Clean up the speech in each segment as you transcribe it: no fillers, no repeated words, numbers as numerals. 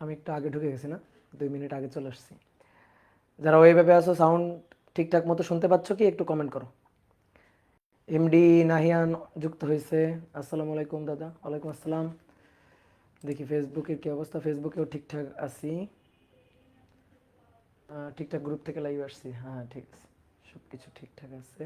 আমি একটু আগে ঢুকে গেছি না, 2 মিনিট আগে চলে আসছি। যারা ওইভাবে আছো সাউন্ড ঠিকঠাক মতো শুনতে পাচ্ছ কি একটু কমেন্ট করো। এমডি নাহিয়ান যুক্ত হয়েছে। আসসালামু আলাইকুম দাদা। ওয়ালাইকুম আসসালাম। দেখি ফেসবুকের কি অবস্থা, ফেসবুকেও ঠিকঠাক আছি। ঠিকঠাক গ্রুপ থেকে লাইভ আসছি, হ্যাঁ ঠিক আছে, সব কিছু ঠিকঠাক আছে।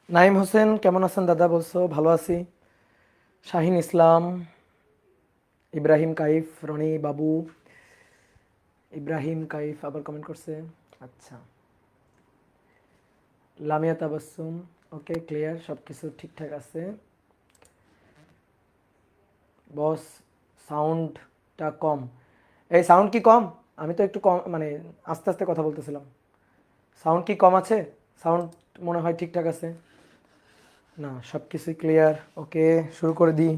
নাইম হোসেন কেমন আছেন দাদা? বলছো ভালো আছি। শাহিন ইসলাম, ইব্রাহিম কাইফ, রনি বাবু, ইব্রাহিম কাইফ আবার কমেন্ট করছে। আচ্ছা, লামিয়া তাবাসসুম, ওকে ক্লিয়ার, সব কিছু ঠিকঠাক আছে। বস সাউন্ডটা কম। এই সাউন্ড কি কম? আমি তো একটু কম, মানে আস্তে আস্তে কথা বলতেছিলাম। সাউন্ড কি কম আছে? সাউন্ড মনে হয় ঠিকঠাক আছে না, সব কিছুই ক্লিয়ার। ওকে, শুরু করে দিই।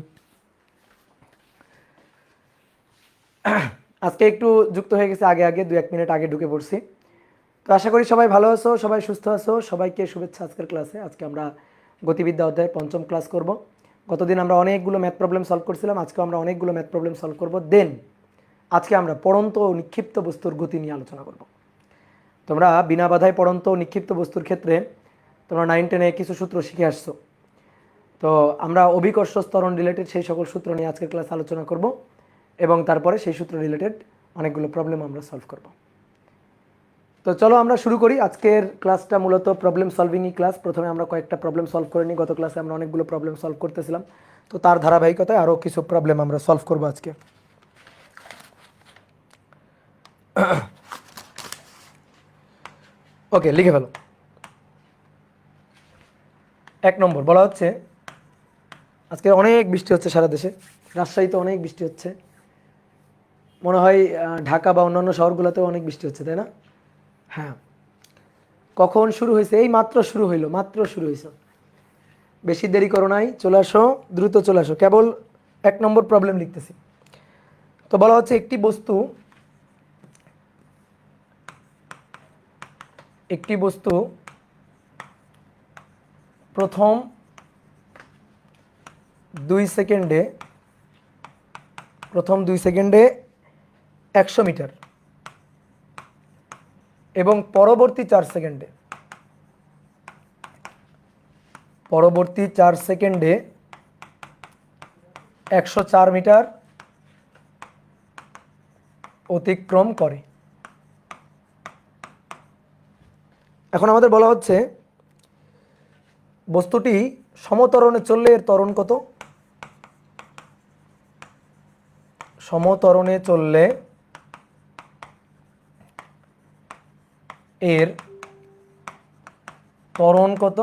আজকে একটু যুক্ত হয়ে গেছে আগে আগে, 2-1 মিনিট আগে ঢুকে পড়ছি। তো আশা করি সবাই ভালো আছো, সবাই সুস্থ আছো। সবাইকে শুভেচ্ছা আজকের ক্লাসে। আজকে আমরা গতিবিদ্যা অধ্যায় পঞ্চম ক্লাস করব। গতদিন আমরা অনেকগুলো ম্যাথ প্রবলেম সলভ করছিলাম, আজকে আমরা অনেকগুলো ম্যাথ প্রবলেম সলভ করব। দেন আজকে আমরা পড়ন্ত ও নিক্ষিপ্ত বস্তুর গতি নিয়ে আলোচনা করব। তোমরা বিনা বাধায় পড়ন্ত ও নিক্ষিপ্ত বস্তুর ক্ষেত্রে তোমরা 9-10-এ কিছু সূত্র শিখে আসছো। তো আমরা অভিকর্ষ ত্বরণ রিলেটেড সেই সকল সূত্র নিয়ে আজকের ক্লাস আলোচনা করব এবং তারপরে সেই সূত্র রিলেটেড অনেকগুলো প্রবলেম আমরা সলভ করব। তো চলো আমরা শুরু করি। আজকের ক্লাসটা মূলত প্রবলেম সলভিংই ক্লাস। প্রথমে আমরা কয়েকটা প্রবলেম সলভ করে নিই। গত ক্লাসে আমরা অনেকগুলো প্রবলেম সলভ করতেছিলাম, তো তার ধারাবাহিকতায় আরও কিছু প্রবলেম আমরা সলভ করব আজকে। ওকে, লিখে ফেলো। 1 নম্বর বলা হচ্ছে, আজকে অনেক বৃষ্টি হচ্ছে সারা দেশে। রাজশাহীতে অনেক বৃষ্টি হচ্ছে, মনে হয় ঢাকা বা অন্যান্য শহরগুলোতেও অনেক বৃষ্টি হচ্ছে, তাই না? হ্যাঁ। কখন শুরু হয়েছে? এই মাত্র শুরু হইলো, মাত্র শুরু হয়েছে। বেশি দেরি করো নাই, চলে আসো, দ্রুত চলে আসো। কেবল 1 নম্বর প্রবলেম লিখতেছি। তো বলা হচ্ছে একটি বস্তু প্রথম 2 সেকেন্ডে 100 মিটার এবং পরবর্তী 4 সেকেন্ডে 104 মিটার অতিক্রম করে। এখন আমাদের বলা হচ্ছে বস্তুটি সমত্বরণে চললে এর ত্বরণ কত? সমত্বরণে চললে এর ত্বরণ কত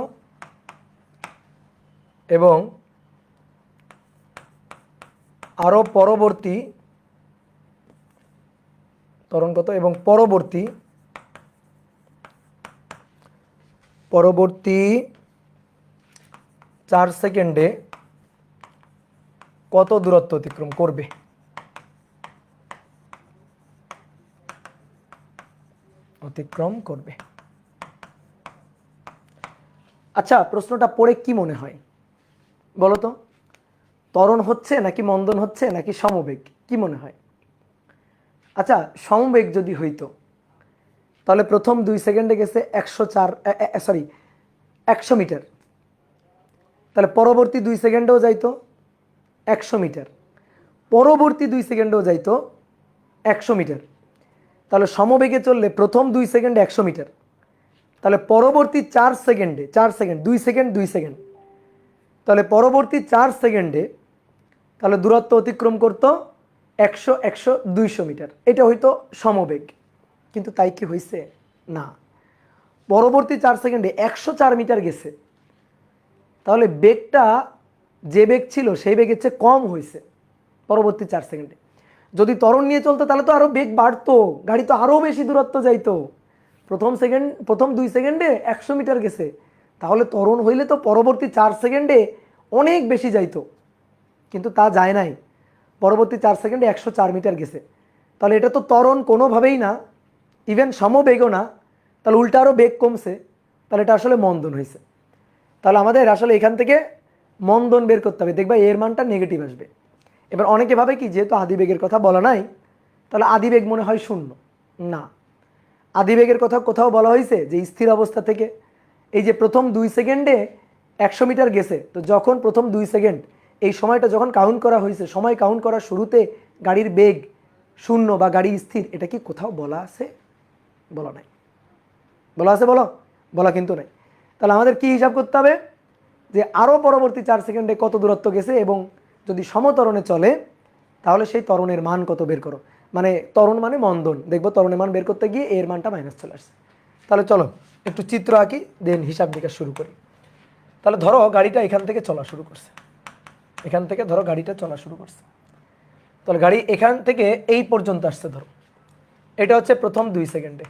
এবং আরও পরবর্তী ত্বরণ কত এবং পরবর্তী 4 সেকেন্ডে কত দূরত্ব অতিক্রম করবে? আচ্ছা, প্রশ্নটা পড়ে কি মনে হয় বলো তো? ত্বরণ হচ্ছে নাকি মন্দন হচ্ছে নাকি সমবেগ, কি মনে হয়? আচ্ছা, সমবেগ যদি হইতো তাহলে প্রথম 2 সেকেন্ডে গেছে 100 মিটার, তাহলে পরবর্তী 2 সেকেন্ডেও যাইতো 100 মিটার, পরবর্তী 2 সেকেন্ডেও যাইতো 100 মিটার। তাহলে সমবেগে চললে প্রথম 2 সেকেন্ডে 100 মিটার, তাহলে পরবর্তী 4 সেকেন্ডে 4 সেকেন্ড 2 সেকেন্ড 2 সেকেন্ড, তাহলে পরবর্তী 4 সেকেন্ডে তাহলে দূরত্ব অতিক্রম করতো 100 100 200 মিটার। এটা হইতো সমবেগ, কিন্তু তাই কি হয়েছে? না। পরবর্তী 4 সেকেন্ডে 104 মিটার গেছে, তাহলে বেগটা যে বেগ ছিল সেই বেগের চেয়ে কম হয়েছে পরবর্তী 4 সেকেন্ডে। যদি ত্বরণ নিয়ে চলতো তাহলে তো আরও বেগ বাড়তো, গাড়ি তো আরও বেশি দূরত্ব যাইতো। প্রথম 2 সেকেন্ডে 100 মিটার গেছে, তাহলে ত্বরণ হইলে তো পরবর্তী 4 সেকেন্ডে অনেক বেশি যাইতো, কিন্তু তা যায় নাই। পরবর্তী 4 সেকেন্ডে 104 মিটার গেছে, তাহলে এটা তো ত্বরণ কোনোভাবেই না, ইভেন সমবেগও না, তাহলে উল্টা আরও বেগ কমছে, তাহলে এটা আসলে মন্দন হয়েছে। তাহলে আমাদের আসলে এখান থেকে মন্দন বের করতে হবে, দেখবা এর মানটা নেগেটিভ আসবে। এবার অনেকে ভাবে কি, যেহেতু আদিবেগের কথা বলা নাই তাহলে আদিবেগ মনে হয় শূন্য। না, আদিবেগের কথা কোথাও বলা হয়েছে যে স্থির অবস্থা থেকে এই যে প্রথম 2 সেকেন্ডে 100 মিটার গেছে, তো যখন প্রথম 2 সেকেন্ড এই সময়টা যখন কাউন্ট করা হয়েছে, সময় কাউন্ট করার শুরুতে গাড়ির বেগ শূন্য বা গাড়ি স্থির, এটা কি কোথাও বলা আছে? বলা নাই। বলা আছে? বলা কিন্তু নাই। তাহলে আমাদের কি হিসাব করতে হবে যে আরও পরবর্তী 4 সেকেন্ডে কত দূরত্ব গেছে, এবং যদি সমতরণে চলে তাহলে সেই ত্বরণের মান কত বের করো। মানে ত্বরণ মানে মন্দন, দেখবো ত্বরণের মান বের করতে গিয়ে এর মানটা মাইনাস চলে আসছে। তাহলে চলো একটু চিত্র আঁকি, দেন হিসাব নিকাশ শুরু করি। তাহলে ধরো গাড়িটা এখান থেকে চলা শুরু করছে, এখান থেকে ধরো গাড়িটা চলা শুরু করছে, তাহলে গাড়ি এখান থেকে এই পর্যন্ত আসছে, ধরো এটা হচ্ছে প্রথম 2 সেকেন্ডে।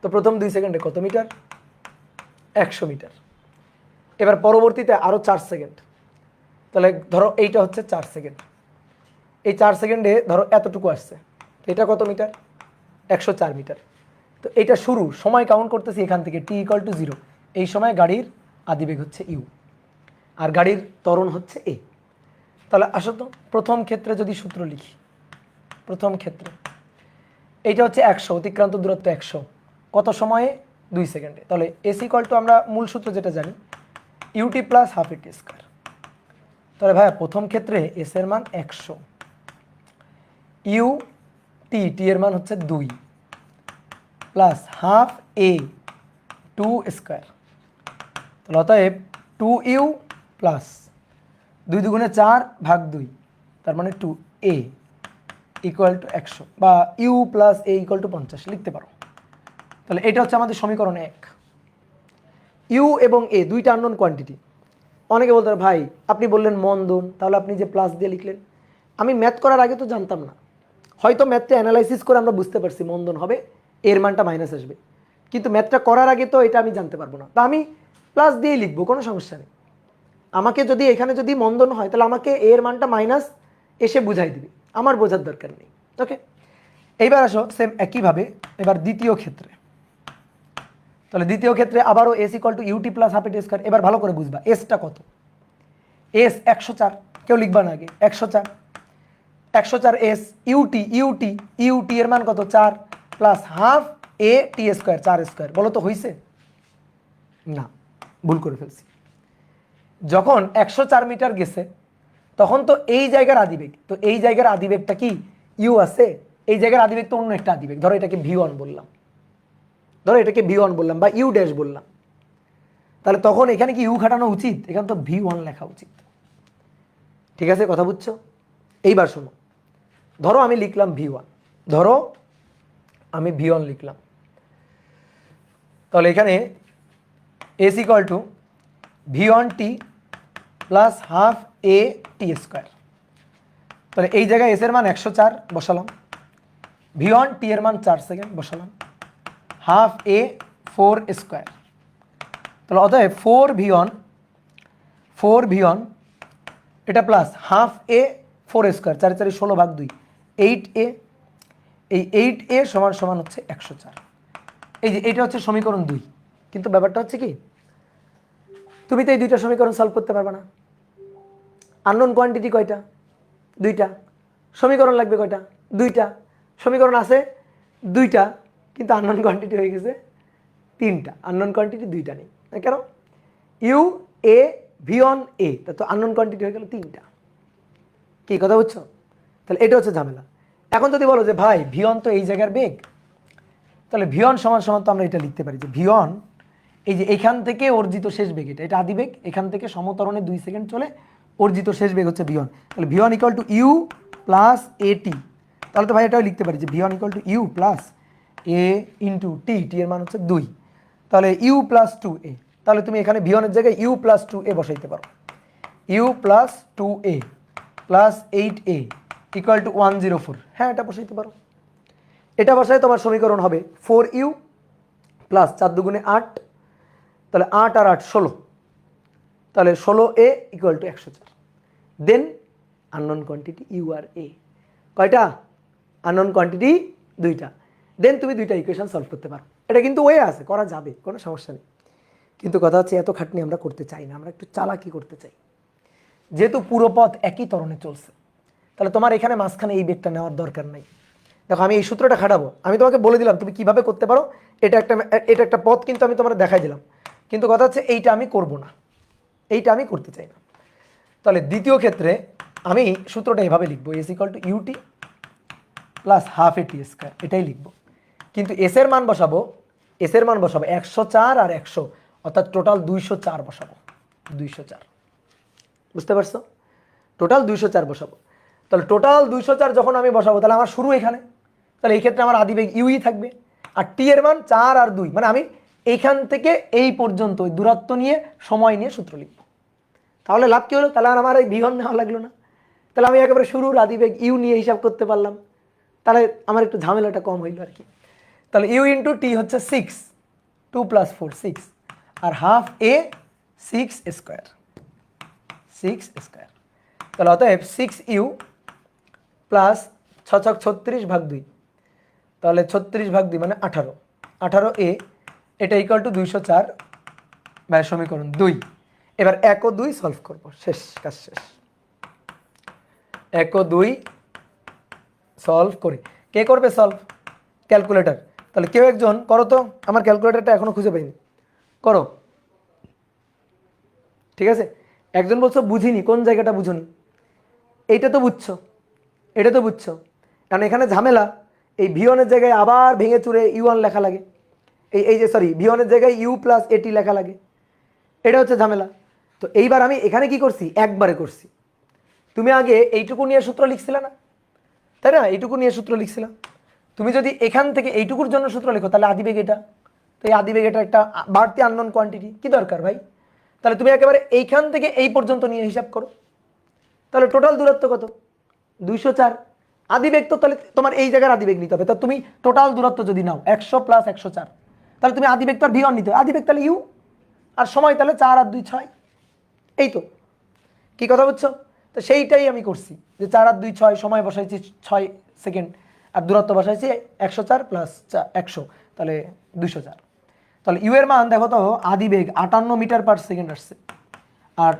তো প্রথম 2 সেকেন্ডে কত মিটার? 100 মিটার। এবার পরবর্তীতে আরও 4 সেকেন্ড, তাহলে ধরো এইটা হচ্ছে 4 সেকেন্ড, এই 4 সেকেন্ডে ধরো এতটুকু আসছে, এটা কত মিটার? 104 মিটার। তো এটা শুরু সময় কাউন্ট করতেছি এখান থেকে t=0, এই সময় গাড়ির আদিবেগ হচ্ছে ইউ আর গাড়ির ত্বরণ হচ্ছে এ। তাহলে আসো তো প্রথম ক্ষেত্রে যদি সূত্র লিখি, প্রথম ক্ষেত্রে এইটা হচ্ছে 100, অতিক্রান্ত দূরত্ব 100, কত সময়ে? 2 সেকেন্ডে। তাহলে s= আমরা মূল সূত্র যেটা জানি, UT plus half a t square. তাহলে ভাইয়া প্রথম ক্ষেত্রে এস এর মান 100, ইউ টি এর মান হচ্ছে 2 প্লাস হাফ এ 2 স্কোয়ার। তাহলে অতএব 2u প্লাস 2 দুগুণে 4 ভাগ 2, তার মানে 2a ইকুয়াল টু 100, বা u plus a equal to 50 লিখতে পারো। তাহলে এটা হচ্ছে আমাদের সমীকরণ 1। ইউ এবং এ দুইটা আননোন কোয়ান্টিটি। অনেকে বলতে পারে ভাই আপনি বললেন মন্দন, তাহলে আপনি যে প্লাস দিয়ে লিখলেন, আমি ম্যাথ করার আগে তো জানতাম না, হয়তো ম্যাথটা অ্যানালাইসিস করে আমরা বুঝতে পারছি মন্দন হবে, এর মানটা মাইনাস আসবে, কিন্তু ম্যাথটা করার আগে তো এটা আমি জানতে পারবো না, তা আমি প্লাস দিয়েই লিখবো, কোনো সমস্যা নেই। আমাকে যদি এখানে যদি মন্দন হয় তাহলে আমাকে এর মানটা মাইনাস এসে বুঝাই দিবে, আমার বোঝার দরকার নেই। ওকে, এইবার আসো সেম একইভাবে এবার দ্বিতীয় ক্ষেত্রে। তাহলে দ্বিতীয় ক্ষেত্রে আবারও s=ut plus half a t square. এবার ভালো করে বুঝবা এসটা কত। এস 104, কেউ লিখবা না আগে, 104 এস ইউটি এর মান কত? 4 plus half a t square, 4 square. বলো তো হয়েছে? না, ভুল করে ফেলছি। যখন 104 মিটার গেছে তখন তো এই জায়গার আদিবেগ, তো এই জায়গার আদিবেগটা কি ইউ আছে, এই জায়গার আদিবেগ তো অন্য একটা আদিবেগ, ধরো এটাকে v1 বললাম, বা ইউ ড্যাশ বললাম, তাহলে তখন এখানে কি ইউ খাটানো উচিত? এখানে তো v1 লেখা উচিত। ঠিক আছে, কথা বুঝছো? এইবার শোনো, ধরো আমি লিখলাম v1, ধরো আমি v1 লিখলাম, তাহলে এখানে s=v1t plus half a t square. তাহলে এই জায়গায় এস এর মান 104 বসালাম, v1 টি এর মান 4 সেকেন্ড বসালাম, হাফ এ 4 স্কোয়ার। তাহলে অতএব 4v1 এটা প্লাস হাফ এ 4 স্কোয়ার, 4 4 16 ভাগ 2, 8a, এই 8a সমান সমান হচ্ছে 104। এই যে এইটা হচ্ছে সমীকরণ 2। কিন্তু ব্যাপারটা হচ্ছে কি, তুমি তো এই দুইটা সমীকরণ সলভ করতে পারবে না। আননোন কোয়ান্টিটি কয়টা? দুইটা। সমীকরণ লাগবে কয়টা? দুইটা। সমীকরণ আছে দুইটা, কিন্তু আননোন কোয়ান্টিটি হয়ে গেছে তিনটা। আননোন কোয়ান্টিটি দুইটা নেই, কেন? ইউ এ v1 এ, তো আননোন কোয়ান্টিটি হয়ে গেল তিনটা। কি কথা বুঝছো? তাহলে এটা হচ্ছে ঝামেলা। এখন যদি বলো যে ভাই v1 তো এই জায়গার বেগ, তাহলে v1 সমান সমান তো আমরা এটা লিখতে পারি যে v1 এই যে এখান থেকে অর্জিত শেষ বেগ, এটা আদিবেগ, এখান থেকে সমতরণে 2 সেকেন্ড চলে অর্জিত শেষ বেগ হচ্ছে v1। তাহলে v1 = u প্লাস এটি। তাহলে তো ভাই এটাও লিখতে পারি যে v1 = u প্লাস এ ইন্টু টি, টি এর মান হচ্ছে 2, তাহলে u প্লাস 2a। তাহলে তুমি এখানে v1 এর জায়গায় u প্লাস 2a বসাইতে পারো, u plus 2a plus 8a equal to 104। হ্যাঁ, এটা বসাইতে পারো। এটা বসায় তোমার সমীকরণ হবে 4u প্লাস 4 দুগুণে 8, তাহলে 8 আর 8 16, তাহলে 16a equal to 104। Then unknown quantity u আর এ, কয়টা আননোন কোয়ান্টিটি? দুইটা। দেন তুমি দুইটা ইকুয়েশন সলভ করতে পারো। এটা কিন্তু ওয়ে আছে, করা যাবে, কোনো সমস্যা নেই। কিন্তু কথা হচ্ছে এত খাটনি আমরা করতে চাই না, আমরা একটু চালাকি করতে চাই। যেহেতু পুরো পথ একই ত্বরণে চলছে, তাহলে তোমার এখানে মাঝখানে এই বেগটা নেওয়ার দরকার নাই। দেখো আমি এই সূত্রটা খাটাবো, আমি তোমাকে বলে দিলাম তুমি কিভাবে করতে পারো। এটা একটা পথ কিন্তু আমি তোমার দেখাই দিলাম, কিন্তু কথা হচ্ছে এইটা আমি করব না, এইটা আমি করতে চাই না। তাহলে দ্বিতীয় ক্ষেত্রে আমি সূত্রটা এভাবে লিখবো, s equal to u t plus half a t square, এটাই লিখবো। কিন্তু এস এর মান বসাবো, 104 আর 100, অর্থাৎ টোটাল 204 বসাবো, 204। বুঝতে পারছো? টোটাল 204 বসাবো। তাহলে টোটাল 204 যখন আমি বসাবো, তাহলে আমার শুরু এখানে, তাহলে এই ক্ষেত্রে আমার আদিবেগ ইউই থাকবে, আর টি এর মান 4 আর 2, মানে আমি এইখান থেকে এই পর্যন্ত দূরত্ব নিয়ে সময় নিয়ে সূত্র লিখবো। তাহলে লাভ কি হলো? তাহলে আর আমার এই বিহন নেওয়া লাগলো না, তাহলে আমি একেবারে শুরুর আদিবেগ ইউ নিয়ে হিসাব করতে পারলাম, তাহলে আমার একটু ঝামেলাটা কম হইলো আর কি। তাহলে ইউ ইন্টু টি হচ্ছে 6, 2 + 4 6, আর হাফ এ 6 স্কোয়ার, 6 স্কোয়ার। তাহলে অতএব 6u প্লাস 6 ছক 36 ভাগ 2, তাহলে 36 ভাগ 2 মানে 18, 18a, এটা ইকুয়াল টু 204 বাই সমীকরণ 2। এবার 1 ও 2 সলভ করব, শেষ, কাজ শেষ। 1 ও 2 সলভ করি। কে করবে সলভ? ক্যালকুলেটর। তাহলে কেউ একজন করো তো, আমার ক্যালকুলেটরটা এখনো খুঁজে পাইনি, করো। ঠিক আছে, একজন বলছো বুঝিনি, কোন জায়গাটা বুঝুনি? এইটা তো বুঝছো, এটা তো বুঝছো, কারণ এখানে ঝামেলা, এই ভিওনের জায়গায় আবার ভেঙে চুরে ইউ1 লেখা লাগে, এই যে সরি ভিওনের জায়গায় ইউ প্লাস এটি লেখা লাগে, এটা হচ্ছে ঝামেলা। তো এইবার আমি এখানে কি করছি, একবারে করছি। তুমি আগে এইটুকু নিয়ে সূত্র লিখছিলে না, তাই না? এইটুকু নিয়ে সূত্র লিখছিলাম। তুমি যদি এখান থেকে এইটুকুর জন্য সূত্র লেখো, তাহলে আদিবেগ এটা, তো এই আদিবেগ এটা একটা বাড়তি আননোন কোয়ান্টিটি, কি দরকার ভাই? তাহলে তুমি একেবারে এইখান থেকে এই পর্যন্ত নিয়ে হিসাব করো, তাহলে টোটাল দূরত্ব কত? 204। আদিবেগ তো তাহলে তোমার এই জায়গার আদিবেগ নিতে হবে, তা তুমি টোটাল দূরত্ব যদি নাও 100 + 104, তাহলে তুমি আদিবেগ তো আর ভিওন নিতে হবে, আদিবেগ তাহলে ইউ, আর সময় তাহলে 4 আর 2 6। এই তো, কি কথা বুঝছো? তো সেইটাই আমি করছি, যে 4 আর 2 6, সময় বসাইছি 6 সেকেন্ড, আর দূরত্ব বসাইছি 104 + 100, তাহলে 204। তাহলে ইউ এর মান দেখো তো, আদিবেগ 58 মিটার/সেকেন্ড আসছে, আর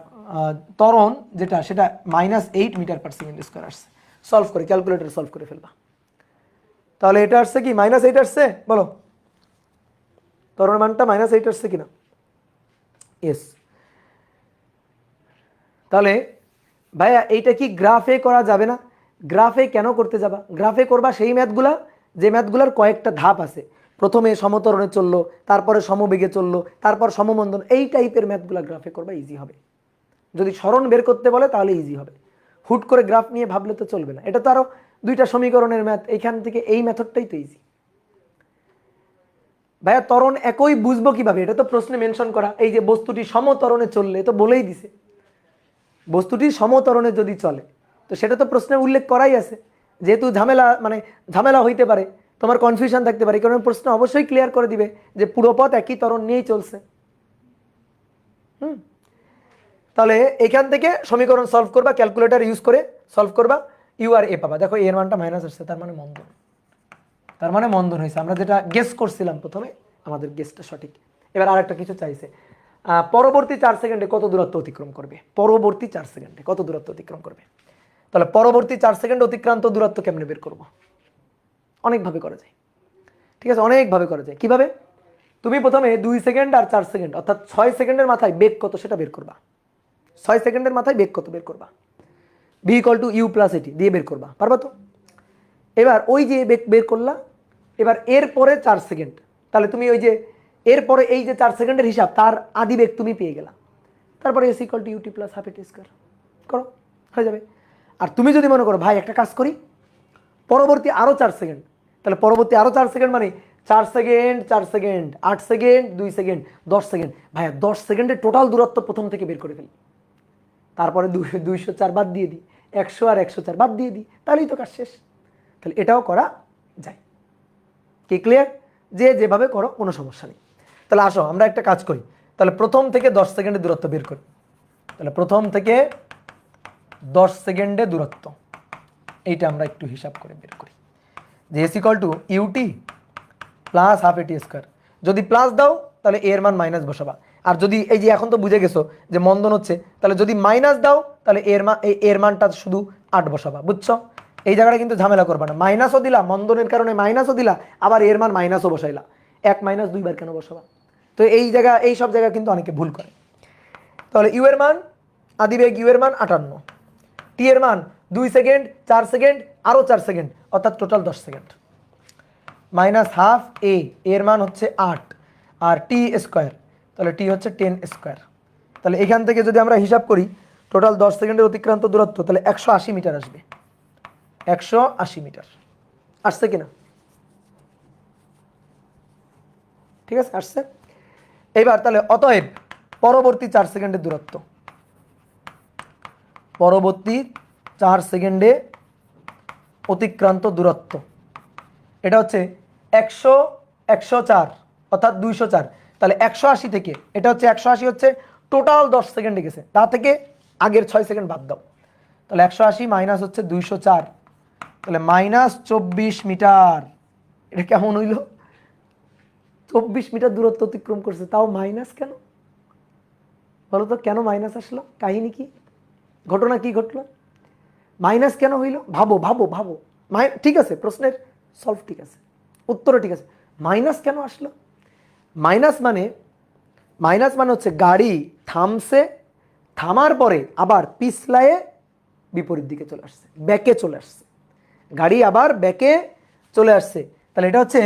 ত্বরণ যেটা সেটা -8 মিটার/সেকেন্ড² আসছে। সলভ করে ক্যালকুলেটর সলভ করে ফেলবা। তাহলে এটা আসছে কি -8 আসছে, বলো ত্বরণের মানটা -8 আসছে কিনা? ইয়েস। তাহলে ভাইয়া এইটা কি গ্রাফে করা যাবে না? গ্রাফে কেন করতে যাবা? গ্রাফে করবা সেই ম্যাথগুলা যে ম্যাথগুলার কয়েকটা ধাপ আছে, প্রথমে সমতরণে চললো, তারপরে সমবেগে চললো, তারপর সমমন্দন, এই টাইপের ম্যাথগুলা গ্রাফে করবা, ইজি হবে। যদি সরণ বের করতে বলে তাহলে ইজি হবে, হুট করে গ্রাফ নিয়ে ভাবলে তো চলবে না। এটা তো আরো 2টা সমীকরণের ম্যাথ, এইখান থেকে এই মেথডটাই তো ইজি। ভাইয়া ত্বরণ একই বুঝবো কিভাবে? এটা তো প্রশ্নে মেনশন করা, এই যে বস্তুটি সমতরণে চললে, তো বলেই দিছে বস্তুটি সমতরণে যদি চলে, তো সেটা তো প্রশ্নে উল্লেখ করাই আছে। যেহেতু ঝামেলা হইতে পারে, তোমার কনফিউশন থাকতে পারে, কারণ প্রশ্ন অবশ্যই ক্লিয়ার করে দিবে যে পুরো পথ একই ত্বরণ নিয়েই চলছে। তাহলে এখান থেকে সমীকরণ সলভ করবা, ক্যালকুলেটর ইউজ করে সলভ করবা, ইউ আর এ পাবা। দেখো এর মানটা মাইনাস আসছে, তার মানে মন্দন, তার মানে মন্দন হয়েছে। আমরা যেটা গেস করছিলাম প্রথমে, আমাদের গেসটা সঠিক। এবার আরেকটা কিছু চাইছে, পরবর্তী 4 সেকেন্ডে কত দূরত্ব অতিক্রম করবে? পরবর্তী 4 সেকেন্ডে কত দূরত্ব অতিক্রম করবে? তাহলে পরবর্তী 4 সেকেন্ড অতিক্রান্ত দূরত্ব কেমনে বের করব? অনেকভাবে করা যায়, ঠিক আছে, অনেকভাবে করা যায়। কিভাবে? তুমি প্রথমে 2 সেকেন্ড আর 4 সেকেন্ড, অর্থাৎ 6 সেকেন্ডের মাথায় বেগ কত সেটা বের করবা। 6 সেকেন্ডের মাথায় বেগ কত বের করবা, v equal to u plus a t দিয়ে বের করবা, পারবা তো? এবার ওই যে বেগ বের করলা, এবার এর পরে 4 সেকেন্ড, তাহলে তুমি ওই যে এরপরে এই যে 4 সেকেন্ডের হিসাব, তার আদি বেগ তুমি পেয়ে গেলা, তারপরে s equal to u t plus half a t square করো, হয়ে যাবে। আর তুমি যদি মনে করো ভাই একটা কাজ করি, পরবর্তী আরও 4 সেকেন্ড, তাহলে পরবর্তী আরও 4 সেকেন্ড মানে 4 second 4 second 8 second 2 second 10 second, ভাইয়া 10 সেকেন্ডের টোটাল দূরত্ব প্রথম থেকে বের করে ফেলি, তারপরে 204 বাদ দিয়ে দিই, 100 আর 104 বাদ দিয়ে দিই, তাহলেই তো কাজ শেষ। তাহলে এটাও করা যায়। কি ক্লিয়ার? যে যেভাবে করো কোনো সমস্যা নেই। তাহলে আসো আমরা একটা কাজ করি, তাহলে প্রথম থেকে 10 সেকেন্ডের দূরত্ব বের করি। তাহলে প্রথম থেকে 10 সেকেন্ডে দূরত্ব, এইটা আমরা একটু হিসাব করে বের করি যে s equal to u t plus half a t square. যদি প্লাস দাও তাহলে এর মান মাইনাস বসাবা, আর যদি এই যে এখন তো বুঝে গেছো যে মন্দন হচ্ছে, তাহলে যদি মাইনাস দাও তাহলে এর মানটা শুধু 8 বসাবা। বুঝছো? এই জায়গাটা কিন্তু ঝামেলা করবা না, মাইনাসও দিলা মন্দনের কারণে, মাইনাসও দিলা আবার এর মান মাইনাসও বসাইলা, 1 মাইনাস 2 বার কেন বসাবা? তো এই সব জায়গা কিন্তু অনেকে ভুল করে। তাহলে ইউ এর মান আদিবেগ ইউ এর মান 58, টি এর মান 2 সেকেন্ড 4 সেকেন্ড আরও 4 সেকেন্ড অর্থাৎ টোটাল 10 সেকেন্ড, মাইনাস হাফ এর মান হচ্ছে 8 আর টি স্কোয়ার, তাহলে টি হচ্ছে 10 স্কোয়ার। তাহলে এখান থেকে যদি আমরা হিসাব করি টোটাল 10 সেকেন্ডের অতিক্রান্ত দূরত্ব, তাহলে 180 মিটার আসবে। 180 মিটার আসছে কিনা? ঠিক আছে, আসছে। এইবার তাহলে অতএব পরবর্তী 4 সেকেন্ডের দূরত্ব, পরবর্তী 4 সেকেন্ডে অতিক্রান্ত দূরত্ব, এটা হচ্ছে 104 অর্থাৎ 204। তাহলে 180 থেকে এটা হচ্ছে 180 হচ্ছে টোটাল 10 সেকেন্ডে গেছে, তা থেকে আগের 6 সেকেন্ড বাদ দাও। তাহলে 180 মাইনাস হচ্ছে 204, তাহলে মাইনাস 24 মিটার। এটা কেমন হইল? 24 মিটার দূরত্ব অতিক্রম করছে, তাও মাইনাস কেন বলো তো? কেন মাইনাস আসলো? কাহিনী কি? ঘটনা কি ঘটলো? মাইনাস কেন হইল? ভাবো ভাবো ভাবো। ঠিক আছে, প্রশ্নের সলভ ঠিক আছে, উত্তরও ঠিক আছে, মাইনাস কেন আসলো? মাইনাস মানে হচ্ছে গাড়ি থামছে, থামার পরে আবার পিছলায়ে বিপরীত দিকে চলে আসছে, ব্যাকে চলে আসছে, গাড়ি আবার ব্যাকে চলে আসছে। তাহলে এটা হচ্ছে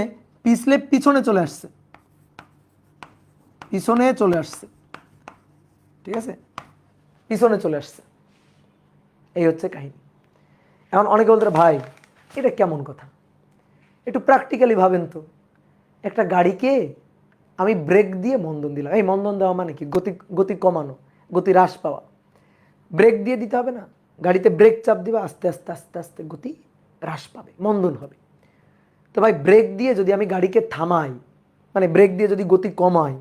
পিছলে পিছনে চলে আসছে, পিছনে চলে আসছে। ঠিক আছে, পিছনে চলে আসছে, এই হচ্ছে কাহিনী। এখন অনেকে বলতে ভাই এটা কেমন কথা, একটু প্র্যাকটিক্যালি ভাবেন তো। একটা গাড়িকে আমি ব্রেক দিয়ে মন্দন দিলাম, এই মন্দন দেওয়া মানে কি? গতি কমানো, গতি হ্রাস পাওয়া। ব্রেক দিয়ে দিতে হবে না, গাড়িতে ব্রেক চাপ দিবা, আস্তে আস্তে আস্তে আস্তে গতি হ্রাস পাবে, মন্দন হবে। তো ভাই ব্রেক দিয়ে যদি আমি গাড়িকে থামাই, মানে ব্রেক দিয়ে যদি গতি কমাই,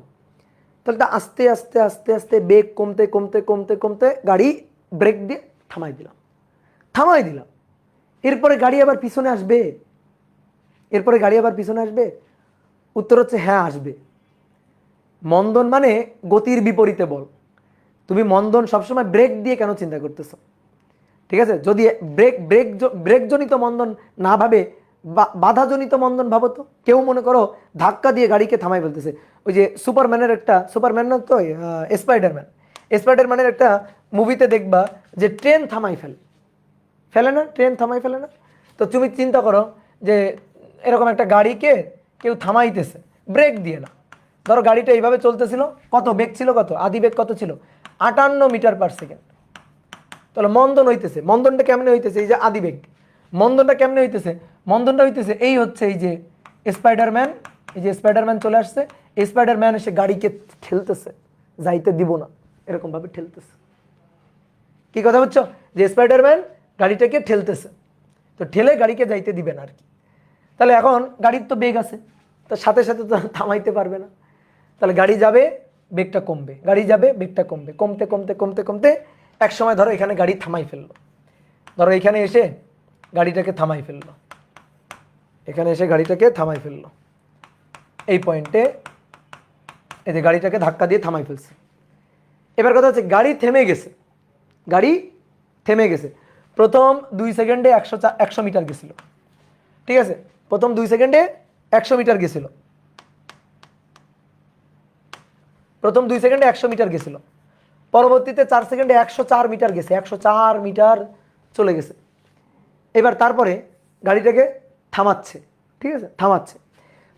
তাহলে তা আস্তে আস্তে আস্তে আস্তে বেগ কমতে কমতে কমতে কমতে গাড়ি ব্রেক দিয়ে থামাই দিলাম, এরপরে গাড়ি আবার পিছনে আসবে? উত্তর হচ্ছে হ্যাঁ আসবে। মন্দন মানে গতির বিপরীতে বল। তুমি মন্দন সবসময় ব্রেক দিয়ে কেন চিন্তা করতেছো? ঠিক আছে, যদি ব্রেকজনিত মন্দন না ভাবে বাধাজনিত মন্দন ভাবো তো। কেউ মনে করো ধাক্কা দিয়ে গাড়িকে থামাই ফেলতেছে, ওই যে সুপারম্যান না তো, স্পাইডারম্যানের একটা মুভিতে দেখবা যে ট্রেন থামাই ফেলে না। তো তুমি চিন্তা করো যে এরকম একটা গাড়িকে কেউ থামাইতেছে ব্রেক দিয়ে না। ধরো গাড়িটা এইভাবে চলতেছিল, কত বেগ ছিল, কত আদিবেগ কত ছিল? 58 মিটার পার সেকেন্ড। তাহলে মন্দন হইতেছে, মন্দনটা কেমনে হইতেছে? এই যে আদিবেগ, মন্দনটা কেমনে হইতেছে? মন্দনটা হইতেছে এই হচ্ছে এই যে স্পাইডারম্যান চলে আসছে, স্পাইডারম্যান এসে গাড়িকে ঠেলতেছে, যাইতে দিব না, এরকম ভাবে ঠেলতেছে। কি কথা বুঝছো? যে স্পাইডারম্যান গাড়িটাকে ঠেলতেছে, তো ঠেলে গাড়িকে যাইতে দিবে না আর কি। তাহলে এখন গাড়ির তো বেগ আছে, তো সাথে সাথে তো থামাইতে পারবে না। তাহলে গাড়ি যাবে, বেগটা কমবে, গাড়ি যাবে, বেগটা কমবে, কমতে কমতে কমতে কমতে এক সময় ধরো এখানে গাড়ি থামাই ফেললো, ধরো এখানে এসে গাড়িটাকে থামাই ফেললো, এই পয়েন্টে এই যে গাড়িটাকে ধাক্কা দিয়ে থামাই ফেলছে। এবার কথা হচ্ছে গাড়ি থেমে গেছে, প্রথম 2 সেকেন্ডে 100 মিটার গেছিল। ঠিক আছে, প্রথম 2 সেকেন্ডে 100 মিটার গেছিল, পরবর্তীতে 4 সেকেন্ডে 104 মিটার গেছে, 104 মিটার চলে গেছে। এবার তারপরে গাড়িটাকে থামাচ্ছে, ঠিক আছে,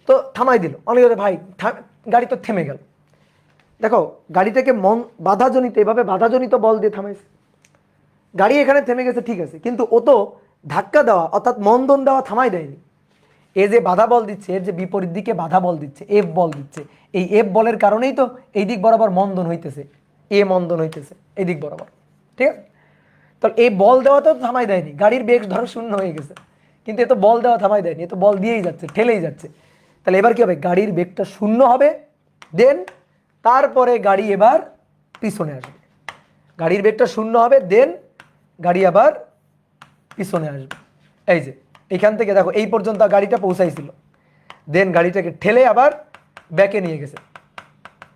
তো থামাই দিল। অনেকে ভাই গাড়ি তো থেমে গেল। দেখো গাড়িটাকে এভাবে বাধাজনিত বল দিয়ে থামাইছে, গাড়ি এখানে থেমে গেছে, ঠিক আছে, কিন্তু ও তো ধাক্কা দেওয়া অর্থাৎ মন্দন দেওয়া থামাই দেয়নি। এ যে বাধা বল দিচ্ছে, এর যে বিপরীত দিকে বাধা বল দিচ্ছে, এফ বল দিচ্ছে, এই এফ বলের কারণেই তো এই দিক বরাবর মন্দন হইতেছে, এই দিক বরাবর। ঠিক আছে, তাহলে এই বল দেওয়া তো থামাই দেয়নি, গাড়ির বেগ ধরো শূন্য হয়ে গেছে, কিন্তু এ তো বল দেওয়া থামাই দেয়নি, এ তো বল দিয়েই যাচ্ছে, ঠেলেই যাচ্ছে। তাহলে এবার কি হবে, গাড়ির বেগটা শূন্য হবে, দেন তারপরে গাড়ি এবার পিছনে আসবে। গাড়ির বেগটা শূন্য হবে, দেন গাড়ি আবার পিছনে আসবে। এই যে এখান থেকে দেখো এই পর্যন্ত গাড়িটা পৌঁছাইছিল, দেন গাড়িটাকে ঠেলে আবার ব্যাকে নিয়ে গেছে,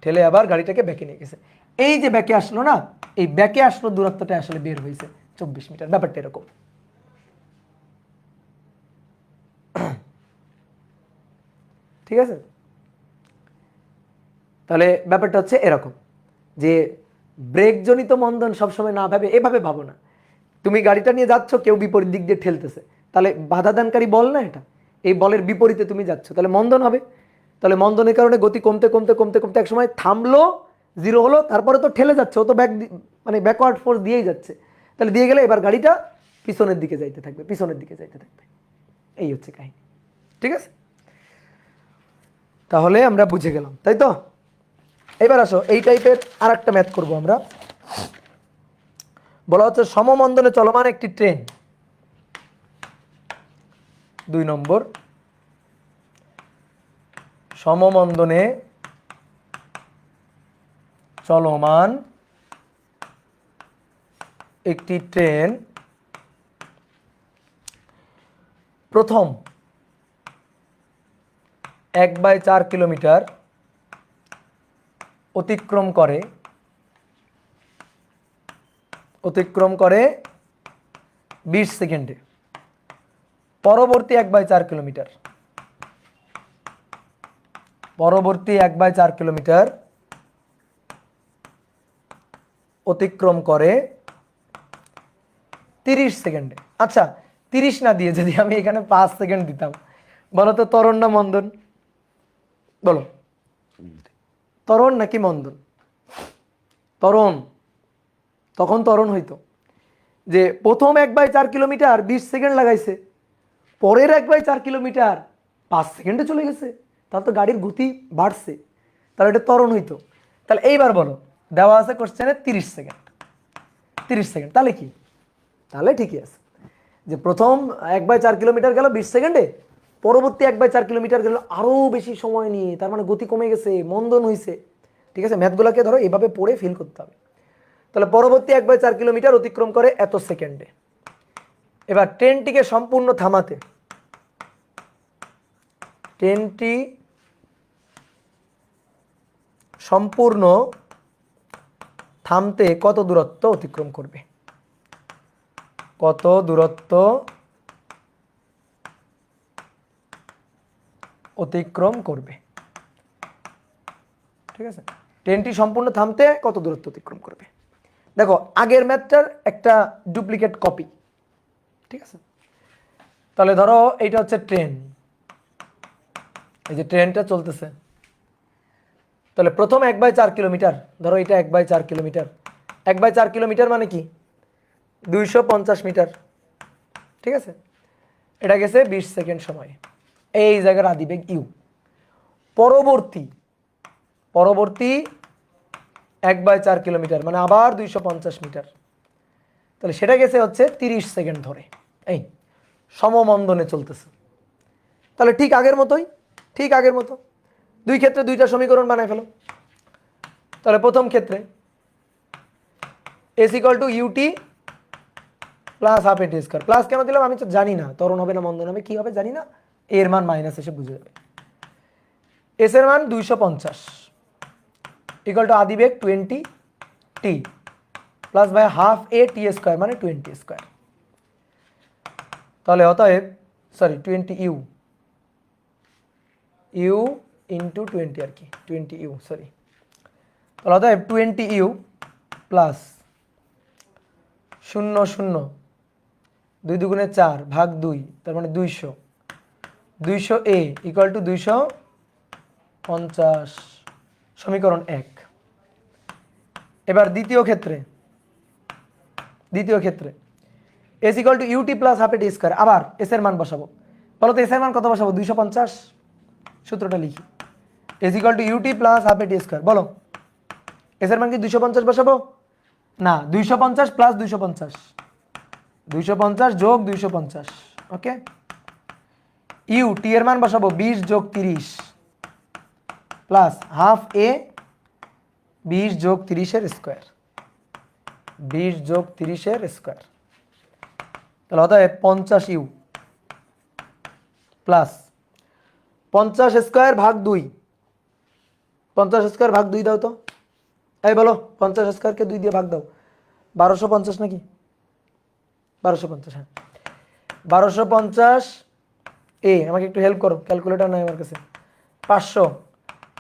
ঠেলে আবার গাড়িটাকে ব্যাকে নিয়ে গেছে। এই যে ব্যাকে আসলো না, এই ব্যাকে আসলো দূরত্বটা আসলে বের হয়েছে 24 মিটার। ব্যাপারটা এরকম। ঠিক আছে, তাহলে ব্যাপারটা হচ্ছে এরকম যে ব্রেকজনিত মন্দন সবসময় না ভাবে এভাবে ভাবো না। তুমি গাড়িটা নিয়ে যাচ্ছ, কেউ বিপরীত দিক দিয়ে ঠেলতেছে, তাহলে বাধা দানকারী বল না এটা, এই বলের বিপরীতে তুমি যাচ্ছ, তাহলে মন্দন হবে। তাহলে মন্দনের কারণে গতি কমতে কমতে কমতে কমতে এক সময় থামলো, জিরো হলো, তারপরে তো ঠেলে যাচ্ছে, ও তো মানে ব্যাকওয়ার্ড ফোর্স দিয়েই যাচ্ছে। তাহলে দিয়ে গেলে এবার গাড়িটা পিছনের দিকে যাইতে থাকবে, পিছনের দিকে যাইতে থাকবে। এই হচ্ছে কাহিনী। ঠিক আছে, তাহলে আমরা বুঝে গেলাম, তাই তো? এবার আসো এই টাইপের আর একটা ম্যাথ করবো আমরা। বলা হচ্ছে সমমন্দনে চলমান একটি ট্রেন, 2 নম্বর, সমমন্দনে চলমান একটি ট্রেন প্রথম 1/4 কিলোমিটার অতিক্রম করে 20 সেকেন্ডে, পরবর্তী 1/4 কিলোমিটার অতিক্রম করে 30 সেকেন্ডে। আচ্ছা, 30 না দিয়ে যদি আমি এখানে 5 সেকেন্ড দিতাম, বলো তো ত্বরণ না মন্দন? বলো, ত্বরণ নাকি মন্দন? ত্বরণ। তখন ত্বরণ হইতো যে প্রথম 1/4 কিলোমিটার 20 সেকেন্ড লাগাইছে, পরের 1/4 কিলোমিটার 5 সেকেন্ডে চলে গেছে, তাহলে তো গাড়ির গতি বাড়ছে, তাহলে এটা ত্বরণ হইতো। তাহলে এইবার বলো, দেওয়া আছে কোশ্চেনে 30 সেকেন্ড, 30 সেকেন্ড, তাহলে কি? তাহলে ঠিকই আছে যে প্রথম 1/4 কিলোমিটার গেল 20 সেকেন্ডে, পরবর্তী 1/4 কিলোমিটার গেল আরও বেশি সময় নিয়ে, তার মানে গতি কমে গেছে, মন্দন হয়েছে। ঠিক আছে, ম্যাথগুলোকে ধরো এইভাবে পড়ে ফিল করতে হবে। তাহলে পরবর্তী 1/4 কিলোমিটার অতিক্রম করে এত সেকেন্ডে। এবার ট্রেনটিকে সম্পূর্ণ থামাতে, ট্রেনটি সম্পূর্ণ থামতে কত দূরত্ব অতিক্রম করবে? কত দূরত্ব অতিক্রম করবে? ঠিক আছে, ট্রেনটি সম্পূর্ণ থামতে কত দূরত্ব অতিক্রম করবে? দেখো আগের ম্যাথটার একটা ডুপ্লিকেট কপি। ঠিক আছে, তাহলে ধরো এইটা হচ্ছে ট্রেন, এই যে ট্রেনটা চলতেছে, তাহলে প্রথম 1/4 কিলোমিটার, ধরো এটা 1/4 কিলোমিটার, 1/4 কিলোমিটার মানে কি 250 মিটার। ঠিক আছে, এটা গেছে 20 সেকেন্ড সময়, এই জায়গার আদিবেগ ইউ। পরবর্তী 1/4 কিলোমিটার মানে আবার 250 মিটার, তাহলে সেটা গেছে হচ্ছে 30 সেকেন্ড ধরে, এই সমমন্দনে চলতেছে। তাহলে ঠিক আগের মতো দুই ক্ষেত্রে দুইটা সমীকরণ বানায় ফেলো। তাহলে প্রথম ক্ষেত্রে s equal to u t plus half a t square. Plus কেন দিলাম আমি তো জানি না, ত্বরণ হবে না মন্দন হবে, কি হবে জানি না, এর মান মাইনাস এসে বুঝে যাবে। এস এর মান 250 ইকুয়াল টু আদিবেগ 20 t plus by half a t square মানে 20 স্কোয়ার। তাহলে অতএব 20 ইউ ইন্টু 20 আর কি, 20 ইউ তাহলে অতএব 20 ইউ প্লাস 0 0 2 দুগুণে 4 ভাগ 2 তার মানে 200 এ ইকুয়াল টু 250 সমীকরণ 1। এবার দ্বিতীয় ক্ষেত্রে s equal to u t plus half a t square, আবার এস এর মান বসাবো। বলো তো এস এর মান কত বসাবো? 250, সূত্রটা লিখি, s equal to u t plus half a t square. বলো এস এর মান কি 250 বসাবো? না, 250 প্লাস 250 যোগ 250, ওকে, ইউ টি এর মান বসাবো 20 যোগ 30 প্লাস হাফ এ 20 যোগ 30 এর স্কোয়ার, 20 যোগ 30 এর স্কোয়ার, তাহলে অতএব 50 ইউ প্লাস 50 স্কোয়ার ভাগ 2, 50 স্কোয়ার ভাগ 2 দাও তো, এই বলো 50 স্কোয়ারকে 2 দিয়ে ভাগ দাও, 1250 নাকি, 1250, হ্যাঁ 1250 এ, আমাকে একটু হেল্প করো, ক্যালকুলেটর নাই আমার কাছে, 500,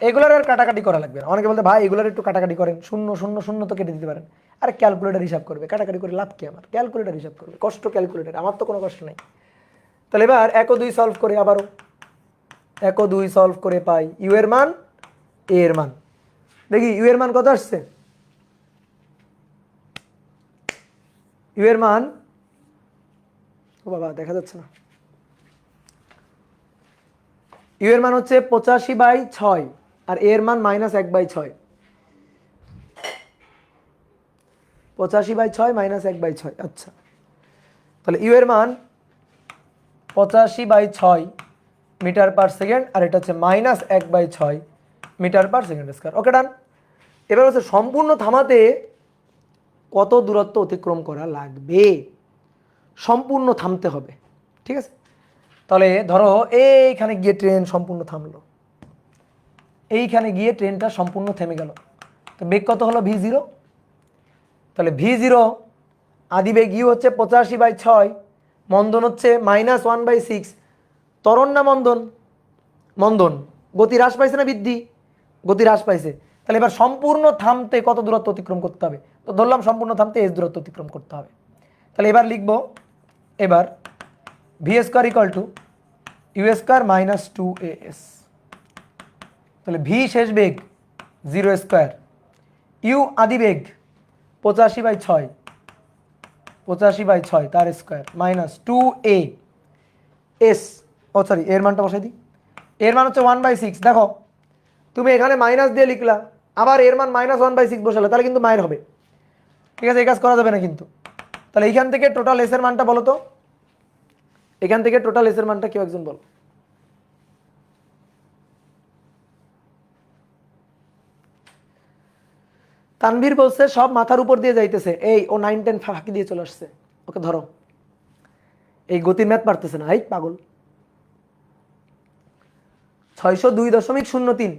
এগুলার আর কাটাকাটি করা লাগবে না। অনেকে বলতে ভাই এগুলার একটু কাটাকাটি করেন, শূন্য শূন্য শূন্য তো কেটে দিতে পারেন, আরে ক্যালকুলেটর হিসাব করবে, কাটাকাটি করে লাভ কি আমার, ক্যালকুলেটর হিসাব করবে, কষ্ট ক্যালকুলেটর, আমার তো কোনো কষ্ট নেই। তাহলে এবার 1 ও 2 সলভ করে, আবারও 1 ও 2 সলভ করে পাই ইউ এর মান, এ এর মান, দেখি ইউ এর মান কত আসছে, ইউ এর মান, ও বাবা দেখা যাচ্ছে না, ইউ এর মান হচ্ছে 85/6 আর এ এর মান -1/6, 85/6 -1/6, আচ্ছা তাহলে ইউ এর মান 85/6 মিটার পার সেকেন্ড আর এটা হচ্ছে -1/6 মিটার পার সেকেন্ড স্কয়ার। ওকে ডান। এবার হচ্ছে সম্পূর্ণ থামাতে কত দূরত্ব অতিক্রম করা লাগবে, সম্পূর্ণ থামতে হবে, ঠিক আছে। তাহলে ধরো এইখানে গিয়ে ট্রেন সম্পূর্ণ থামলো, এইখানে গিয়ে ট্রেনটা সম্পূর্ণ থেমে গেল, তো বেগ কত হলো v0, তাহলে v0 আদি বেগ ইউ হচ্ছে 85/6, মন্দন হচ্ছে -1/6, ত্বরণ না মন্দন, মন্দন, গতি হ্রাস পাইছে না বৃদ্ধি, গতি হ্রাস পাইছে, তাহলে এবার সম্পূর্ণ থামতে কত দূরত্ব অতিক্রম করতে হবে, তো ধরলাম সম্পূর্ণ থামতে এস দূরত্ব অতিক্রম করতে হবে। তাহলে এবার লিখবো, এবার v square equal to u square -2as, তাহলে ভি শেষ বেগ 0 স্কোয়ার, ইউ আদি বেগ 85/6, 85/6 তার স্কোয়ার -2a এস, ও সরি এর মানটা বসাই দিই, এর মান হচ্ছে 1/6, দেখো তুমি এখানে মাইনাস দিয়ে লিখলা, আবার এর মান -1/6 বসালে, তাহলে কিন্তু মায়ের হবে, ঠিক আছে, এই কাজ করা যাবে না কিন্তু। তাহলে এইখান থেকে টোটাল এস এর মানটা বলো তো, এখান থেকে টোটাল এস এর মানটা কেউ একজন বলো, তানভীর বলছে সব মাথার উপর দিয়ে যাইতেছে, এই ও 9 10 ফাঁকি দিয়ে চলে আসছে, ওকে ধরো, এই গতির ম্যাথ পারতেছে না, এই পাগল। 602.03,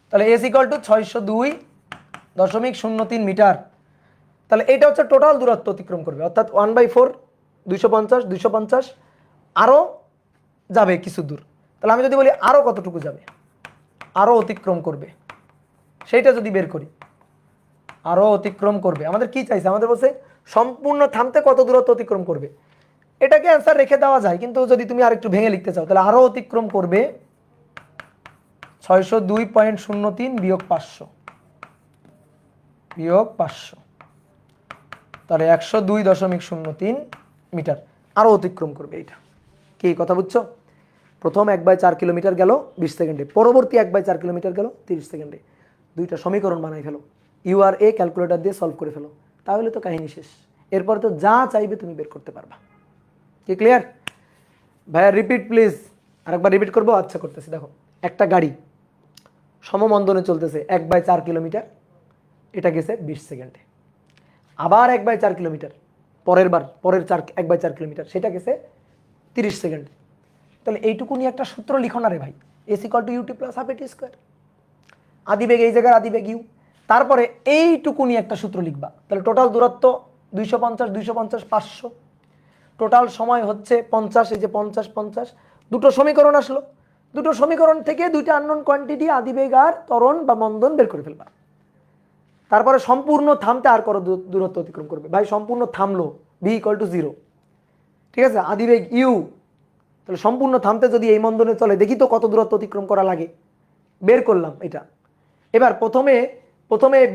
তাহলে এস ইকুয়াল টু 602.03 মিটার, তাহলে এটা হচ্ছে টোটাল দূরত্ব অতিক্রম করবে, অর্থাৎ 1/4, 250, 250 আরও যাবে কিছু দূর, তাহলে আমি যদি বলি আরও কতটুকু যাবে, আরও অতিক্রম করবে, সেইটা যদি বের করি, আরও অতিক্রম করবে, আমাদের কি চাইছে, আমাদের বলছে সম্পূর্ণ থামতে কত দূরত্ব অতিক্রম করবে, এটাকে অ্যান্সার রেখে দেওয়া যায়, কিন্তু যদি তুমি আরেকটু ভেঙে লিখতে চাও, তাহলে আরও অতিক্রম করবে 602.03 বিয়োগ 500, বিয়োগ 500, তাহলে 102.03 মিটার আরও অতিক্রম করবে, এইটা কি কথা বুঝছো? প্রথম 1/4 কিলোমিটার গেল 20 সেকেন্ডে, পরবর্তী 1/4 কিলোমিটার গেল 30 সেকেন্ডে, দুইটা সমীকরণ বানাই ফেলো, ইউ আর এ ক্যালকুলেটর দিয়ে সলভ করে ফেলো, তাহলে তো কাহিনী শেষ, এরপরে তো যা চাইবে তুমি বের করতে পারবা। কি ক্লিয়ার ভাইয়া? রিপিট প্লিজ, আরেকবার রিপিট করবো, আচ্ছা করতেছি। দেখো একটা গাড়ি সমমন্দনে চলতেছে 1/4 কিলোমিটার, এটা গেছে 20 সেকেন্ডে, আবার 1/4 কিলোমিটার, পরের 1/4 কিলোমিটার সেটা গেছে 30 সেকেন্ডে, তাহলে এইটুকু নিয়ে একটা সূত্র লিখো না রে ভাই, s equal to u t plus half a t square, আদিবেগ এই জায়গার আদিবেগ ইউ, তারপরে এইটুকু নিয়ে একটা সূত্র লিখবা, তাহলে টোটাল দূরত্ব 250, 250, 500, টোটাল সময় হচ্ছে 50, এই যে 50 50, দুটো সমীকরণ আসলো, দুটো সমীকরণ থেকে দুইটা আননোন কোয়ান্টিটি আদিবেগ আর ত্বরণ বা মন্দন বের করে ফেলবা, তারপরে সম্পূর্ণ থামতে আর কত দূরত্ব অতিক্রম করবে, ভাই সম্পূর্ণ থামলো ভি ইকুয়াল টু 0, ঠিক আছে, আদিবেগ ইউ, তাহলে সম্পূর্ণ থামতে যদি এই মন্দনে চলে, দেখি তো কত দূরত্ব অতিক্রম করা লাগে, বের করলাম এটা। এবার প্রথমে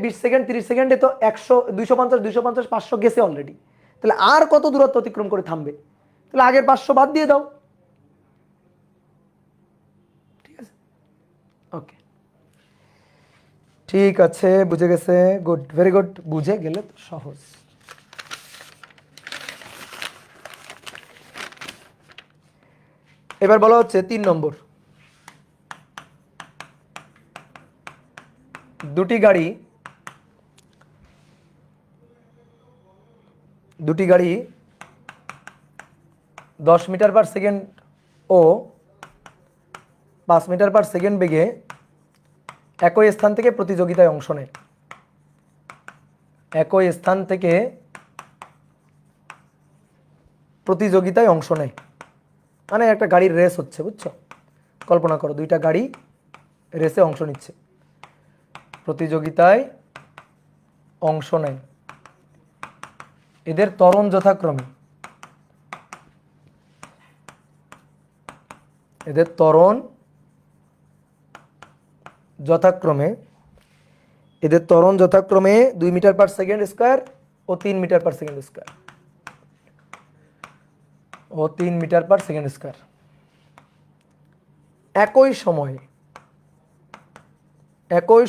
20 সেকেন্ড 30 সেকেন্ডে তো 100, 250, 250, 500 গেছে অলরেডি, তাহলে আর কত দূরত্ব অতিক্রম করে থামবে, তাহলে আগের 500 বাদ দিয়ে দাও, ঠিক আছে, ওকে ঠিক আছে, বুঝে গেছে, গুড, ভেরি গুড, বুঝে গেলে তো সহজ। এবার বলা হচ্ছে 3 নম্বর, দুটি গাড়ি 10 মিটার পার সেকেন্ড ও 5 মিটার পার সেকেন্ড বেগে একই স্থান থেকে প্রতিযোগিতায় অংশ নেয়। একই স্থান থেকে প্রতিযোগিতায় অংশ নেয় মানে একটা গাড়ির রেস হচ্ছে, বুঝছো? কল্পনা করো দুইটা গাড়ি রেসে অংশ নিচ্ছে, প্রতিযোগিতায় অংশ নেয়। এদের ত্বরণ যথাক্রমে এদের ত্বরণ যথাক্রমে 2 মিটার পার সেকেন্ড স্কোয়ার ও 3 মিটার পার সেকেন্ড স্কোয়ার একই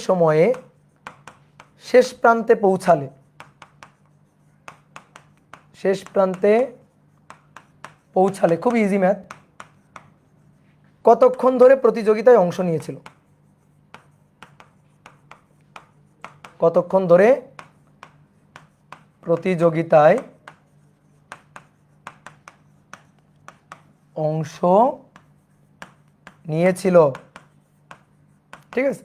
সময়ে শেষ প্রান্তে পৌঁছালে খুব ইজি ম্যাথ, কতক্ষণ ধরে প্রতিযোগিতায় অংশ নিয়েছিল? কতক্ষণ ধরে প্রতিযোগিতায় অংশ নিয়েছিল? ঠিক আছে,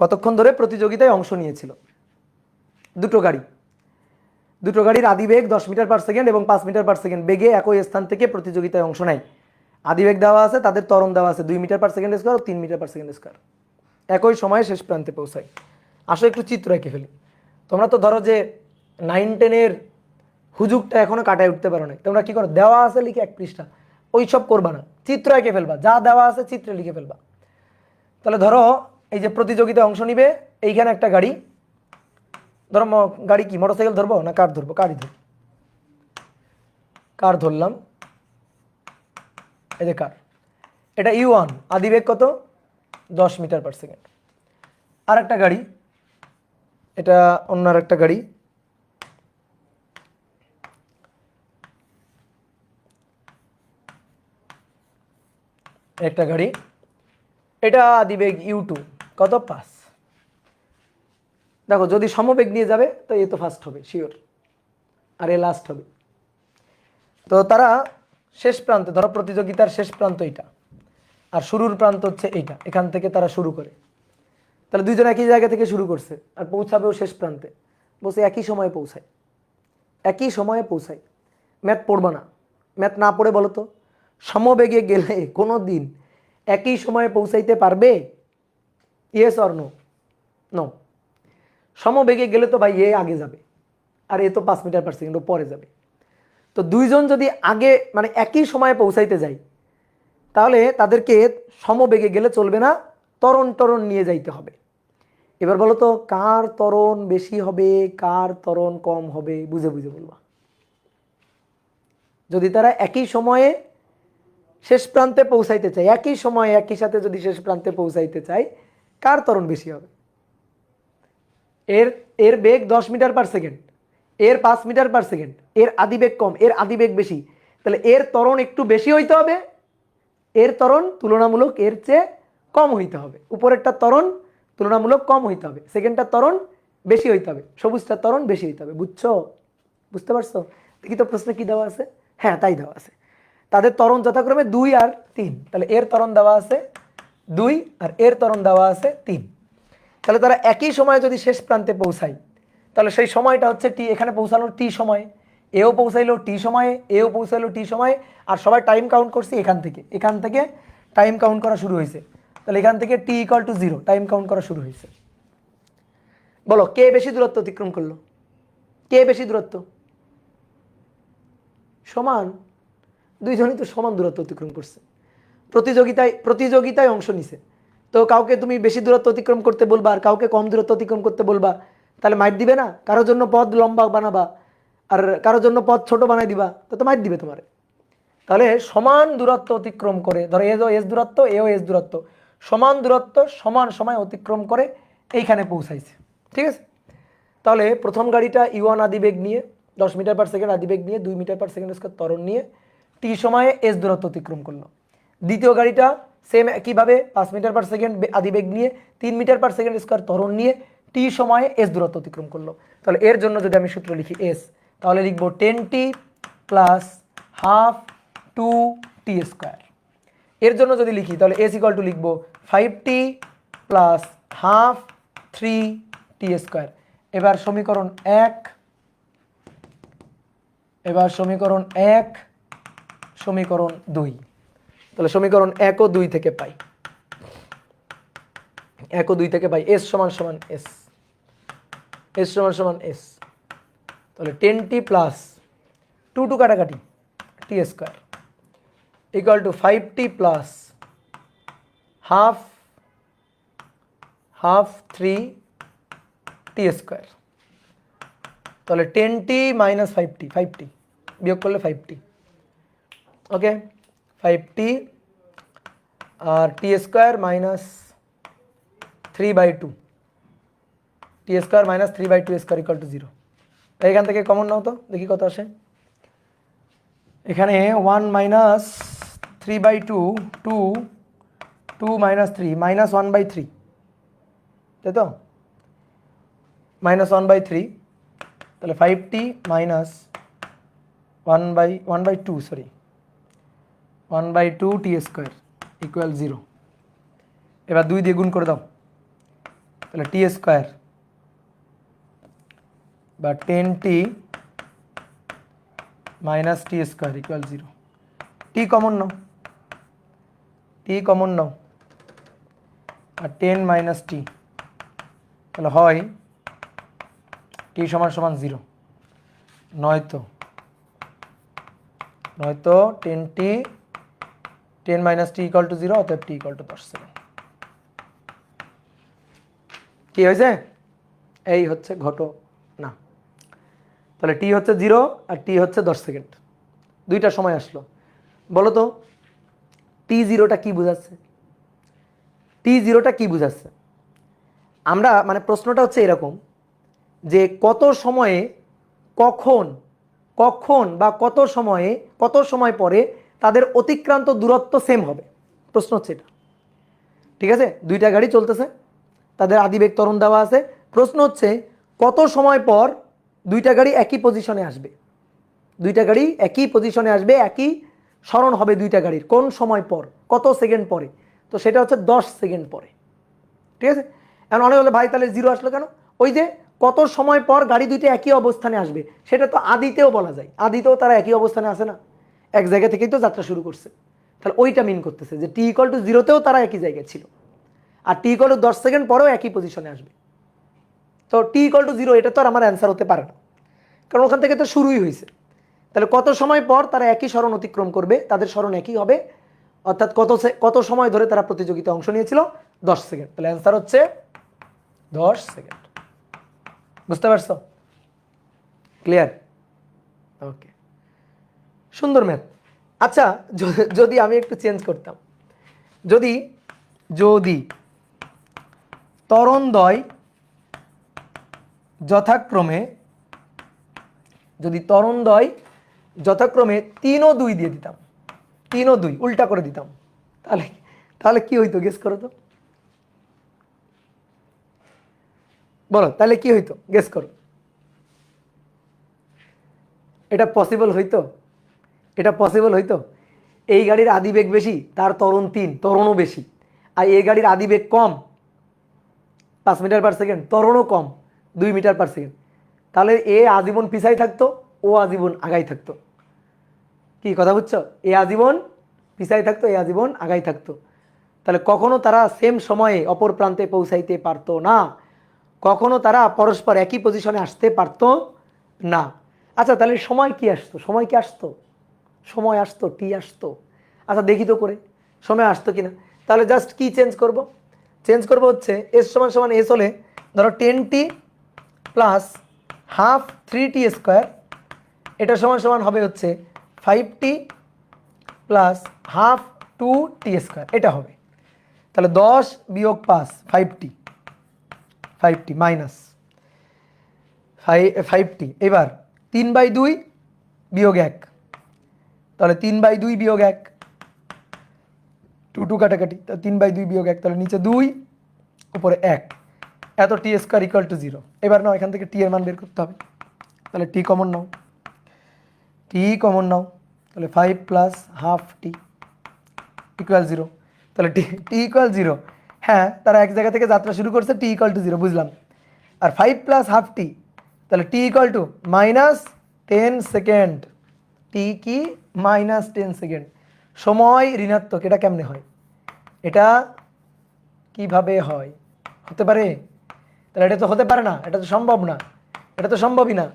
কতক্ষণ ধরে প্রতিযোগিতায় অংশ নিয়েছিল? দুটো গাড়ির আদিবেগ 10 মিটার পার সেকেন্ড এবং 5 মিটার পার সেকেন্ড বেগে একই স্থান থেকে প্রতিযোগিতায় অংশ নেয়। আদিবেগ দেওয়া আছে, তাদের ত্বরণ দেওয়া আছে 2 মিটার পার সেকেন্ড স্কোয়ার ও 3 মিটার পার সেকেন্ড স্কোয়ার। একই সময়ে শেষ প্রান্তে পৌঁছায়। আসো একটু চিত্র এঁকে ফেলি। তোমরা তো ধরো যে 9-10-এর হুজুগটা এখনো কাটায় উঠতে পারো না, তোমরা কি করো, দেওয়া আছে লিখে 1 পৃষ্ঠা, ওই সব করবা না, চিত্র এঁকে ফেলবা, যা দেওয়া আছে চিত্রে লিখে ফেলবা। তাহলে ধরো এই যে প্রতিযোগিতায় অংশ নিবে, এইখানে একটা গাড়ি ধরো, গাড়ি কি মোটরসাইকেল ধরবো না কার ধরবো? কার ধরলাম, এই যে কার, এটা U1, আদিবেগ কত? 10 মিটার পার সেকেন্ড। আর একটা গাড়ি, এটা অন্য আর একটা গাড়ি, এটা আদিবেগ U2 কত? 5। দেখো যদি সমবেগ নিয়ে যাবে তো এ তো ফার্স্ট হবে শিওর, আর এ লাস্ট হবে। তো তারা শেষ প্রান্তে, ধরো প্রতিযোগিতার শেষ প্রান্ত এইটা আর শুরুর প্রান্ত হচ্ছে এইটা, এখান থেকে তারা শুরু করে। তাহলে দুইজন একই জায়গা থেকে শুরু করছে আর পৌঁছাবেও শেষ প্রান্তে, বলছে একই সময়ে পৌঁছায়। ম্যাথ পড়বা না, ম্যাথ না পড়ে বলো তো সমবেগে গেলে কোনো দিন একই সময়ে পৌঁছাইতে পারবে? Yes or no? নো। সমবেগে গেলে তো ভাই এ আগে যাবে আর এ তো 5 মিটার পার সেকেন্ড পরে যাবে। তো দুইজন যদি আগে মানে একই সময়ে পৌঁছাইতে যায় তাহলে তাদেরকে সমবেগে গেলে চলবে না, ত্বরণ নিয়ে যাইতে হবে। এবার বলো তো কার ত্বরণ বেশি হবে, কার ত্বরণ কম হবে? বুঝে বলবা। যদি তারা একই সময়ে শেষ প্রান্তে পৌঁছাইতে চায়, একই সময়ে একই সাথে যদি শেষ প্রান্তে পৌঁছাইতে চায়, কার ত্বরণ বেশি হবে? এর বেগ 10 মিটার পার সেকেন্ড, এর 5 মিটার পার সেকেন্ড, এর আদিবেগ কম, এর আদিবেগ বেশি, তাহলে এর ত্বরণ একটু বেশি হইতে হবে, এর ত্বরণ তুলনামূলক এর চেয়ে কম হইতে হবে। উপরেরটা ত্বরণ তুলনামূলক কম হইতে হবে, সেকেন্ডটার ত্বরণ বেশি হইতে হবে, সবুজটার ত্বরণ বেশি হইতে হবে। বুঝতে পারছো? দেখি তো প্রশ্নে কি দেওয়া আছে। হ্যাঁ তাই দেওয়া আছে, তাদের ত্বরণ যথাক্রমে 2 আর 3। তাহলে এর ত্বরণ দেওয়া আছে 2 আর এর ত্বরণ দেওয়া আছে 3। তাহলে তারা একই সময়ে যদি শেষ প্রান্তে পৌঁছায় তাহলে সেই সময়টা হচ্ছে টি, এখানে পৌঁছালো টি সময়ে, এও পৌঁছাইলো টি সময়ে, এও পৌঁছাইলো টি সময়ে, আর সবাই টাইম কাউন্ট করছি এখান থেকে টাইম কাউন্ট করা শুরু হয়েছে। তাহলে এখান থেকে T equal to 0 time count করা শুরু হয়েছে। বলো কে বেশি দূরত্ব অতিক্রম করলো? কে বেশি দূরত্ব? সমান, দুইজনই তো সমান দূরত্ব অতিক্রম করছে। প্রতিযোগিতায় অংশ নিছে, তো কাউকে তুমি বেশি দূরত্ব অতিক্রম করতে বলবা আর কাউকে কম দূরত্ব অতিক্রম করতে বলবা, তাহলে মাইট দিবে না? কারোর জন্য পথ লম্বা বানাবা আর কারোর জন্য পথ ছোট বানাই দিবা, তো মাইট দিবে তোমারে। তাহলে সমান দূরত্ব অতিক্রম করে, ধরো এস দূরত্ব, এও এস দূরত্ব, সমান দূরত্ব সমান সময় অতিক্রম করে এইখানে পৌঁছাইছে। ঠিক আছে, তাহলে প্রথম গাড়িটা U1 আদিবেগ নিয়ে 10 মিটার পার সেকেন্ড আদিবেগ নিয়ে 2 মিটার পার সেকেন্ড স্কয়ার ত্বরণ নিয়ে টি সময়ে এস দূরত্ব অতিক্রম করলো। দ্বিতীয় গাড়িটা সেম একইভাবে 5 মিটার পার সেকেন্ড আদিবেগ নিয়ে 3 মিটার পার সেকেন্ড স্কোয়ার ত্বরণ নিয়ে টি সময়ে এস দূরত্ব অতিক্রম করলো। তাহলে এর জন্য যদি আমি সূত্র লিখি এস, তাহলে লিখব 10t plus half 2t square. এর জন্য যদি লিখি তাহলে এস ইকুয়াল টু লিখব 5t plus half 3t square. এবার সমীকরণ 1, সমীকরণ 2। তাহলে সমীকরণ 1 ও 2 থেকে পাই, 1 ও 2 থেকে পাই এস সমান সমান এস, এস সমান সমান এস। তাহলে 10t প্লাস 2 কাটাকাটি t square equal to 5t plus half 3t square. তাহলে 10t মাইনাস 5t বিয়োগ করলে 5t, ওকে 5t আর t square minus 3/2, t square minus 3/2 square equal to 0। এখান থেকে কমন নাও তো দেখি কত আসে। এখানে 1 মাইনাস 3/2 2 মাইনাস 3 মাইনাস 1/3, তাই তো মাইনাস 1/3। তাহলে 5t মাইনাস 1/2 সরি 1/2 টি স্কোয়ার ইকুয়াল 0। এবার 2 দিয়ে গুণ করে দাও, তাহলে টি স্কোয়ার বা 10t মাইনাস টি স্কোয়ার ইকুয়াল 0। টি কমন নাও, আর 10 মাইনাস টি, তাহলে হয় টি সমান সমান 0, নয়তো 10 মাইনাস টি ইকুয়াল টু 0, অতএব টি ইকুয়াল টু 10 সেকেন্ড। কি হয়েছে? এই হচ্ছে ঘটনা। তাহলে টি হচ্ছে 0 আর টি হচ্ছে 10 সেকেন্ড, দুইটা সময় আসলো। বলো তো t0টা কি বোঝাচ্ছে? t0টা কি বোঝাচ্ছে? আমরা মানে প্রশ্নটা হচ্ছে এরকম যে কত সময়ে কখন বা কত সময় পরে তাদের অতিক্রান্ত দূরত্ব সেম হবে, প্রশ্ন হচ্ছে এটা। ঠিক আছে, দুইটা গাড়ি চলতেছে, তাদের আদিবেগ ত্বরণ দেওয়া আছে। প্রশ্ন হচ্ছে কত সময় পর দুইটা গাড়ি একই পজিশনে আসবে, একই সরণ হবে দুইটা গাড়ির, কোন সময় পর, কত সেকেন্ড পরে? তো সেটা হচ্ছে 10 সেকেন্ড পরে। ঠিক আছে, এখন অনেক হলে ভাই তাহলে 0 আসলো কেন? ওই যে কত সময় পর গাড়ি দুইটা একই অবস্থানে আসবে, সেটা তো আদিতেও বলা যায়, আদিতেও তারা একই অবস্থানে আসে না, এক জায়গা থেকেই তো যাত্রা শুরু করছে। তাহলে ওইটা মিন করতেছে যে টি ইকুয়াল টু 0তেও তারা একই জায়গায় ছিল, আর টি ইকুয়াল টু 10 সেকেন্ড পরেও একই পজিশনে আসবে। তো টি ইকুয়াল টু 0 এটা তো আর আমার অ্যান্সার হতে পারে না, কারণ ওখান থেকে তো শুরুই হয়েছে। তাহলে কত সময় পর তারা একই সরণ অতিক্রম করবে, তাদের সরণ একই হবে, অর্থাৎ কত সময় ধরে তারা প্রতিযোগিতায় অংশ নিয়েছিল? 10 সেকেন্ড। তাহলে অ্যান্সার হচ্ছে 10 সেকেন্ড। বুঝতে পারছো? ক্লিয়ার? ওকে, সুন্দর ম্যাথ। আচ্ছা, যদি আমি একটু চেঞ্জ করতাম, যদি ত্বরণদ্বয় যথাক্রমে 3 ও 2 দিয়ে দিতাম, 3 ও 2 উল্টা করে দিতাম, তাহলে কি হইতো? গেস করো তো, বলো তাহলে কি হইতো? গেস করো। এটা পসিবল হইতো? এই গাড়ির আদিবেগ বেশি, তার ত্বরণ 3, ত্বরণও বেশি, আর এই গাড়ির আদিবেগ কম 5 মিটার পার সেকেন্ড, ত্বরণও কম 2 মিটার পার সেকেন্ড, তাহলে এ আজীবন পিছাই থাকতো, ও আজীবন আগাই থাকতো। কি কথা বুঝছো? এ আজীবন পিছাই থাকতো, এ আজীবন আগাই থাকতো। তাহলে কখনো তারা সেম সময়ে অপর প্রান্তে পৌঁছাইতে পারতো না, কখনো তারা পরস্পর একই পজিশনে আসতে পারতো না। আচ্ছা, তাহলে সময় কি আসতো? সময় আসতো, টি আসতো। আচ্ছা দেখি তো করে সময় আসতো কিনা। তাহলে জাস্ট কি চেঞ্জ করব হচ্ছে এস সমান সমান এস হলে ধরো 10t plus half 3t square, এটা সমান সমান হবে হচ্ছে 5t plus half 2t square, এটা হবে। তাহলে 10 বিয়োগ 5 5t মাইনাস 5t। এবার 3/2 বিয়োগ 1, তাহলে 3/2 বিয়োগ 1, টু টু কাটাকাটি, 3/2 বিয়োগ 1, তাহলে নিচে 2 উপরে 1, এত টি স্কোয়ার ইকুয়াল টু 0। এবার নাও এখান থেকে টি এর মান বের করতে হবে, তাহলে টি কমন নাও, টি কমন নাও, তাহলে 5 প্লাস হাফ টি ইকুয়াল 0, তাহলে টি টি ইকুয়াল 0। হ্যাঁ, তারা এক জায়গা থেকে যাত্রা শুরু করছে, টি ইকুয়াল টু 0 বুঝলাম। আর 5 প্লাস হাফ টি, তাহলে টি ইকুয়াল টু -10 সেকেন্ড। টি কি? -10 সেকেন্ড। সময় ঋণাত্মক, এটা কেমনে হয়? এটা কিভাবে হয়? হতে পারে? তাহলে এটা তো হতে পারে না, এটা তো সম্ভব না, এটা তো সম্ভবই না।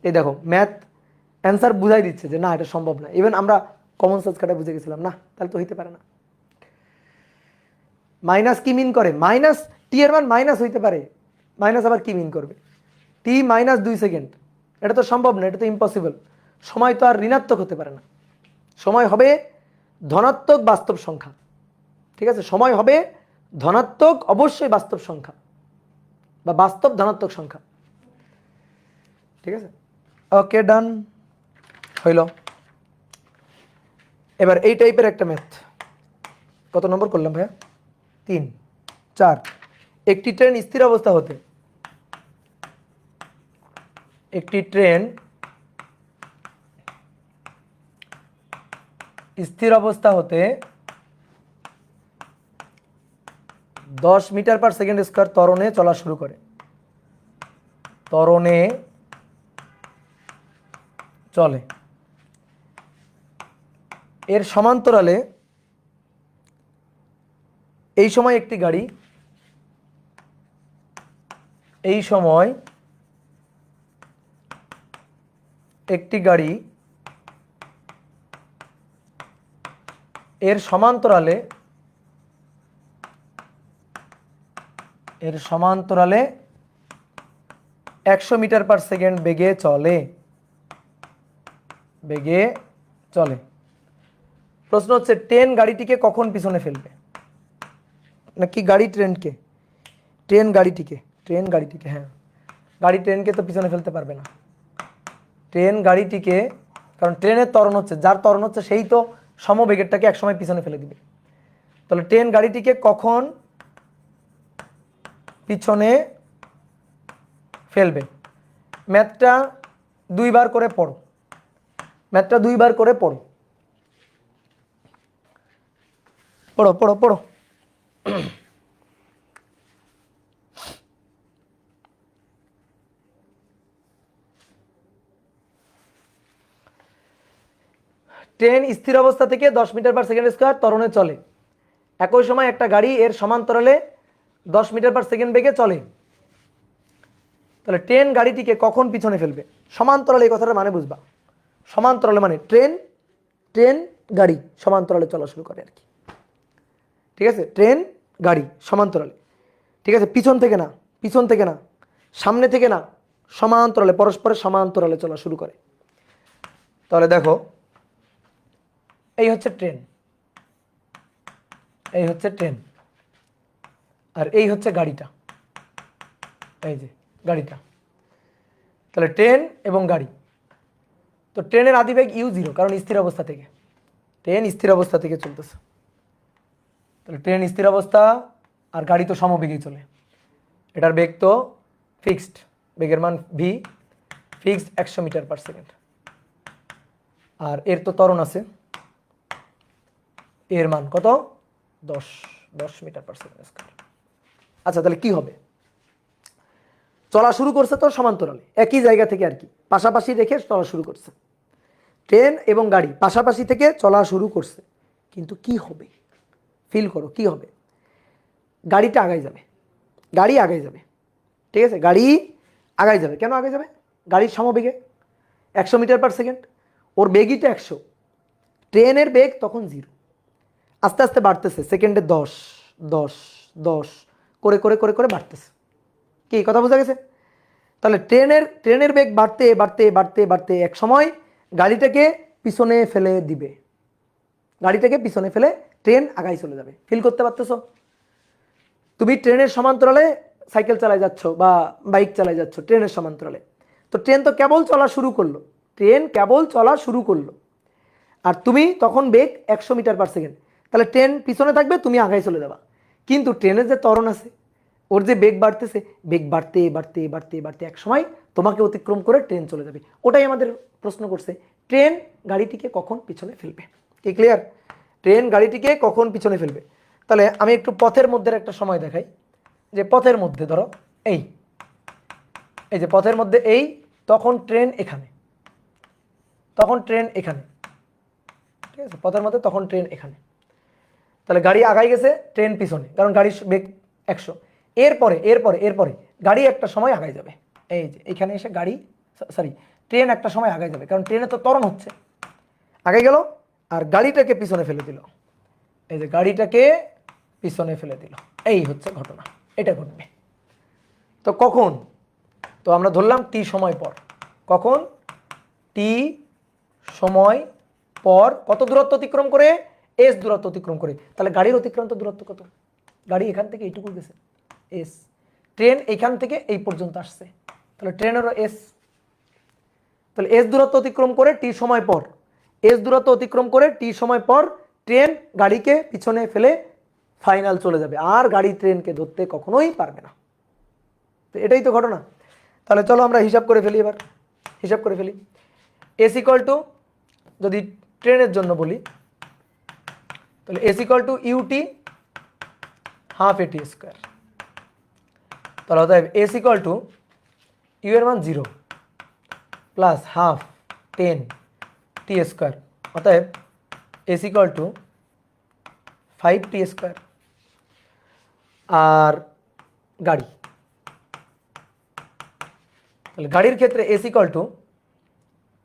এই দেখো ম্যাথ অ্যান্সার বুঝাই দিচ্ছে যে না, এটা সম্ভব না। ইভেন আমরা কমন সেন্স কাটা বুঝে গেছিলাম, না তাহলে তো হইতে পারে না। মাইনাস কি মিন করে? মাইনাস টি এর মান মাইনাস হইতে পারে, মাইনাস আবার কি মিন করবে? টি -2 সেকেন্ড, এটা তো সম্ভব না, এটা তো ইম্পসিবল। সময় তো আর ঋণাত্মক হতে পারে না, সময় হবে ধনাত্মক বাস্তব সংখ্যা। ঠিক আছে, সময় হবে ধনাত্মক, অবশ্যই বাস্তব সংখ্যা বা বাস্তব ধনাত্মক সংখ্যা। ঠিক আছে, ওকে ডান, হইল। এবার এই টাইপের একটা ম্যাথ, কত নম্বর করলাম ভাইয়া? 3, 4। একটি ট্রেন স্থির অবস্থা হতে, একটি ট্রেন স্থির অবস্থা হতে 10 মিটার পার সেকেন্ড স্কোয়ার ত্বরণে চলা শুরু করে, ত্বরণে চলে। এর সমান্তরালে এই সময় একটি গাড়ি, এই সময় একটি গাড়ি এর সমান্তরালে 100 মিটার পার সেকেন্ড বেগে চলে, বেগে চলে। প্রশ্ন হচ্ছে ট্রেন গাড়িটিকে কখন পিছনে ফেলবে? নাকি গাড়ি ট্রেনকে? ট্রেন গাড়িটিকে, ট্রেন গাড়িটিকে, হ্যাঁ গাড়ি ট্রেনকে তো পিছনে ফেলতে পারবে না। ট্রেন গাড়িটিকে, কারণ ট্রেনের ত্বরণ হচ্ছে, যার ত্বরণ হচ্ছে সেই তো সমবেগেরটাকে একসময় পিছনে ফেলে দিবে। তাহলে ট্রেন গাড়িটিকে কখন পিছনে ফেলবে? ম্যাথটা 2 বার করে পড়ো, ম্যাথটা 2 বার করে পড়ো, পড়ো পড়ো পড়ো। ট্রেন স্থির অবস্থা থেকে 10 মিটার পার সেকেন্ড স্কোয়ার ত্বরণে চলে, একই সময় একটা গাড়ি এর সমান্তরালে 10 মিটার পার সেকেন্ড বেগে চলে। তাহলে ট্রেন গাড়িটিকে কখন পিছনে ফেলবে? সমান্তরালে, এই কথাটা মানে বুঝবা। সমান্তরালে মানে ট্রেন, ট্রেন গাড়ি সমান্তরালে চলা শুরু করে আর কি। ঠিক আছে, ট্রেন গাড়ি সমান্তরালে। ঠিক আছে, পিছন থেকে না, পিছন থেকে না, সামনে থেকে না, সমান্তরালে, পরস্পরের সমান্তরালে চলা শুরু করে। তাহলে দেখো এই হচ্ছে ট্রেন, এই হচ্ছে ট্রেন, আর এই হচ্ছে গাড়িটা, এই যে গাড়িটা। তাহলে ট্রেন এবং গাড়ি, তো ট্রেনের আদিবেগ u0, কারণ স্থির অবস্থা থেকে, ট্রেন স্থির অবস্থা থেকে চলতেছে। তাহলে ট্রেন স্থির অবস্থা আর গাড়ি তো সমবেগেই চলে, এটার বেগ তো ফিক্সড, বেগের মান v fixed 100 metre per second. আর এর তো ত্বরণ আছে, এর মান কত? 10 মিটার পার সেকেন্ড স্কয়ার। আচ্ছা তাহলে কি হবে? চলা শুরু করছে তো সমান্তরালে, একই জায়গা থেকে আর কি, পাশাপাশি রেখে চলা শুরু করছে। ট্রেন এবং গাড়ি পাশাপাশি থেকে চলা শুরু করছে, কিন্তু কি হবে? ফিল করো কি হবে? গাড়িটা আগাই যাবে, গাড়ি আগাই যাবে। ঠিক আছে, গাড়ি আগাই যাবে। কেন আগাই যাবে? গাড়ির সমবেগে 100 মিটার পার সেকেন্ড, ওর বেগই তো 100, ট্রেনের বেগ তখন 0, আস্তে আস্তে বাড়তেছে, সেকেন্ডে 10 10 10 করে করে করে করে বাড়তেছে। কি কথা বোঝা গেছে? তাহলে ট্রেনের বেগ বাড়তে বাড়তে বাড়তে বাড়তে এক সময় গাড়িটাকে পিছনে ফেলে দিবে, গাড়িটাকে পিছনে ফেলে ট্রেন আগাই চলে যাবে। ফিল করতে পারতেছো? তুমি ট্রেনের সমান্তরালে সাইকেল চালাই যাচ্ছ বা বাইক চালাই যাচ্ছ ট্রেনের সমান্তরালে, তো ট্রেন তো কেবল চলা শুরু করলো, ট্রেন কেবল চলা শুরু করলো, আর তুমি তখন বেগ 100 মিটার পার সেকেন্ড, তাহলে ট্রেন পিছনে থাকবে, তুমি আগায় চলে যাবা। কিন্তু ট্রেনের যে ত্বরণ আছে, ওর যে বেগ বাড়তেছে, বেগ বাড়তে বাড়তে বাড়তে বাড়তে এক সময় তোমাকে অতিক্রম করে ট্রেন চলে যাবে। ওটাই আমাদের প্রশ্ন করছে, ট্রেন গাড়িটিকে কখন পিছনে ফেলবে। কি ক্লিয়ার? ট্রেন গাড়িটিকে কখন পিছনে ফেলবে। তাহলে আমি একটু পথের মধ্যে একটা সময় দেখাই, যে পথের মধ্যে ধরো এই এই যে পথের মধ্যে এই, তখন ট্রেন এখানে, তখন ট্রেন এখানে, ঠিক আছে, পথের মধ্যে তখন ট্রেন এখানে। তাহলে গাড়ি আগাই গেছে, ট্রেন পিছনে, কারণ গাড়ির বেগ 100। এরপরে এরপরে এরপরে গাড়ি একটা সময় আগাই যাবে, এই যে এখানে এসে গাড়ি, সরি, ট্রেন একটা সময় আগাই যাবে, কারণ ট্রেনে তো ত্বরণ হচ্ছে, আগাই গেল আর গাড়িটাকে পিছনে ফেলে দিল। এই যে গাড়িটাকে পিছনে ফেলে দিল, এই হচ্ছে ঘটনা, এটা ঘটবে। তো কখন? তো আমরা ধরলাম টি সময় পর। কখন? টি সময় পর। কত দূরত্ব অতিক্রম করে? এস দূরত্ব অতিক্রম করে। তাহলে গাড়ির অতিক্রান্ত দূরত্ব কত? গাড়ি এখান থেকে এইটুকু গেছে, এস। ট্রেন এখান থেকে এই পর্যন্ত আসছে, তাহলে ট্রেনেরও এস। তাহলে এস দূরত্ব অতিক্রম করে টি সময় পর, এস দূরত্ব অতিক্রম করে টি সময় পর ট্রেন গাড়িকে পিছনে ফেলে ফাইনাল চলে যাবে, আর গাড়ি ট্রেনকে ধরতে কখনোই পারবে না। তো এটাই তো ঘটনা। তাহলে চলো আমরা হিসাব করে ফেলি, এবার হিসাব করে ফেলি। এস ইকুয়াল টু, যদি ট্রেনের জন্য বলি, তাহলে s equal to u t half a t square. তাহলে অতএব এস ইকুয়াল টু ইউ এর মান 0 প্লাস হাফ 10 টি স্কোয়ার। অতএব s equal to 5 t square. আর গাড়ি, তাহলে গাড়ির ক্ষেত্রে s equal to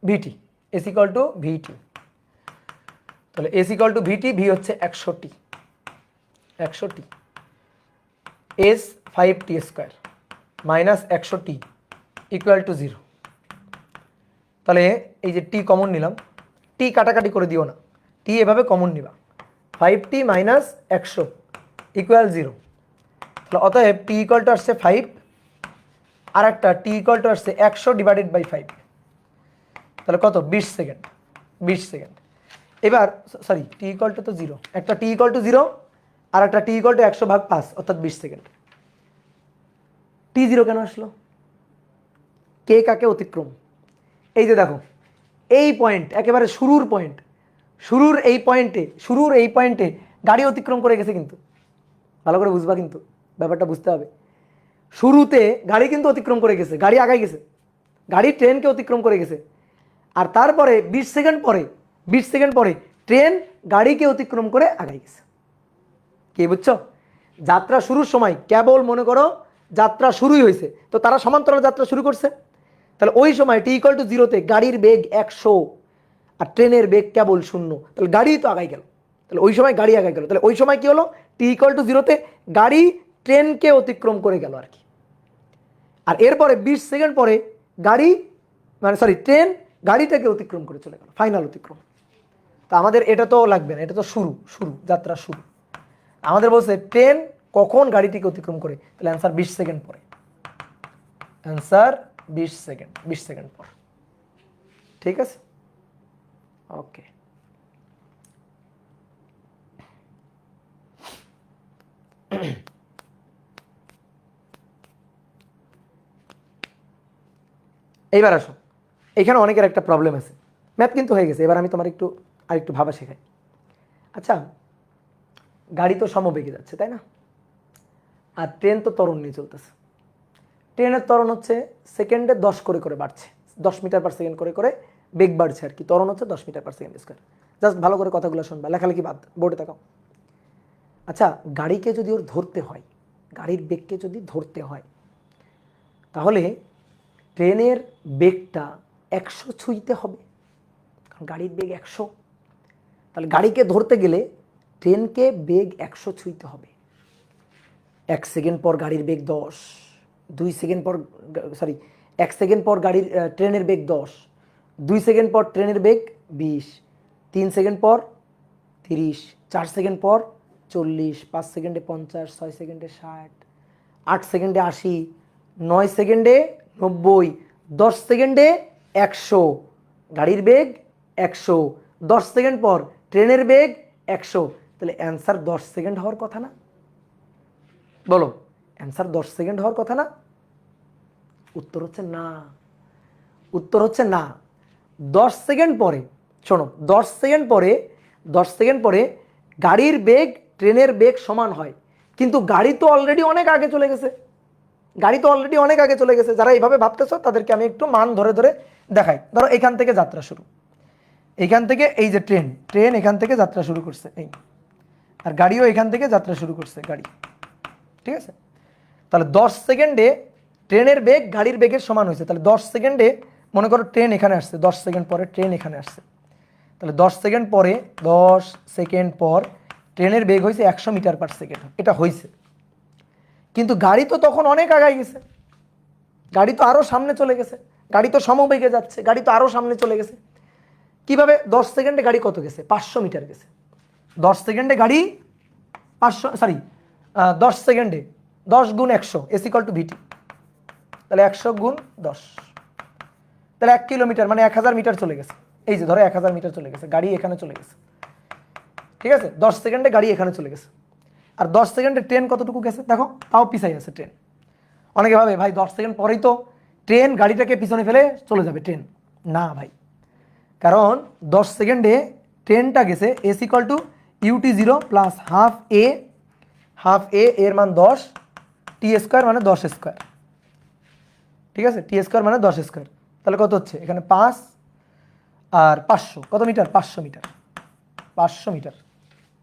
v t, s equal to v t. তাহলে s equal to v t, v হচ্ছে 100টি, 100টি, এস 5 টি স্কোয়ার মাইনাস 100টি ইকুয়াল টু 0। তাহলে এই যে টি কমন নিলাম, টি কাটাকাটি করে দিও না, টি এভাবে কমন নিবা, 5টি মাইনাস 100 ইকুয়াল 0। তাহলে অতএব টি ইকুয়াল টু আসছে 5, আর একটা টি ইকুয়াল টু আসছে 100 ডিভাইডেড বাই 5। তাহলে কত? 20 সেকেন্ড, 20 সেকেন্ড। এবার সরি, টি ইকুয়াল টু তো 0, একটা টি ইকুয়াল টু 0 আর একটা টি ইকুয়াল টু 100/5 অর্থাৎ 20 সেকেন্ড। টি 0 কেন আসলো? কে কাকে অতিক্রম? এই যে দেখো, এই পয়েন্ট একেবারে শুরুর পয়েন্ট, শুরুর এই পয়েন্টে গাড়ি অতিক্রম করে গেছে, কিন্তু ভালো করে বুঝবা, কিন্তু ব্যাপারটা বুঝতে হবে। শুরুতে গাড়ি কিন্তু অতিক্রম করে গেছে, গাড়ি আগাই গেছে, গাড়ি ট্রেনকে অতিক্রম করে গেছে। আর তারপরে 20 সেকেন্ড পরে, 20 সেকেন্ড পরে ট্রেন গাড়িকে অতিক্রম করে আগাই গেছে। কি বুঝছো? যাত্রা শুরুর সময় কেবল মনে করো যাত্রা শুরুই হয়েছে, তো তারা সমান্তরাল যাত্রা শুরু করছে। তাহলে ওই সময় টি ইকুয়াল টু 0-তে গাড়ির বেগ 100 আর ট্রেনের বেগ কেবল 0, তাহলে গাড়ি তো আগাই গেল, তাহলে ওই সময় গাড়ি আগাই গেল। তাহলে ওই সময় কি হলো? টি ইকুয়াল টু 0-তে গাড়ি ট্রেনকে অতিক্রম করে গেল আর কি। আর এরপরে 20 সেকেন্ড পরে গাড়ি, মানে সরি, ট্রেন গাড়িটাকে অতিক্রম করে চলে গেল, ফাইনাল অতিক্রম। তা আমাদের এটা তো লাগবে না, এটা তো শুরু, যাত্রা শুরু। আমাদের বলছে ট্রেন কখন গাড়িটিকে অতিক্রম করে, তাহলে অ্যান্সার 20 সেকেন্ড পরে, অ্যান্সার 20 সেকেন্ড, 20 সেকেন্ড পর। ঠিক আছে, ওকে। এইবার আসো, এখানে অনেকের একটা প্রবলেম আছে, ম্যাথ কিন্তু হয়ে গেছে, এবার আমি তোমার আরেকটু ভাবা শেখাই। আচ্ছা, গাড়ি তো সমবেগে যাচ্ছে, তাই না? আর ট্রেন তো ত্বরণ নিয়ে চলতেছে। ট্রেনের ত্বরণ হচ্ছে সেকেন্ডে 10 করে করে বাড়ছে, 10 মিটার পার সেকেন্ড করে করে বেগ বাড়ছে আর কি। ত্বরণ হচ্ছে 10 metre per second square. Just ভালো করে কথাগুলো শুনবা, লেখালেখি বাদ, বোর্ডে তাকাও। আচ্ছা, গাড়িকে যদি ওর ধরতে হয়, গাড়ির বেগকে যদি ধরতে হয়, তাহলে ট্রেনের বেগটা 100 ছুঁইতে হবে, কারণ গাড়ির বেগ 100। তাহলে গাড়িকে ধরতে গেলে ট্রেনকে বেগ 100 ছুঁইতে হবে। 1 সেকেন্ড পর গাড়ির বেগ 10, 2 সেকেন্ড পর, সরি, 1 সেকেন্ড পর গাড়ির ট্রেনের বেগ 10, 2 সেকেন্ড পর ট্রেনের বেগ 20, 3 সেকেন্ড পর 30, 4 সেকেন্ড পর 40, 5 সেকেন্ডে 50, 6 সেকেন্ডে 60, 8 সেকেন্ডে 80, 9 সেকেন্ডে 90, 10 সেকেন্ডে 100। গাড়ির বেগ 100, 10 সেকেন্ড পর ট্রেনের বেগ 100, তাহলে অ্যান্সার 10 সেকেন্ড হওয়ার কথা না? বলো, অ্যান্সার 10 সেকেন্ড হওয়ার কথা না? উত্তর হচ্ছে না। উত্তর হচ্ছে না। 10 সেকেন্ড পরে, শোনো, 10 সেকেন্ড পরে 10 সেকেন্ড পরে গাড়ির বেগ ট্রেনের বেগ সমান হয়, কিন্তু গাড়ি তো অলরেডি অনেক আগে চলে গেছে। গাড়ি তো অলরেডি অনেক আগে চলে গেছে। যারা এইভাবে ভাবতেছো তাদেরকে আমি একটু মান ধরে ধরে দেখাই। ধরো এখান থেকে যাত্রা শুরু, এখান থেকে এই যে ট্রেন, ট্রেন এখান থেকে যাত্রা শুরু করছে এই, আর গাড়িও এখান থেকে যাত্রা শুরু করছে গাড়ি, ঠিক আছে? তাহলে 10 সেকেন্ডে ট্রেনের বেগ গাড়ির বেগের সমান হয়েছে। তাহলে 10 সেকেন্ডে মনে করো ট্রেন এখানে আসছে, 10 সেকেন্ড পরে ট্রেন এখানে আসছে, তাহলে 10 সেকেন্ড পরে 10 সেকেন্ড পর ট্রেনের বেগ হয়েছে 100 মিটার পার সেকেন্ড। এটা হয়েছে, কিন্তু গাড়ি তো তখন অনেক আগায় গেছে, গাড়ি তো আরও সামনে চলে গেছে, গাড়ি তো সমবেগে যাচ্ছে, গাড়ি তো আরও সামনে চলে গেছে। কিভাবে? 10 সেকেন্ডে গাড়ি কত গেছে? 500 মিটার গেছে। 10 সেকেন্ডে গাড়ি 10 সেকেন্ডে 10 গুণ 100 = ভিটি, তাহলে 100 গুণ 10, তাহলে 1 কিলোমিটার মানে 1000 মিটার চলে গেছে। এই যে ধরো 1000 মিটার চলে গেছে, গাড়ি এখানে চলে গেছে, ঠিক আছে? 10 সেকেন্ডে গাড়ি এখানে চলে গেছে। আর 10 সেকেন্ডে ট্রেন কতটুকু গেছে দেখো, তাও পিছাই আছে ট্রেন। অনেকে ভাবে ভাই 10 সেকেন্ড পরেই তো ট্রেন গাড়িটাকে পিছনে ফেলে চলে যাবে ট্রেন। না ভাই, কারণ 10 সেকেন্ডে ট্রেনটা গেছে s = ut0 প্লাস হাফ এ এর মান 10, টি স্কোয়ার মানে 10 স্কোয়ার, ঠিক আছে? টি স্কোয়ার মানে 10 স্কোয়ার, তাহলে কত হচ্ছে এখানে 5 আর 500, কত মিটার? 500 মিটার, 500 মিটার,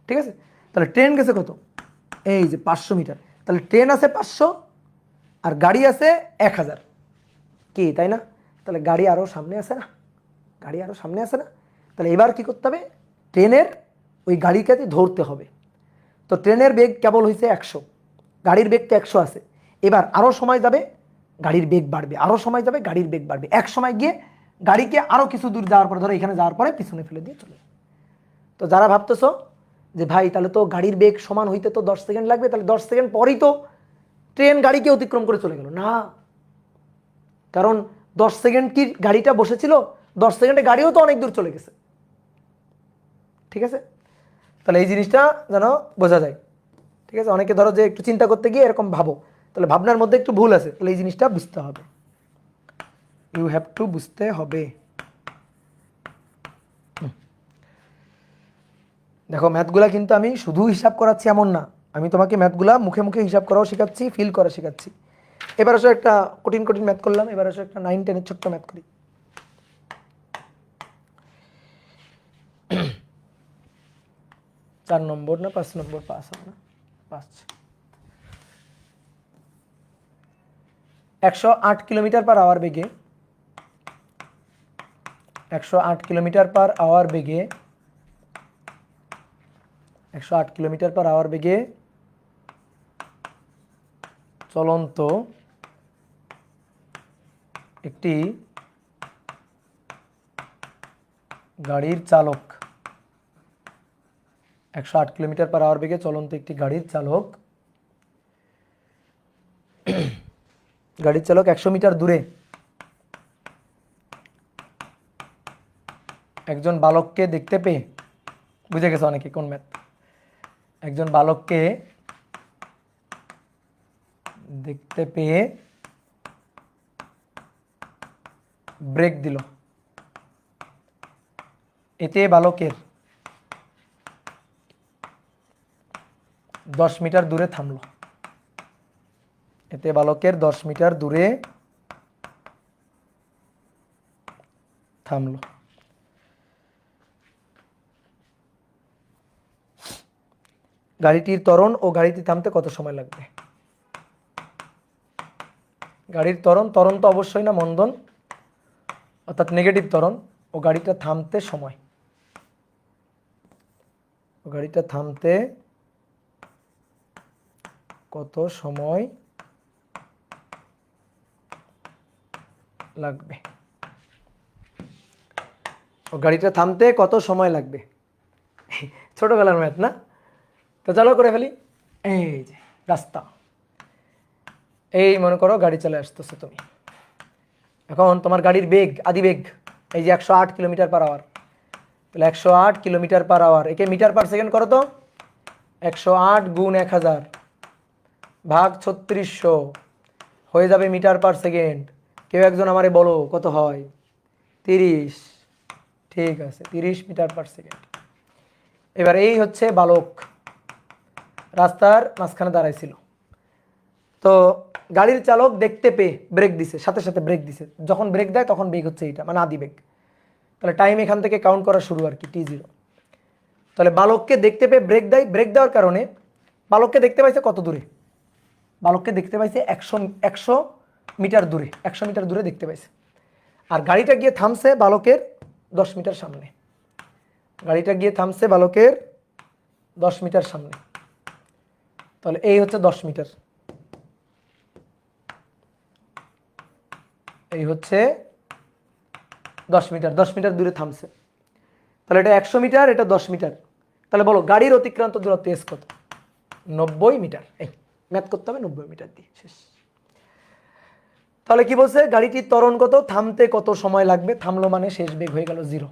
ঠিক আছে? তাহলে ট্রেন গেছে কত? এই যে 500 মিটার। তাহলে ট্রেন আছে 500 আর গাড়ি আছে 1000, কি তাই না? তাহলে গাড়ি আরও সামনে আছে না? গাড়ি আরও সামনে আছে না? তাহলে এবার কি করতে হবে? ট্রেনের ওই গাড়িকে ধরতে হবে। তো ট্রেনের বেগ কেবল হয়েছে 100, গাড়ির বেগ তো 100 আছে। এবার আরও সময় যাবে, গাড়ির বেগ বাড়বে, আরও সময় যাবে, গাড়ির বেগ বাড়বে। এক সময় গিয়ে গাড়িকে আরও কিছু দূর যাওয়ার পরে, ধরো এখানে যাওয়ার পরে পিছনে ফেলে দিয়ে চলে। তো যারা ভাবতেছো যে ভাই তাহলে তো গাড়ির বেগ সমান হইতে তো 10 সেকেন্ড লাগবে, তাহলে 10 সেকেন্ড পরেই তো ট্রেন গাড়িকে অতিক্রম করে চলে গেল, না। কারণ 10 সেকেন্ড কি গাড়িটা বসেছিল? 10 সেকেন্ডে গাড়িও তো অনেক দূর চলে গেছে, ঠিক আছে? তাহলে এই জিনিসটা যেন বোঝা যায়, ঠিক আছে? অনেকে ধরো যে একটু চিন্তা করতে গিয়ে এরকম ভাবো, তাহলে ভাবনার মধ্যে একটু ভুল আছে, তাহলে এই জিনিসটা বুঝতে হবে, ইউ হ্যাভ টু বুঝতে হবে। দেখো ম্যাথগুলা কিন্তু আমি শুধু হিসাব করাচ্ছি এমন না, আমি তোমাকে ম্যাথগুলা মুখে মুখে হিসাব করাও শেখাচ্ছি, ফিল করা শেখাচ্ছি। এবার আসলে একটা কঠিন কঠিন ম্যাথ করলাম, এবার আসলে একটা 9-10 ছোট্ট ম্যাথ করি। 4 নম্বর না 5 নম্বর? 5 হবে না? 5। 108 কিলোমিটার পার আওয়ার বেগে 108 কিলোমিটার পার আওয়ার বেগে 108 কিলোমিটার পার আওয়ার বেগে চলন্ত একটি গাড়ির চালক, 108 কিলোমিটার পার আওয়ার বেগে চলন্ত একটি গাড়ির চালক 100 মিটার দূরে একজন বালককে দেখতে পেয়ে, বুঝে গেছে অনেকে কোন ম্যাথ, একজন বালককে দেখতে পেয়ে ব্রেক দিল। এতে বালকের 10 মিটার দূরে থামলো। এতে বালকের 10 মিটার দূরে থামলো। গাড়িটির ত্বরণ ও গাড়িটি থামতে কত সময় লাগবে? গাড়ির ত্বরণ তো অবশ্যই না মন্দন, অর্থাৎ নেগেটিভ ত্বরণ, ও গাড়িটা থামতে সময়, ও গাড়িটা থামতে কত সময় লাগবে? ও গাড়িটা থামতে কত সময় লাগবে? ছোটবেলার ম্যাথ না? তো চলো করে ফেলি। এই যে রাস্তা, এই মনে করো গাড়ি চলে আসতেছে, তুমি এখন তোমার গাড়ির বেগ, আদি বেগ এই যে 108 কিলোমিটার পার আওয়ার, তাহলে 108 কিলোমিটার পার আওয়ার, একে মিটার পার সেকেন্ড করো তো, 108 গুণ 1000 ভাগ 3600 হয়ে যাবে মিটার পার সেকেন্ড। কেউ একজন আমারে বলো কত হয়? 30। ঠিক আছে, 30 মিটার পার সেকেন্ড। এবার এই হচ্ছে বালক, রাস্তার মাঝখানে দাঁড়াইছিল। তো গাড়ির চালক দেখতে পেয়ে ব্রেক দিছে, সাথে সাথে ব্রেক দিছে। যখন ব্রেক দেয় তখন বেগ হচ্ছে এইটা, মানে আদি বেগ। তাহলে টাইম এখান থেকে কাউন্ট করা শুরু আর কি, t0। তাহলে বালককে দেখতে পেয়ে ব্রেক দেয়, ব্রেক দেওয়ার কারণে বালককে দেখতে পাইছে কত দূরে? বালককে দেখতে পাইছে 100 মিটার দূরে, 100 মিটার দূরে দেখতে পাইছে। আর গাড়িটা গিয়ে থামছে বালকের 10 মিটার সামনে। গাড়িটা গিয়ে থামছে বালকের 10 মিটার সামনে। তাহলে এই হচ্ছে 10 মিটার, এই হচ্ছে 10 মিটার, 10 মিটার দূরে থামছে। তাহলে এটা 100 মিটার, এটা 10 মিটার। তাহলে বলো গাড়ির অতিক্রান্ত দূরত্ব এস কত? 90 মিটার। এই ম্যাথ করতে হবে 90 মিটার দিয়ে, শেষ। তাহলে কি বলছে? গাড়িটির ত্বরণ কত, থামতে কত সময় লাগবে? থামলো মানে শেষ বেগ হয়ে গেল 0।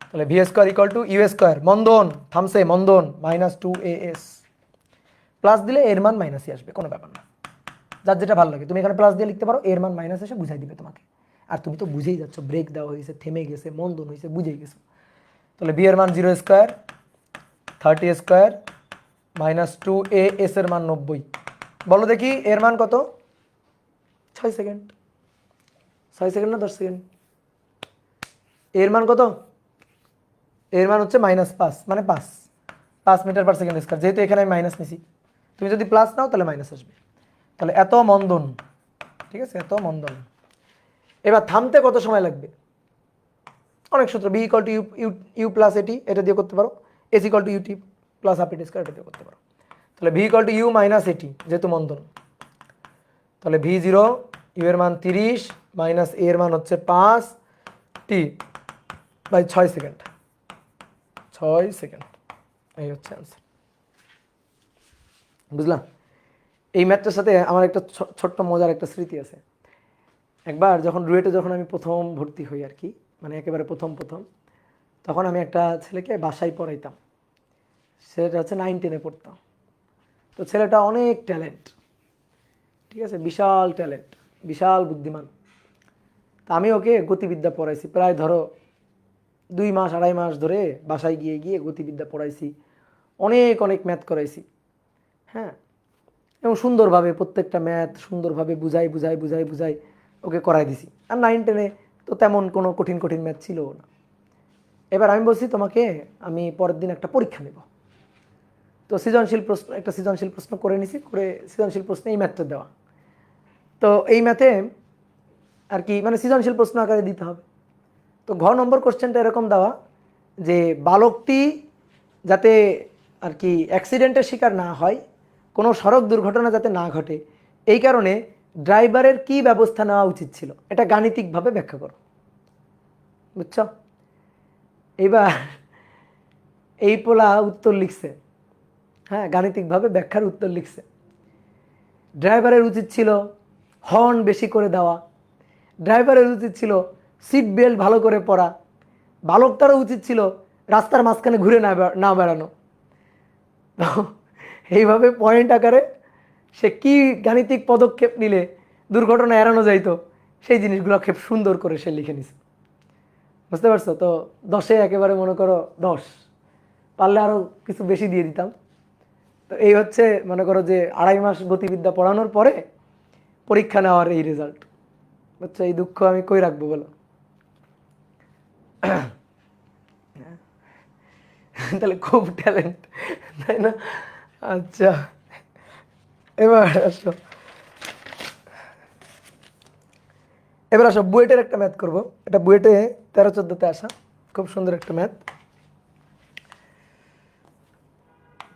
তাহলে v square equal to u square, মন্দন থামছে, মন্দন মাইনাস 2as। প্লাস দিলে এর মান মাইনাসই আসবে, কোনো ব্যাপার না, যার যেটা ভালো লাগে। তুমি এখানে প্লাস দিয়ে লিখতে পারো, এর মান মাইনাস এসে বুঝাই দিবে তোমাকে। আর তুমি তো বুঝেই যাচ্ছ, ব্রেক দেওয়া হয়েছে, থেমে গেছে, মন্দন হয়েছে, বুঝেই গেছো। তাহলে বি এর মান 0 স্কোয়ার, 30 স্কোয়ার মাইনাস 2as এর মান 90। বলো দেখি এর মান কত? 6 সেকেন্ড। 6 সেকেন্ড না 10 সেকেন্ড? এর মান কত? এর মান হচ্ছে -5, মানে 5 মিটার পার সেকেন্ড স্কোয়ার। যেহেতু এখানে আমি মাইনাস নিছি, তুমি যদি প্লাস নাও তাহলে মাইনাস আসবে। তাহলে এত মন্দন, ঠিক আছে, এত মন্দন। এবার থামতে কত সময় লাগবে? অনেক সূত্র, v equal to u plus a t, এটা দিয়ে করতে পারো। S equal to u t plus half a t square, এটা দিয়ে করতে পারো। তাহলে v equal to u minus a t, যেহেতু মন্দন। তাহলে v0, ইউ এর মান 30 মাইনাস এ এর মান হচ্ছে 5 টি বাই 6 সেকেন্ড। 6 সেকেন্ড, এই হচ্ছে অ্যান্সার। বুঝলাম? এই ম্যাথটার সাথে আমার একটা ছোট্ট মজার একটা স্মৃতি আছে। একবার যখন রুয়েটে যখন আমি প্রথম ভর্তি হই আর কি, মানে একেবারে প্রথম, তখন আমি একটা ছেলেকে বাসায় পড়াইতাম। ছেলেটা হচ্ছে 9-10-এ পড়তাম। তো ছেলেটা অনেক ট্যালেন্ট, ঠিক আছে, বিশাল ট্যালেন্ট, বিশাল বুদ্ধিমান। তা আমি ওকে গতিবিদ্যা পড়াইছি প্রায় ধরো 2 মাস 2.5 মাস ধরে, বাসায় গিয়ে গিয়ে গতিবিদ্যা পড়াইছি, অনেক অনেক ম্যাথ করাইছি। হ্যাঁ, এবং সুন্দরভাবে প্রত্যেকটা ম্যাথ সুন্দরভাবে বুঝাই ওকে করাই দিছি। আর 9-10-এ তো তেমন কোনো কঠিন কঠিন ম্যাথ ছিল না। এবার আমি বলছি তোমাকে আমি পরের দিন একটা পরীক্ষা নেব। তো একটা সৃজনশীল প্রশ্ন করে নিছি, করে সৃজনশীল প্রশ্নে এই ম্যাথটা দেওয়া। তো এই ম্যাথে আর কি মানে সৃজনশীল প্রশ্ন আকারে দিতে হবে। তো ঘ নম্বর কোশ্চেনটা এরকম দেওয়া যে বালকটি যাতে আর কি অ্যাক্সিডেন্টের শিকার না হয়, কোনো সড়ক দুর্ঘটনা যাতে না ঘটে, এই কারণে ড্রাইভারের কি ব্যবস্থা নেওয়া উচিত ছিল, এটা গাণিতিকভাবে ব্যাখ্যা করো। বুঝছো? এইবার এই পোলা উত্তর লিখছে, হ্যাঁ, গাণিতিকভাবে ব্যাখ্যার উত্তর লিখছে। ড্রাইভারের উচিত ছিল হর্ন বেশি করে দেওয়া, ড্রাইভারের উচিত ছিল সিট বেল্ট ভালো করে পরা, বালকটারও উচিত ছিল রাস্তার মাঝখানে ঘুরে না বেড়ানো। এইভাবে পয়েন্ট আকারে সে কি গাণিতিক পদক্ষেপ নিলে দুর্ঘটনা এড়ানো যাইতো, সেই জিনিসগুলো খুব সুন্দর করে সে লিখে নিছে। বুঝতে পারছো? তো 10-এ একেবারে মনে করো 10, পারলে আরও কিছু বেশি দিয়ে দিতাম। তো এই হচ্ছে মনে করো যে 2.5 মাস গতিবিদ্যা পড়ানোর পরে পরীক্ষা নেওয়ার এই রেজাল্ট। বুঝছো? এই দুঃখ আমি কই রাখবো বলো? তাহলে খুব ট্যালেন্ট, তাই না? আচ্ছা, এবার আসো, বুয়েটের একটা ম্যাথ করবো। এটা বুয়েটে 13-14-তে আসা, খুব সুন্দর একটা ম্যাথ।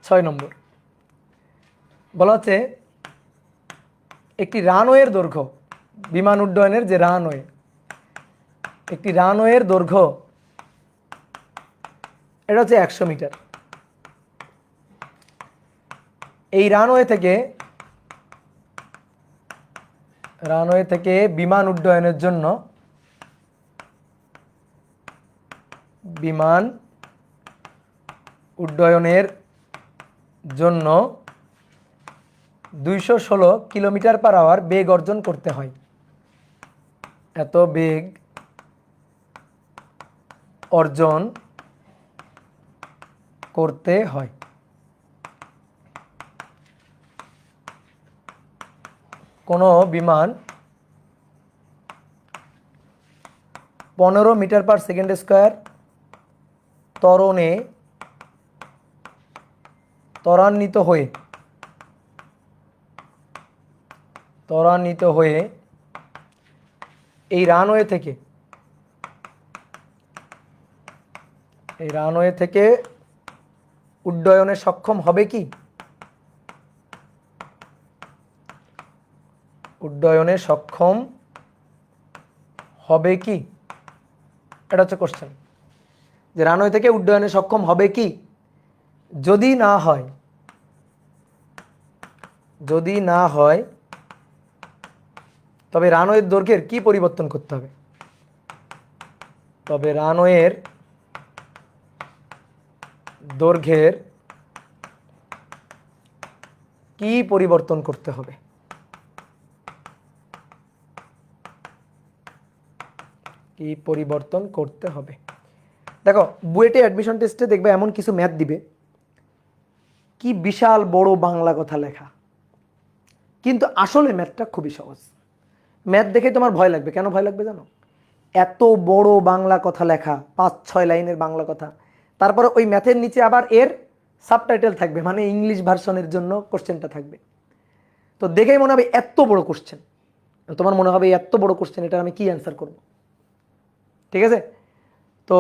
6 নম্বর বলা হচ্ছে একটি রানওয়ের দৈর্ঘ্য, বিমান উড্ডয়নের যে রানওয়ে, একটি রানওয়ের দৈর্ঘ্য এটা হচ্ছে 100 মিটার। এই রানওয়ে থেকে বিমান উড্ডয়নের জন্য বিমান উড্ডয়নের জন্য 216 কিলোমিটার/আওয়ার বেগ অর্জন করতে হয়। এত বেগ অর্জন করতে হয়। কোনো বিমান 15 মিটার/সেকেন্ড স্কয়ার ত্বরণে ত্বরান্বিত হয়ে এই রানওয়ে থেকে উড্ডয়নে সক্ষম হবে কি? উড্ডয়নে সক্ষম হবে কি? এটা হচ্ছে কোশ্চেন, যে রানওয়ে থেকে উড্ডয়নে সক্ষম হবে কি? যদি না হয় তবে রানওয়ের দৈর্ঘ্যের কি পরিবর্তন করতে হবে? তবে রানওয়ের দৈর্ঘ্যের কি পরিবর্তন করতে হবে? কি পরিবর্তন করতে হবে? দেখো, বুয়েটে অ্যাডমিশন টেস্টে দেখবে এমন কিছু ম্যাথ দিবে, কি বিশাল বড় বাংলা কথা লেখা, কিন্তু আসলে ম্যাথটা খুবই সহজ। ম্যাথ দেখে তোমার ভয় লাগবে। কেন ভয় লাগবে জানো? এত বড় বাংলা কথা লেখা, 5-6 লাইনের বাংলা কথা, তারপরে ওই ম্যাথের নিচে আবার এর সাবটাইটেল থাকবে, মানে ইংলিশ ভার্সনের জন্য কোশ্চেনটা থাকবে। তো দেখেই মনে হবে এত বড় কোশ্চেন, তোমার মনে হবে এত বড় কোশ্চেন, এটা আমি কি অ্যান্সার করব? ঠিক আছে? তো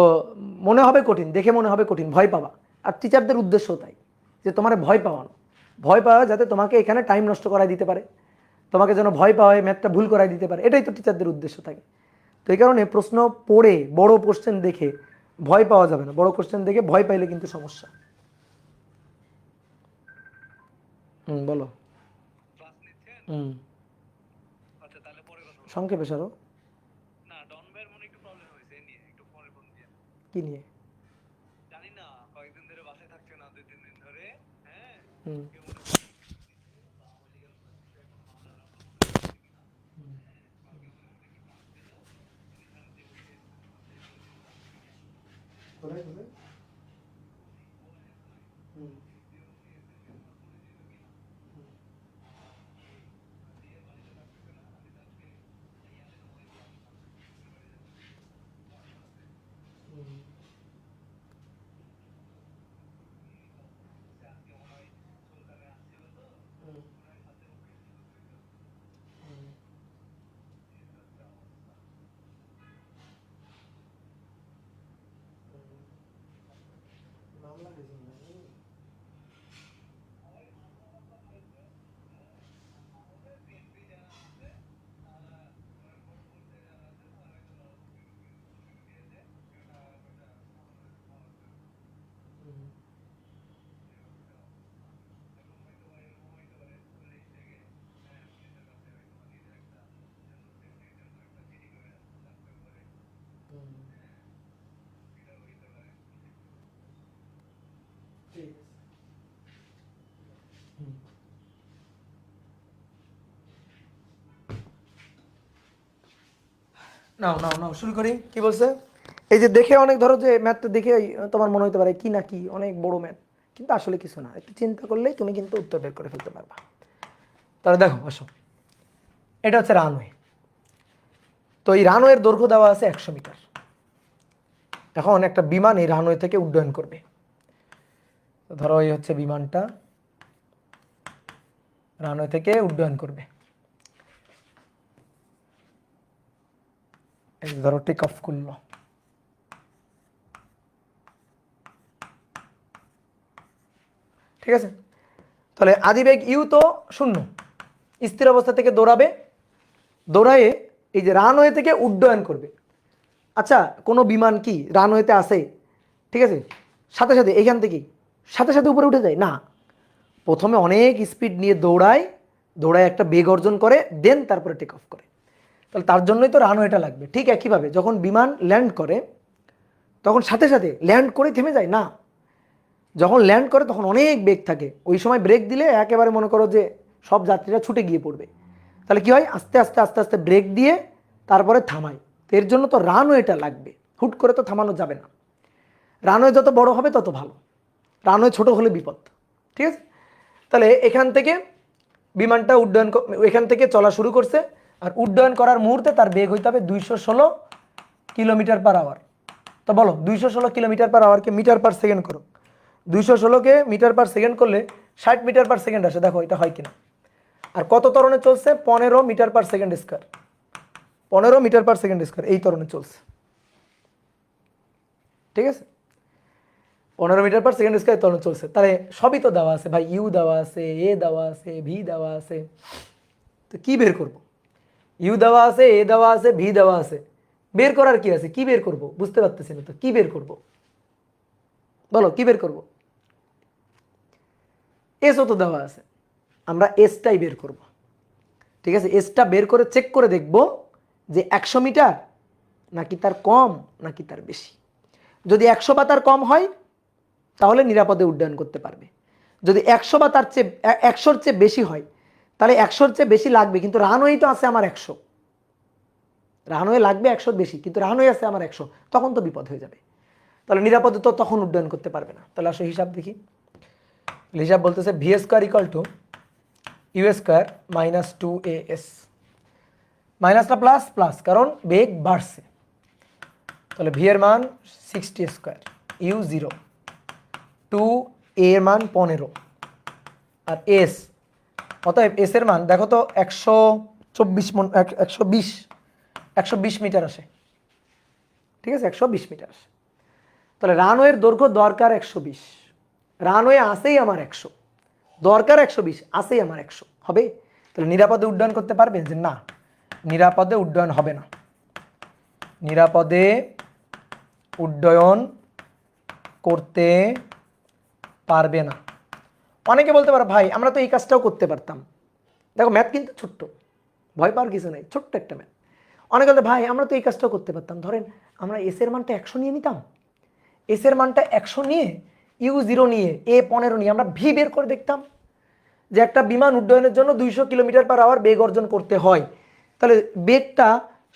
মনে হবে কঠিন, দেখে মনে হবে কঠিন, ভয় পাবা। আর টিচারদের উদ্দেশ্য তাই, যে তোমার ভয় পাওয়ানো, ভয় পাওয়া যাতে তোমাকে এখানে টাইম নষ্ট করাই দিতে পারে, তোমাকে যেন ভয় পাওয়ায় ম্যাথটা ভুল করাই দিতে পারে, এটাই তো টিচারদের উদ্দেশ্য থাকে। তো এই কারণে প্রশ্ন পড়ে বড় কোশ্চেন দেখে ভয় পাওয়া যাবে না। বড় কোশ্চেন দেখে ভয় পাইলে কিন্তু সমস্যা। বলো। সংক্ষেপে সারো। কি নিয়ে? নাও নাও নাও, শুরু করি। কি বলছে? এই যে দেখে অনেক, ধরো যে ম্যাথটা দেখে তোমার মনে হতে পারে কি না কি অনেক বড় ম্যাথ, কিন্তু আসলে কিছু না। একটু চিন্তা করলেই তুমি কিন্তু উত্তর বের করে ফেলতে পারবা। তাহলে দেখো, আসো, এটা হচ্ছে রানওয়ে। তো এই রানওয়ের দৈর্ঘ্য দেওয়া আছে 100 মিটার। এখন একটা বিমান এই রানওয়ে থেকে উড্ডয়ন করবে। ধরো এই হচ্ছে বিমানটা রানওয়ে থেকে উড্ডয়ন করবে। এই ধরো টেক অফ করলো। ঠিক আছে? তাহলে আদিবেগ ইউ তো 0, স্থির অবস্থা থেকে দৌড়াবে, দৌড়ায়ে এই যে রানওয়ে থেকে উড্ডয়ন করবে। আচ্ছা, কোনো বিমান কি রানওয়েতে আসে, ঠিক আছে, সাথে সাথে এইখান থেকেই সাথে সাথে উপরে উঠে যায় না। প্রথমে অনেক স্পিড নিয়ে দৌড়ায়, দৌড়ায় একটা বেগ অর্জন করে, দেন তারপরে টেক অফ করে। তাহলে তার জন্যই তো রানওয়েটা লাগবে। ঠিক একইভাবে যখন বিমান ল্যান্ড করে, তখন সাথে সাথে ল্যান্ড করে থেমে যায় না, যখন ল্যান্ড করে তখন অনেক বেগ থাকে, ওই সময় ব্রেক দিলে একেবারে মনে করো যে সব যাত্রীরা ছুটে গিয়ে পড়বে। তাহলে কি হয়, আস্তে আস্তে আস্তে আস্তে ব্রেক দিয়ে তারপরে থামায়। তো এর জন্য তো রানওয়েটা লাগবে, হুট করে তো থামানো যাবে না। রানওয়ে যত বড় হবে তত ভালো, রানওয়ে ছোট হলে বিপদ। ঠিক আছে, তাহলে এখান থেকে বিমানটা উড্ডয়ন, এখান থেকে চলা শুরু করছে, আর উড্ডয়ন করার মুহূর্তে তার বেগ হইতে হবে 216 কিলোমিটার পার আওয়ার। তো বলো 216 কিলোমিটার পার আওয়ারকে মিটার পার সেকেন্ড করো, 216কে মিটার পার সেকেন্ড করলে 60 মিটার পার সেকেন্ড আসে, দেখো এটা হয় কিনা। আর কত ত্বরণে চলছে, 15 metre per second square, 15 metre per second square এই ত্বরণে চলছে। ঠিক আছে, 15 মিটার পার সেকেন্ড স্কোয়ার ত্বরণে চলছে। তাহলে সবই তো দেওয়া আছে ভাই, ইউ দেওয়া আছে, এ দেওয়া আছে, ভি দেওয়া আছে। তো কি বের করব, ইউ দেওয়া আছে, এ দেওয়া আছে, ভি দেওয়া আছে, বের করার কি আছে, কি বের করব বুঝতে পারতেছি না তো, কি বের করব বলো, কি বের করব। এসও তো দেওয়া আছে, আমরা এসটাই বের করব। ঠিক আছে, এসটা বের করে চেক করে দেখব যে 100 মিটার নাকি তার কম নাকি তার বেশি। যদি 100 বা তার কম হয় তাহলে নিরাপদে উড্ডয়ন করতে পারবে। যদি 100 বা তার চেয়ে 100-র চেয়ে বেশি হয় তাহলে 100-র চেয়ে বেশি লাগবে, কিন্তু রানওয়ে তো আছে আমার 100, রানওয়ে লাগবে 100 বেশি, কিন্তু রানওয়ে আছে আমার 100, তখন তো বিপদ হয়ে যাবে। তাহলে নিরাপদে তো তখন উড্ডয়ন করতে পারবে না। তাহলে আসলে হিসাব দেখি, হিসাব বলতেছে v square equal to u square minus 2as, মাইনাসটা প্লাস প্লাস কারণ বেগ বাড়ছে। তাহলে ভি এর মান 60 স্কোয়ার, ইউ 0, 2a এর মান 15, আর এস, অতএব এস এর মান দেখো তো 124 120 মিটার আসে। ঠিক আছে, 120 মিটার আসে। তাহলে রানওয়ের দৈর্ঘ্য দরকার 120, রানওয়ে আসেই আমার 100, দরকার 120, আসেই আমার 100 হবে। তাহলে নিরাপদে উড্ডয়ন করতে পারবে যে না, নিরাপদে উড্ডয়ন হবে না, নিরাপদে উড্ডয়ন করতে পারবে না। অনেকে বলতে পারো ভাই আমরা তো এই কাজটাও করতে পারতাম, দেখো ম্যাথ কিন্তু ছোট্ট, ভয় পাওয়ার কিছু নেই, ছোট্ট একটা ম্যাথ। অনেকে বলতে ভাই আমরা তো এই কাজটাও করতে পারতাম, ধরেন আমরা এস এর মানটা 100 নিয়ে নিতাম, এস এর মানটা 100 নিয়ে ইউ 0 নিয়ে এ 15 নিয়ে আমরা ভি বের করে দেখতাম যে একটা বিমান উড্ডয়নের জন্য 200 কিলোমিটার পার আওয়ার বেগ অর্জন করতে হয়, তাহলে বেগটা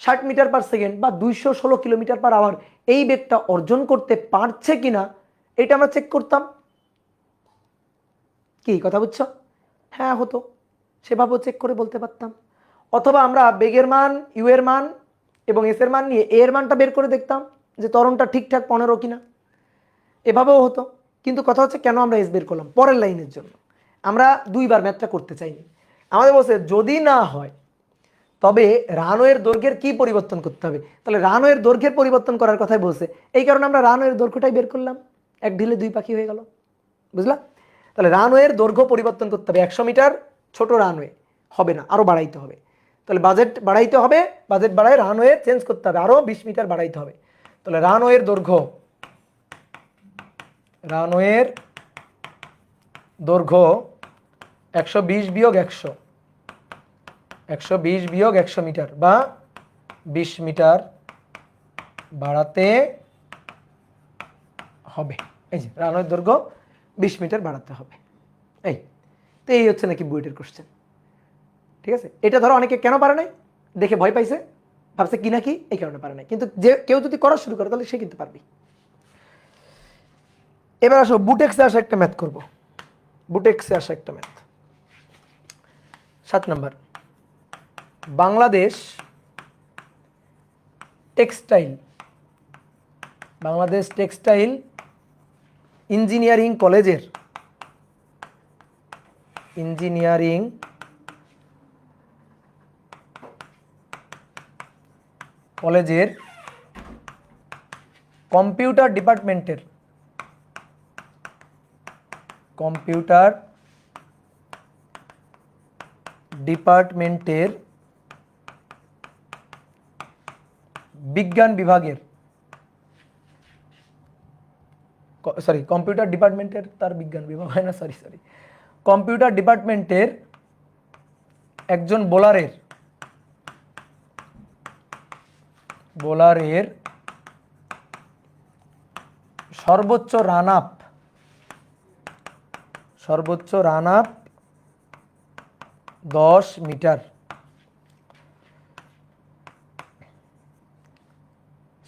60 মিটার পার সেকেন্ড বা 216 কিলোমিটার পার আওয়ার, এই বেগটা অর্জন করতে পারছে কিনা এটা আমরা চেক করতাম। কি কথা বুঝছো, হ্যাঁ হতো, সেভাবেও চেক করে বলতে পারতাম। অথবা আমরা বেগের মান, ইউ এর মান এবং এস এর মান নিয়ে এ এর মানটা বের করে দেখতাম যে ত্বরণটা ঠিকঠাক 15 কিনা, এভাবেও হতো। কিন্তু কথা হচ্ছে কেন আমরা এস বের করলাম, পরের লাইনের জন্য। আমরা দুইবার ম্যাথটা করতে চাইনি, আমাদের বলছে যদি না হয় তবে রানওয়ের দৈর্ঘ্যের কি পরিবর্তন করতে হবে। তাহলে রানওয়ের দৈর্ঘ্যের পরিবর্তন করার কথাই বলছে, এই কারণে আমরা রানওয়ের দৈর্ঘ্যটাই বের করলাম, এক ঢিলে দুই পাখি হয়ে গেল, বুঝলা। তাহলে রানওয়ের দৈর্ঘ্য পরিবর্তন করতে হবে, 100 মিটার ছোট রানওয়ে হবে না, আরও বাড়াইতে হবে। তাহলে বাজেট বাড়াইতে হবে, বাজেট বাড়ায় রানওয়ে চেঞ্জ করতে হবে, আরও 20 মিটার বাড়াইতে হবে। তাহলে রানওয়ের দৈর্ঘ্য, রানওয়ের দৈর্ঘ্য 120 বিয়োগ 100, 120 বিয়োগ 100 মিটার বা 20 মিটার বাড়াতে হবে। এই যে রানওয়ের দৈর্ঘ্য 20 মিটার বাড়াতে হবে, এই তো এই হচ্ছে নাকি বুয়েটের কোশ্চেন। ঠিক আছে, এটা ধরো অনেকে কেন পারে নাই, দেখে ভয় পাইছে, ভাবছে কি না কি, এই কারণে পারে নাই, কিন্তু যে কেউ যদি করা শুরু করে তাহলে সে কিন্তু পারবে। এবার আসো বুটেক্সে আসা একটা ম্যাথ করব, বুটেক্সে আসা একটা ম্যাথ 7 নম্বর। Bangladesh textile, Bangladesh textile engineering কলেজের, ইঞ্জিনিয়ারিং কলেজের কম্পিউটার ডিপার্টমেন্টের, কম্পিউটার ডিপার্টমেন্টের বিজ্ঞান বিভাগের, সরি কম্পিউটার ডিপার্টমেন্টের তার বিজ্ঞান বিভাগ হয় না, সরি সরি, কম্পিউটার ডিপার্টমেন্টের একজন বোলারের, বোলারের সর্বোচ্চ রান আপ, সর্বোচ্চ রান আপ 10 মিটার,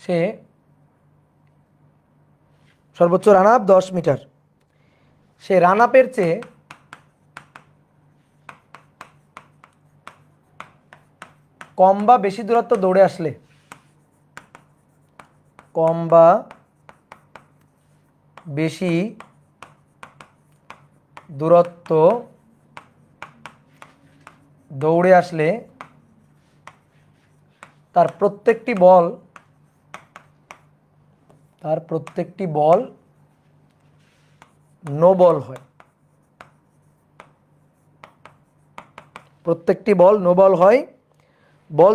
সে সর্বোচ্চ রান আপ 10 মিটার, সে রান আপের চেয়ে কম বা বেশি দূরত্ব দৌড়ে আসলে, কম বা বেশি দূরত্ব দৌড়ে আসলে তার প্রত্যেকটি বল নো বল হয়, প্রত্যেকটি বল নো বল হয়। বল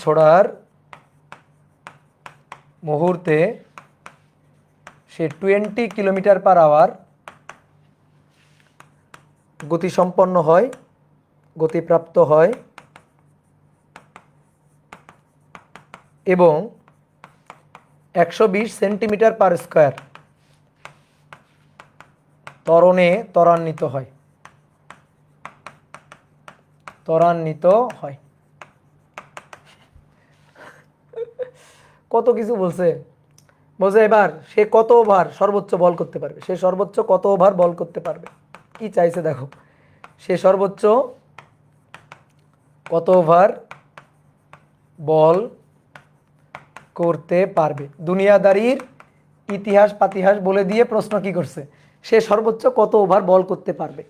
ছোড়ার মুহূর্তে সে 20 কিলোমিটার পার আওয়ার গতিসম্পন্ন হয়, গতিপ্রাপ্ত হয় এবং 120 সেন্টিমিটার পার স্কয়ার ত্বরণে ত্বরান্বিত হয়। কত কিছু বলছে এবার সে কত ওভার সর্বোচ্চ বল করতে পারবে, সে সর্বোচ্চ কত ওভার বল করতে পারবে, কি চাইছে দেখো, সে সর্বোচ্চ কত ওভার বল করতে পারবে। দুনিয়াদারির ইতিহাস পাতিহাস বলে দিয়ে প্রশ্ন কি করছে, সে সর্বোচ্চ কত ওভার বল করতে পারবে।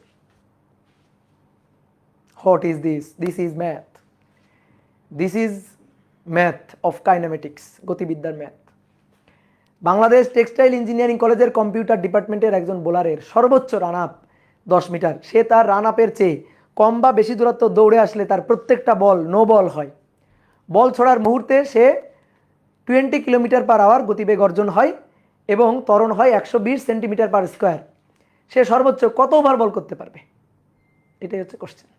What is this? This is math, this is math of kinematics, গতিবিদ্যার ম্যাথ। বাংলাদেশ টেক্সটাইল ইঞ্জিনিয়ারিং কলেজের কম্পিউটার ডিপার্টমেন্টের একজন বোলারের সর্বোচ্চ রান আপ 10 মিটার, সে তার রান আপের চেয়ে কম বা বেশি দূরত্ব দৌড়ে আসলে তার প্রত্যেকটা বল নো বল হয়। বল ছোড়ার মুহূর্তে সে 20 কিলোমিটার পার আওয়ার গতিবেগ অর্জন হয় এবং ত্বরণ হয় 120 সেন্টিমিটার পার স্কয়ার। সে সর্বোচ্চ কত ওভার বল করতে পারবে, এটাই হচ্ছে কোশ্চেন।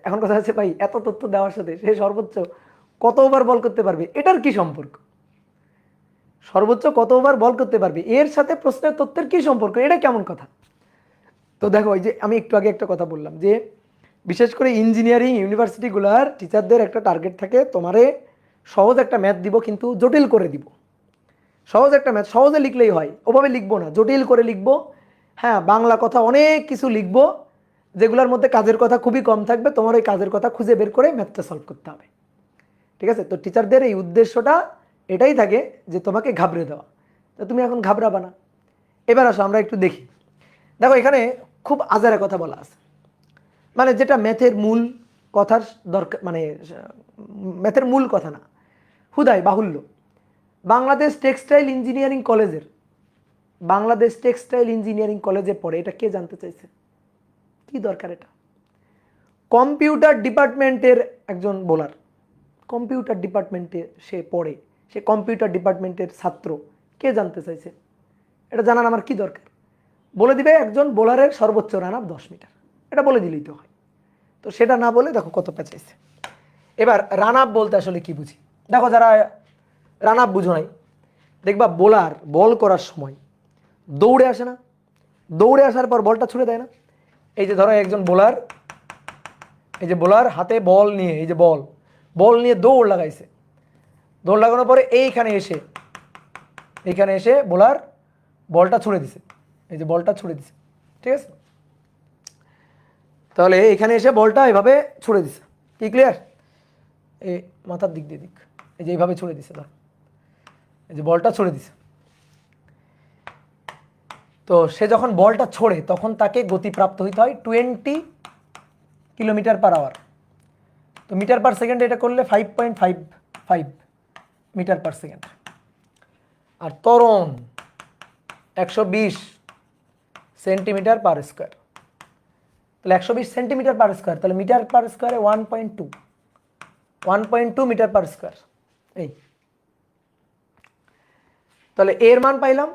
এখন কথা হচ্ছে ভাই এত তথ্য দেওয়ার সাথে সে সর্বোচ্চ কত ওভার বল করতে পারবে এটার কি সম্পর্ক? সর্বোচ্চ কত ওভার বল করতে পারবে এর সাথে প্রশ্নের তথ্যের কি সম্পর্ক, এটা কেমন কথা? তো দেখো ওই যে আমি একটু আগে একটা কথা বললাম যে বিশেষ করে ইঞ্জিনিয়ারিং ইউনিভার্সিটিগুলার টিচারদের একটা টার্গেট থাকে, তোমারে সহজ একটা ম্যাথ দিব কিন্তু জটিল করে দিব। সহজ একটা ম্যাথ সহজে লিখলেই হয়, ওভাবে লিখবো না, জটিল করে লিখবো। হ্যাঁ, বাংলা কথা অনেক কিছু লিখবো যেগুলোর মধ্যে কাজের কথা খুবই কম থাকবে, তোমার ওই কাজের কথা খুঁজে বের করে ম্যাথটা সলভ করতে হবে। ঠিক আছে? তো টিচারদের এই উদ্দেশ্যটা এটাই থাকে যে তোমাকে ঘাবড়ে দেওয়া, তো তুমি এখন ঘাবড়াবা না। এবার আসো আমরা একটু দেখি। দেখো এখানে খুব আজারে কথা বলা আছে, মানে যেটা ম্যাথের মূল কথার দরকার, মানে ম্যাথের মূল কথা না, হুদাই বাহুল্য। বাংলাদেশ টেক্সটাইল ইঞ্জিনিয়ারিং কলেজে পড়ে, এটা কে জানতে চাইছে? কি দরকার এটা? কম্পিউটার ডিপার্টমেন্টের একজন বোলার, কম্পিউটার ডিপার্টমেন্টে সে পড়ে, সে কম্পিউটার ডিপার্টমেন্টের ছাত্র, কে জানতে চাইছে? এটা জানার আমার কি দরকার? বলে দিবে একজন বোলারের সর্বোচ্চ রান আপ 10 মিটার, এটা বলে দিলেই তো হয়। তো সেটা না বলে দেখো কত পেঁচাইছে। এবার রান আপ বলতে আসলে কি বুঝি দেখো, যারা রান আপ বুঝো নাই, দেখবা বোলার বল করার সময় দৌড়ে আসে না, দৌড়ে আসার পর বলটা ছুড়ে দেয় না। এই যে ধরো একজন বোলার, এই যে বোলার হাতে বল নিয়ে, এই যে বল নিয়ে দৌড় লাগাইছে, দৌড় লাগানোর পরে এইখানে এসে বোলার বলটা ছুড়ে দিছে, এই যে বলটা ছুড়ে দিছে, ঠিক আছে? তাহলে এখানে এসে বলটা এভাবে ছুড়ে দিছে, কি ক্লিয়ার? এই মাথার দিক দিয়ে দিক, এই যে এইভাবে ছুড়ে দিছে, ধর এই যে বলটা ছুড়ে দিছে। তো সে যখন বলটা ছোড়ে তখন তাকে গতিপ্রাপ্ত হইতে হয় 20 কিলোমিটার পার আওয়ার। তো মিটার পার সেকেন্ড এটা করলে 5.55 মিটার পার সেকেন্ড, আর ত্বরণ 120 সেন্টিমিটার পার স্কোয়ার। তাহলে 120 সেন্টিমিটার পার স্কোয়ার, তাহলে মিটার পার স্কোয়ারে 1.2 মিটার পার স্কোয়ার। এই তাহলে এর মান পাইলাম,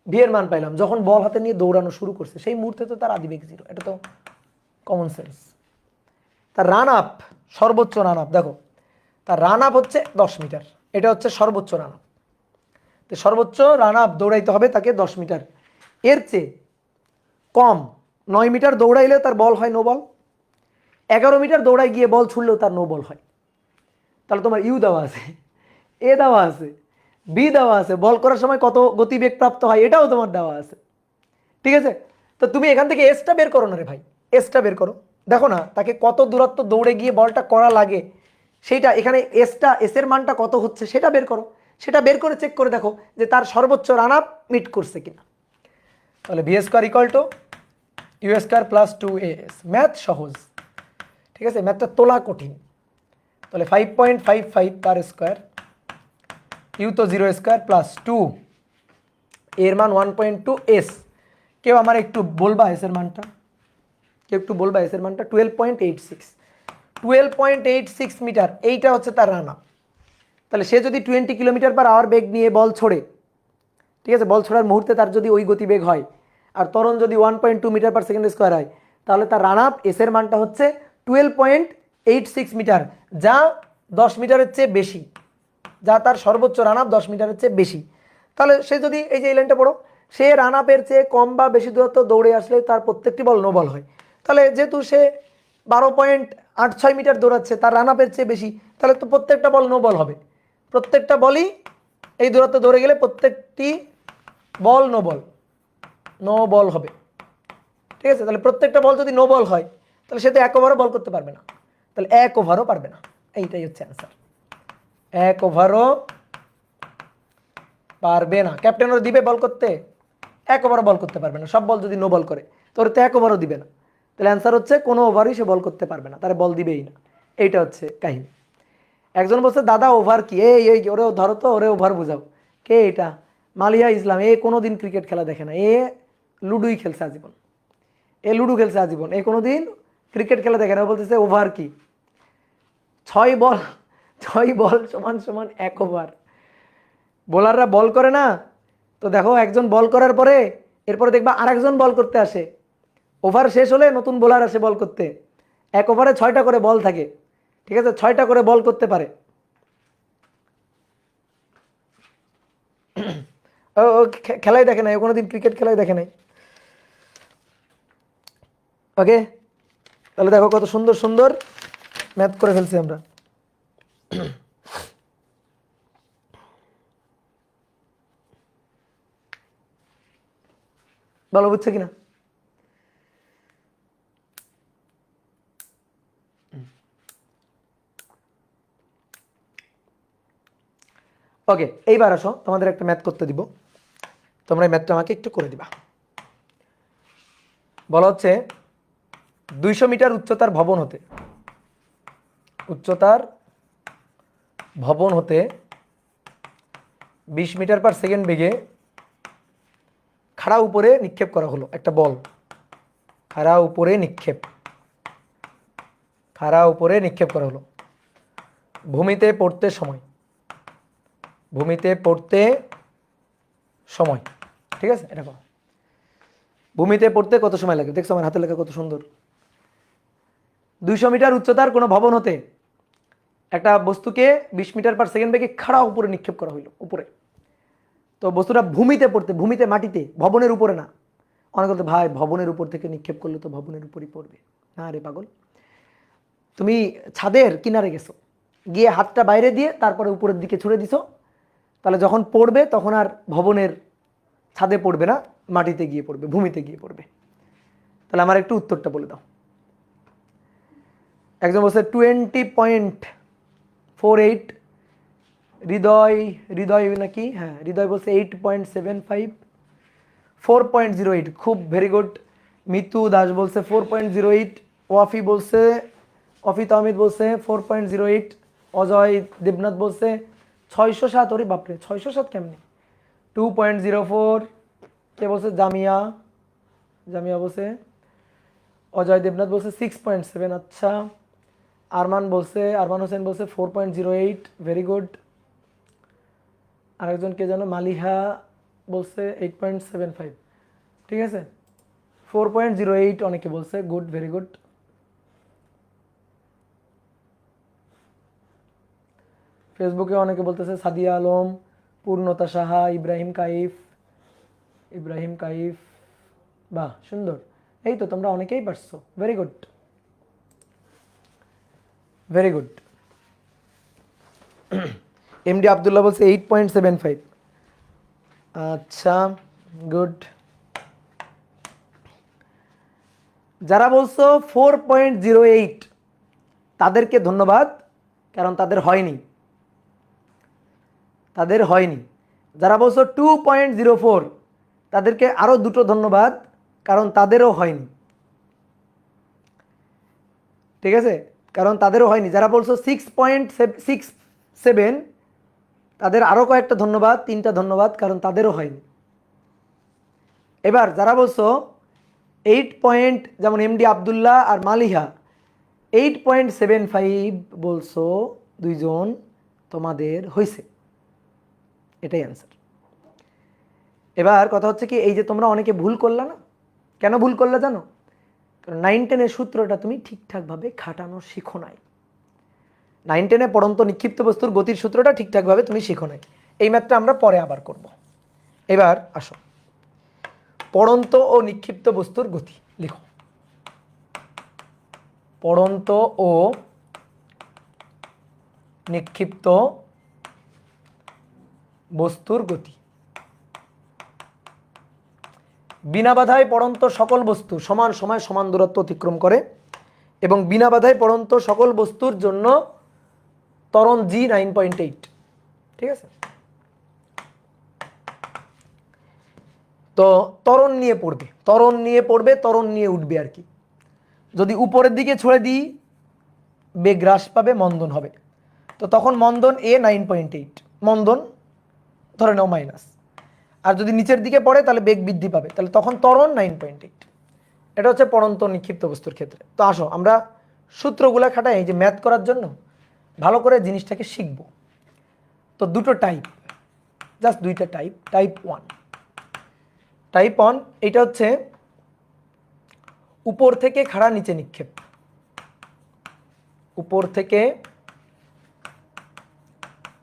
ভি এর মান পাইলাম। যখন বল হাতে নিয়ে দৌড়ানো শুরু করছে সেই মুহূর্তে তো তার আদিবেগ 0, এটা তো কমন সেন্স। তার রান আপ, সর্বোচ্চ রান আপ দেখো, তার রান আপ হচ্ছে 10 মিটার, এটা হচ্ছে সর্বোচ্চ রান আপ। তো সর্বোচ্চ রান আপ দৌড়াইতে হবে তাকে 10 মিটার, এর চেয়ে কম 9 মিটার দৌড়াইলে তার বল হয় নো বল, 11 মিটার দৌড়াই গিয়ে বল ছুড়লেও তার নো বল হয়। তাহলে তোমার ইউ দেওয়া আছে, এ দেওয়া আছে, বি দেওয়া আছে, বল করার সময় কত গতিবেগ প্রাপ্ত হয় এটাও তোমার দেওয়া আছে। ঠিক আছে, তো তুমি এখান থেকে এসটা বের করো না রে ভাই, এসটা বের করো। দেখো না তাকে কত দূরত্ব দৌড়ে গিয়ে বলটা করা লাগে, সেইটা এখানে এসের মানটা কত হচ্ছে সেটা বের করো। সেটা বের করে চেক করে দেখো যে তার সর্বোচ্চ রান আপ মিট করছে কিনা। তাহলে v square equal to u square plus 2as, math সহজ। ঠিক আছে, ম্যাথটা তোলা কঠিন। তাহলে 5.55 পার স্কোয়ার, ইউ তো 0 স্কোয়ার প্লাস 2, এর মান 1.2s। কেউ আমার একটু বলবা এসের মানটা, কেউ একটু বলবা এসের মানটা? 12.86 মিটার, এইটা হচ্ছে তার রান আপ। তাহলে সে যদি 20 কিলোমিটার পার আওয়ার বেগ নিয়ে বল ছোড়ে, ঠিক আছে, বল ছোড়ার মুহূর্তে তার যদি ওই গতিবেগ হয় আর ত্বরণ যদি 1.2 মিটার পার সেকেন্ড স্কোয়ার হয়, তাহলে তার রান আপ এসের মানটা হচ্ছে 12.86 মিটার, যা 10 মিটারের চেয়ে বেশি, যা তার সর্বোচ্চ রান আপ 10 মিটারের চেয়ে বেশি। তাহলে সে যদি এই যে এই লাইনটা পড়ো, সে রান আপের চেয়ে কম বা বেশি দূরত্ব দৌড়ে আসলে তার প্রত্যেকটি বল নো বল হয়। তাহলে যেহেতু সে 12.86 মিটার দৌড়াচ্ছে, তার রান আপের চেয়ে বেশি, তাহলে তো প্রত্যেকটা বল নো বল হবে। প্রত্যেকটা বলই এই দূরত্ব দৌড়ে গেলে প্রত্যেকটি ball no ball, no ball হবে। ঠিক আছে, তাহলে প্রত্যেকটা বল যদি নো বল হয় তাহলে সে তো 1 ওভারও বল করতে পারবে না, তাহলে 1 ওভারও পারবে না। এইটাই হচ্ছে অ্যান্সার, 1 ওভারও পারবে না। ক্যাপ্টেনও দিবে বল করতে, 1 ওভারও বল করতে পারবে না। সব বল যদি নো বল করে তো ওর তো 1 ওভারও দিবে না। তাহলে অ্যান্সার হচ্ছে কোনো ওভারই সে বল করতে পারবে না, তারা বল দিবেই না। এইটা হচ্ছে কাহিনী। একজন বলছে দাদা ওভার কি? এই ওরেও ধরো তো, ওরে ওভার বুঝাও। কে এটা? মালিয়া ইসলাম। এ কোনোদিন ক্রিকেট খেলা দেখে না, এ লুডুই খেলছে আজীবন, এ লুডু খেলছে আজীবন, এ কোনোদিন ক্রিকেট খেলা দেখে না। বলতেছে ওভার কি? 6 বল, 6 বল সমান সমান 1 ওভার। বোলাররা বল করে না, তো দেখো একজন বল করার পরে এরপরে দেখবা আরেকজন বল করতে আসে, ওভার শেষ হলে নতুন বোলার আসে বল করতে। 1 ওভারে 6টা করে বল থাকে, ঠিক আছে, 6টা করে বল করতে পারে। ও খেলাই দেখে নাই, ও কোনোদিন ক্রিকেট খেলাই দেখে নাই। ওকে, তাহলে দেখো কত সুন্দর সুন্দর ম্যাথ করে ফেলছি আমরা। ভালো বুঝছে কিনা? ওকে, এইবার আসো তোমাদের একটা ম্যাথ করতে দিব, তোমরা এই ম্যাথটা আমাকে একটু করে দিবা। বলা হচ্ছে 200 মিটার উচ্চতার ভবন হতে 20 মিটার পার সেকেন্ড বেগে খাড়া উপরে নিক্ষেপ করা হলো একটা বল। খাড়া উপরে নিক্ষেপ করা হলো ভূমিতে পড়তে সময়, ঠিক আছে, এটা করো। ভূমিতে পড়তে কত সময় লাগে? দেখছো আমার হাতে লেখা কত সুন্দর। 200 মিটার উচ্চতার কোনো ভবন হতে একটা বস্তুকে 20 মিটার পার সেকেন্ড বেগে খাড়া উপরে নিক্ষেপ করা হইলো উপরে। তো বস্তুটা ভূমিতে মাটিতে, ভবনের উপরে না। অনেক বলতে ভাই ভবনের উপর থেকে নিক্ষেপ করলে তো ভবনের উপরই পড়বে। না রে পাগল, তুমি ছাদের কিনারে গেছো, গিয়ে হাতটা বাইরে দিয়ে তারপরে উপরের দিকে ছুড়ে দিছো, তাহলে যখন পড়বে তখন আর ভবনের ছাদে পড়বে না, মাটিতে গিয়ে পড়বে, ভূমিতে গিয়ে পড়বে। তাহলে আমার একটু উত্তরটা বলে দাও। একজন বলছে 20.48, হৃদয় নাকি, হ্যাঁ হৃদয় বলছে 8.75, 4.08, খুব ভেরি গুড। মিতু দাস বলছে 4.08, ওয়াফি তাহমিদ বলছে 4.08, অজয় দেবনাথ বলছে 607। ওরে বাপরে, 607 কেমনি? 2.04, কে বলছে? জামিয়া বলছে, অজয় দেবনাথ বলছে 6.7। আচ্ছা, আরমান হোসেন বলছে 4.08, ভেরি গুড। আরেকজন কে জানো, মালিহা বলছে 8.75, ঠিক আছে। 4.08 অনেকে বলছে, গুড, ভেরি গুড। ফেসবুকে অনেকে বলতেছে সাদিয়া আলম পূর্ণতা সাহা, ইব্রাহিম কাইফ, বাহ সুন্দর। এই তো তোমরা অনেকেই পারছো, very good very good. MD Abdullah বলছে 8.75। আচ্ছা গুড। যারা বলছো 4.08 তাদেরকে ধন্যবাদ, কারণ তাদের হয়নি, তাদের হয়নি। যারা বলছো 2.04 তাদেরকে আরও দুটো ধন্যবাদ, কারণ তাদেরও হয়নি। ঠিক আছে, কারণ তাদেরও হয়নি। যারা বলছো 6.67 তাদের আরও কয়েকটা ধন্যবাদ, 3টা ধন্যবাদ, কারণ তাদেরও হয়নি। এবার যারা বলছো 8 যেমন এমডি আব্দুল্লাহ আর মালিহা 8.75 বলছো দুইজন, তোমাদের হয়েছে, এটাই অ্যান্সার। এবার কথা হচ্ছে কি, এই যে তোমরা অনেকে ভুল করলা না, কেন ভুল করলে জানো? কারণ 9-10-এর সূত্রটা তুমি ঠিকঠাকভাবে খাটানো শিখো নাই। 9-10-এ পড়ন্ত নিক্ষিপ্ত বস্তুর গতির সূত্রটা ঠিকঠাকভাবে তুমি শিখো নাই। এই ম্যাথটা আমরা পরে আবার করব। এবার আসো, পড়ন্ত ও নিক্ষিপ্ত বস্তুর গতি লিখো। পড়ন্ত ও নিক্ষিপ্ত বস্তুর গতি। বিনা বাধায় পড়ন্ত সকল বস্তু সমান সময় সমান দূরত্ব অতিক্রম করে, এবং বিনা বাধায় পড়ন্ত সকল বস্তুর জন্য ত্বরণ জি 9.8। ঠিক আছে, তো ত্বরণ নিয়ে পড়বে, ত্বরণ নিয়ে পড়বে, ত্বরণ নিয়ে উঠবে আর কি। যদি উপরের দিকে ছড়ে দিই বেগ হ্রাস পাবে, মন্দন হবে। তো তখন মন্দন এ 9.8, মন্দন ধরে নাও মাইনাস। আর যদি নিচের দিকে পড়ে তাহলে বেগ বৃদ্ধি পাবে, তাহলে তখন ত্বরণ 9.8। এটা হচ্ছে পড়ন্ত নিক্ষিপ্ত বস্তুর ক্ষেত্রে। তো আসো আমরা সূত্রগুলা খাটাই, এই যে ম্যাথ করার জন্য ভালো করে জিনিসটাকে শিখব। তো দুটো টাইপ, জাস্ট দুইটা টাইপ। টাইপ 1 এটা হচ্ছে উপর থেকে খাড়া নিচে নিক্ষেপ। উপর থেকে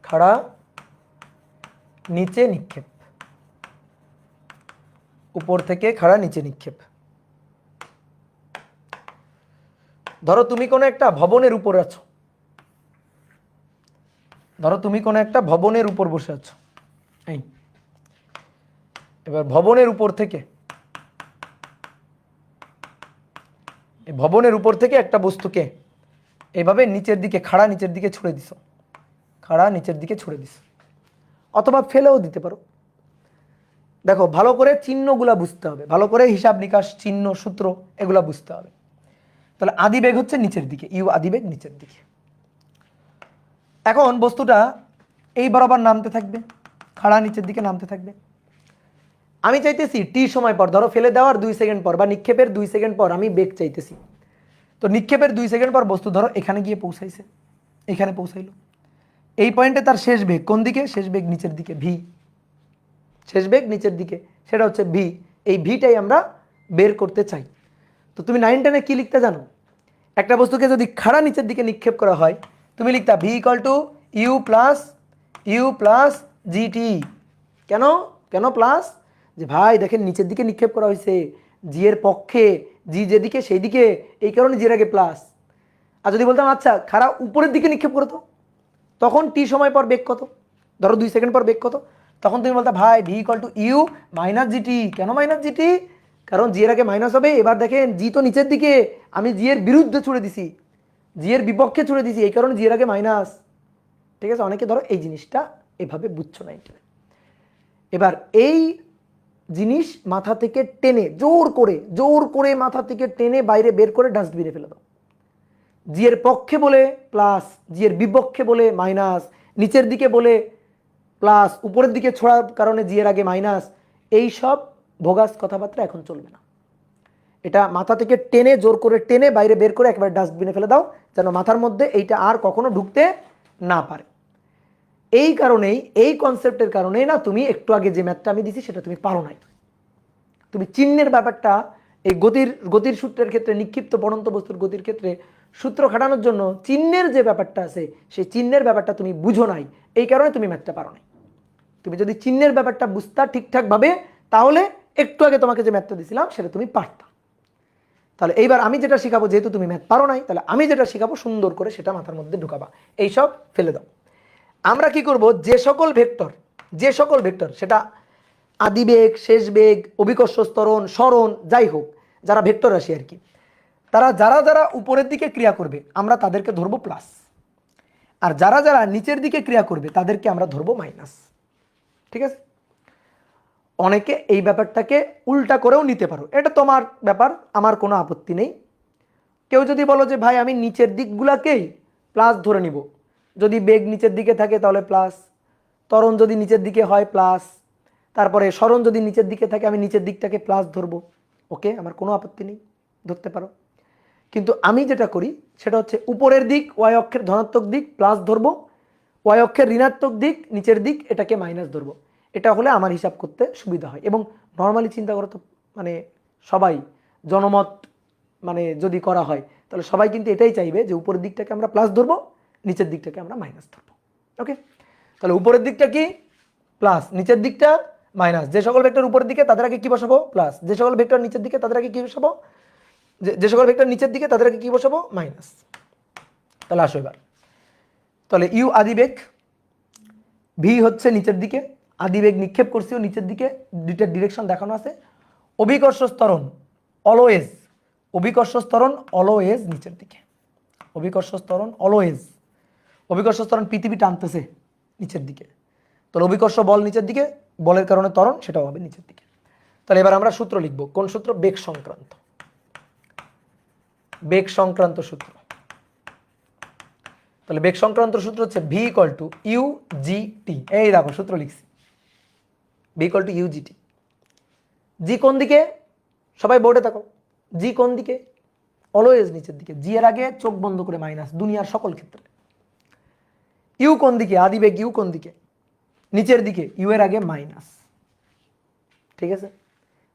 খাড়া নিচে নিক্ষেপ, উপর থেকে খাড়া নিচে নিক্ষেপ। ধরো তুমি কোনো একটা ভবনের উপর আছো, ধরো তুমি কোনো একটা ভবনের উপর বসে আছো, এই এবার ভবনের উপর থেকে, ভবনের উপর থেকে একটা বস্তুকে এইভাবে নিচের দিকে, খাড়া নিচের দিকে ছুড়ে দিছো, খাড়া নিচের দিকে ছুড়ে দিছো, অথবা ফেলেও দিতে পারো। দেখো ভালো করে চিহ্নগুলা বুঝতে হবে, ভালো করে হিসাব নিকাশ চিহ্ন সূত্র এগুলা বুঝতে হবে। তাহলে আদি বেগ হচ্ছে নিচের দিকে, ইউ আদি বেগ নিচের দিকে। এখন বস্তুটা এই বরাবর নামতে থাকবে, খাড়া নিচের দিকে নামতে থাকবে। আমি চাইতেছি টি সময় পর, ধরো ফেলে দেওয়ার 2 সেকেন্ড পর বা নিক্ষেপের 2 সেকেন্ড পর আমি বেগ চাইতেছি। তো নিক্ষেপের 2 সেকেন্ড পর বস্তু ধরো এখানে গিয়ে পৌঁছাইছে, এখানে পৌঁছাইলো। এই পয়েন্টে তার শেষ বেগ কোন দিকে? শেষ বেগ নিচের দিকে, ভি। শেষ বেগ নিচের দিকে, সেটা হচ্ছে ভি। এই ভিটাই আমরা বের করতে চাই। তো তুমি 9-10-এ কি লিখতে জানো? একটা বস্তুকে যদি খাড়া নিচের দিকে নিক্ষেপ করা হয়, তুমি লিখতা v equal to u plus g t. কেন কেন প্লাস? যে ভাই দেখেন নিচের দিকে নিক্ষেপ করা হয়েছে, জি এর পক্ষে, জি যেদিকে সেই দিকে, এই কারণে জির আগে প্লাস। আর যদি বলতাম আচ্ছা খাড়া উপরের দিকে নিক্ষেপ করো, তো তখন টি সময় পর বেগ কত, ধরো 2 সেকেন্ড পর বেগ কত, তখন তুমি বলতে ভাই v equal to u minus g t. কেন মাইনাস জিটি? কারণ জি এর আগে মাইনাস হবে। এবার দেখেন জি তো নিচের দিকে, আমি জি এর বিরুদ্ধে ছুড়ে দিছি, জি এর বিপক্ষে ছুড়ে দিছি, এই কারণে জি এর আগে মাইনাস। ঠিক আছে, অনেকে ধরো এই জিনিসটা এভাবে বুঝছো না। এবার এই জিনিস মাথা থেকে টেনে জোর করে মাথা থেকে টেনে বাইরে বের করে ডাস্টবিনে ফেলে দাও। জি এর পক্ষে বলে প্লাস, জি এর বিপক্ষে বলে মাইনাস, নিচের দিকে বলে প্লাস, উপরের দিকে ছোড়ার কারণে জি এর আগে মাইনাস, এই সব ভোগাস কথাবার্তা এখন চলবে না। এটা মাথা থেকে টেনে, জোর করে টেনে বাইরে বের করে একেবারে ডাস্টবিনে ফেলে দাও, যেন মাথার মধ্যে এইটা আর কখনো ঢুকতে না পারে। এই কারণেই, এই কনসেপ্টের কারণেই না তুমি একটু আগে যে ম্যাথটা আমি দিছি সেটা তুমি পারো নাই। তুমি চিহ্নের ব্যাপারটা, এই গতির সূত্রের ক্ষেত্রে, নিক্ষিপ্ত পড়ন্ত বস্তুর গতির ক্ষেত্রে সূত্র খাটানোর জন্য চিহ্নের যে ব্যাপারটা আছে, সেই চিহ্নের ব্যাপারটা তুমি বুঝো নাই, এই কারণে তুমি ম্যাথটা পারো নাই। তুমি যদি চিহ্নের ব্যাপারটা বুঝতা ঠিকঠাকভাবে, তাহলে একটু আগে তোমাকে যে ম্যাথটা দিয়েছিলাম সেটা তুমি পারতা। তাহলে এইবার আমি যেটা শেখাবো, যেহেতু তুমি ম্যাথ পারো নাই, তাহলে আমি যেটা শেখাবো সুন্দর করে সেটা মাথার মধ্যে ঢুকাবা, এইসব ফেলে দাও। আমরা কি করব, যে সকল ভেক্টর সেটা আদিবেগ, শেষ বেগ, অভিকর্ষ ত্বরণ, সরণ, যাই হোক, যারা ভেক্টর রাশি আর কি, তারা যারা উপরের দিকে ক্রিয়া করবে আমরা তাদেরকে ধরবো প্লাস, আর যারা নিচের দিকে ক্রিয়া করবে তাদেরকে আমরা ধরবো মাইনাস। ঠিক আছে? অনেকে এই ব্যাপারটাকে উল্টা করেও নিতে পারো, এটা তোমার ব্যাপার, আমার কোনো আপত্তি নেই। কেউ যদি বলো যে ভাই আমি নিচের দিকগুলাকেই প্লাস ধরে নিব, যদি বেগ নিচের দিকে থাকে তাহলে প্লাস, ত্বরণ যদি নিচের দিকে হয় প্লাস, তারপরে সরণ যদি নিচের দিকে থাকে আমি নিচের দিকটাকে প্লাস ধরবো, ওকে, আমার কোনো আপত্তি নেই, ধরতে পারো। কিন্তু আমি যেটা করি সেটা হচ্ছে উপরের দিক ওয়াই অক্ষের ধনাত্মক দিক প্লাস ধরবো, ওয়াই অক্ষের ঋণাত্মক দিক নিচের দিক এটাকে মাইনাস ধরবো। এটা হলে আমার হিসাব করতে সুবিধা হয়। এবং নর্মালি চিন্তা করো তো, মানে সবাই জনমত মানে যদি করা হয় তাহলে সবাই কিন্তু এটাই চাইবে যে উপরের দিকটাকে আমরা প্লাস ধরবো, নিচের দিকটাকে আমরা মাইনাস ধরবো। ওকে, তাহলে উপরের দিকটা কি প্লাস, নিচের দিকটা মাইনাস। যে সকল ভেক্টর উপরের দিকে তাদের আগে কি বসাবো প্লাস, যে সকল ভেক্টর নিচের দিকে তাদের আগে কি বসাবো, যে সকল ভেক্টর নিচের দিকে তাদের আগে কি বসাবো মাইনাস। তাহলে আসো এবার, তাহলে ইউ আদিবেগ, ভি হচ্ছে নিচের দিকে, আদিবেগ নিক্ষেপ করছিও নিচের দিকে, দুইটার ডিরেকশন দেখানো আছে। অভিকর্ষ ত্বরণ অলওয়েজ, অভিকর্ষ ত্বরণ অলওয়েজ নিচের দিকে, অভিকর্ষ ত্বরণ অলওয়েজ, অভিকর্ষ ত্বরণ পৃথিবী টানতেছে নিচের দিকে, তাহলে অভিকর্ষ বল নিচের দিকে, বলের কারণে ত্বরণ সেটাও হবে নিচের দিকে। তাহলে এবার আমরা সূত্র লিখব, কোন সূত্র, বেগ সংক্রান্ত, বেগ সংক্রান্ত সূত্র। তাহলে বেগ সংক্রান্ত সূত্র হচ্ছে v equal to u g t. এই দেখো সূত্র লিখছি, v equal to u g t. G কোন দিকে, সবাই বোর্ডে থাকো, জি কোন দিকে, অলওয়েজ নিচের দিকে, জি এর আগে চোখ বন্ধ করে মাইনাস, দুনিয়ার সকল ক্ষেত্রে। ইউ কোন দিকে, আদিবেগ ইউ কোন দিকে, নিচের দিকে, ইউ এর আগে মাইনাস। ঠিক আছে,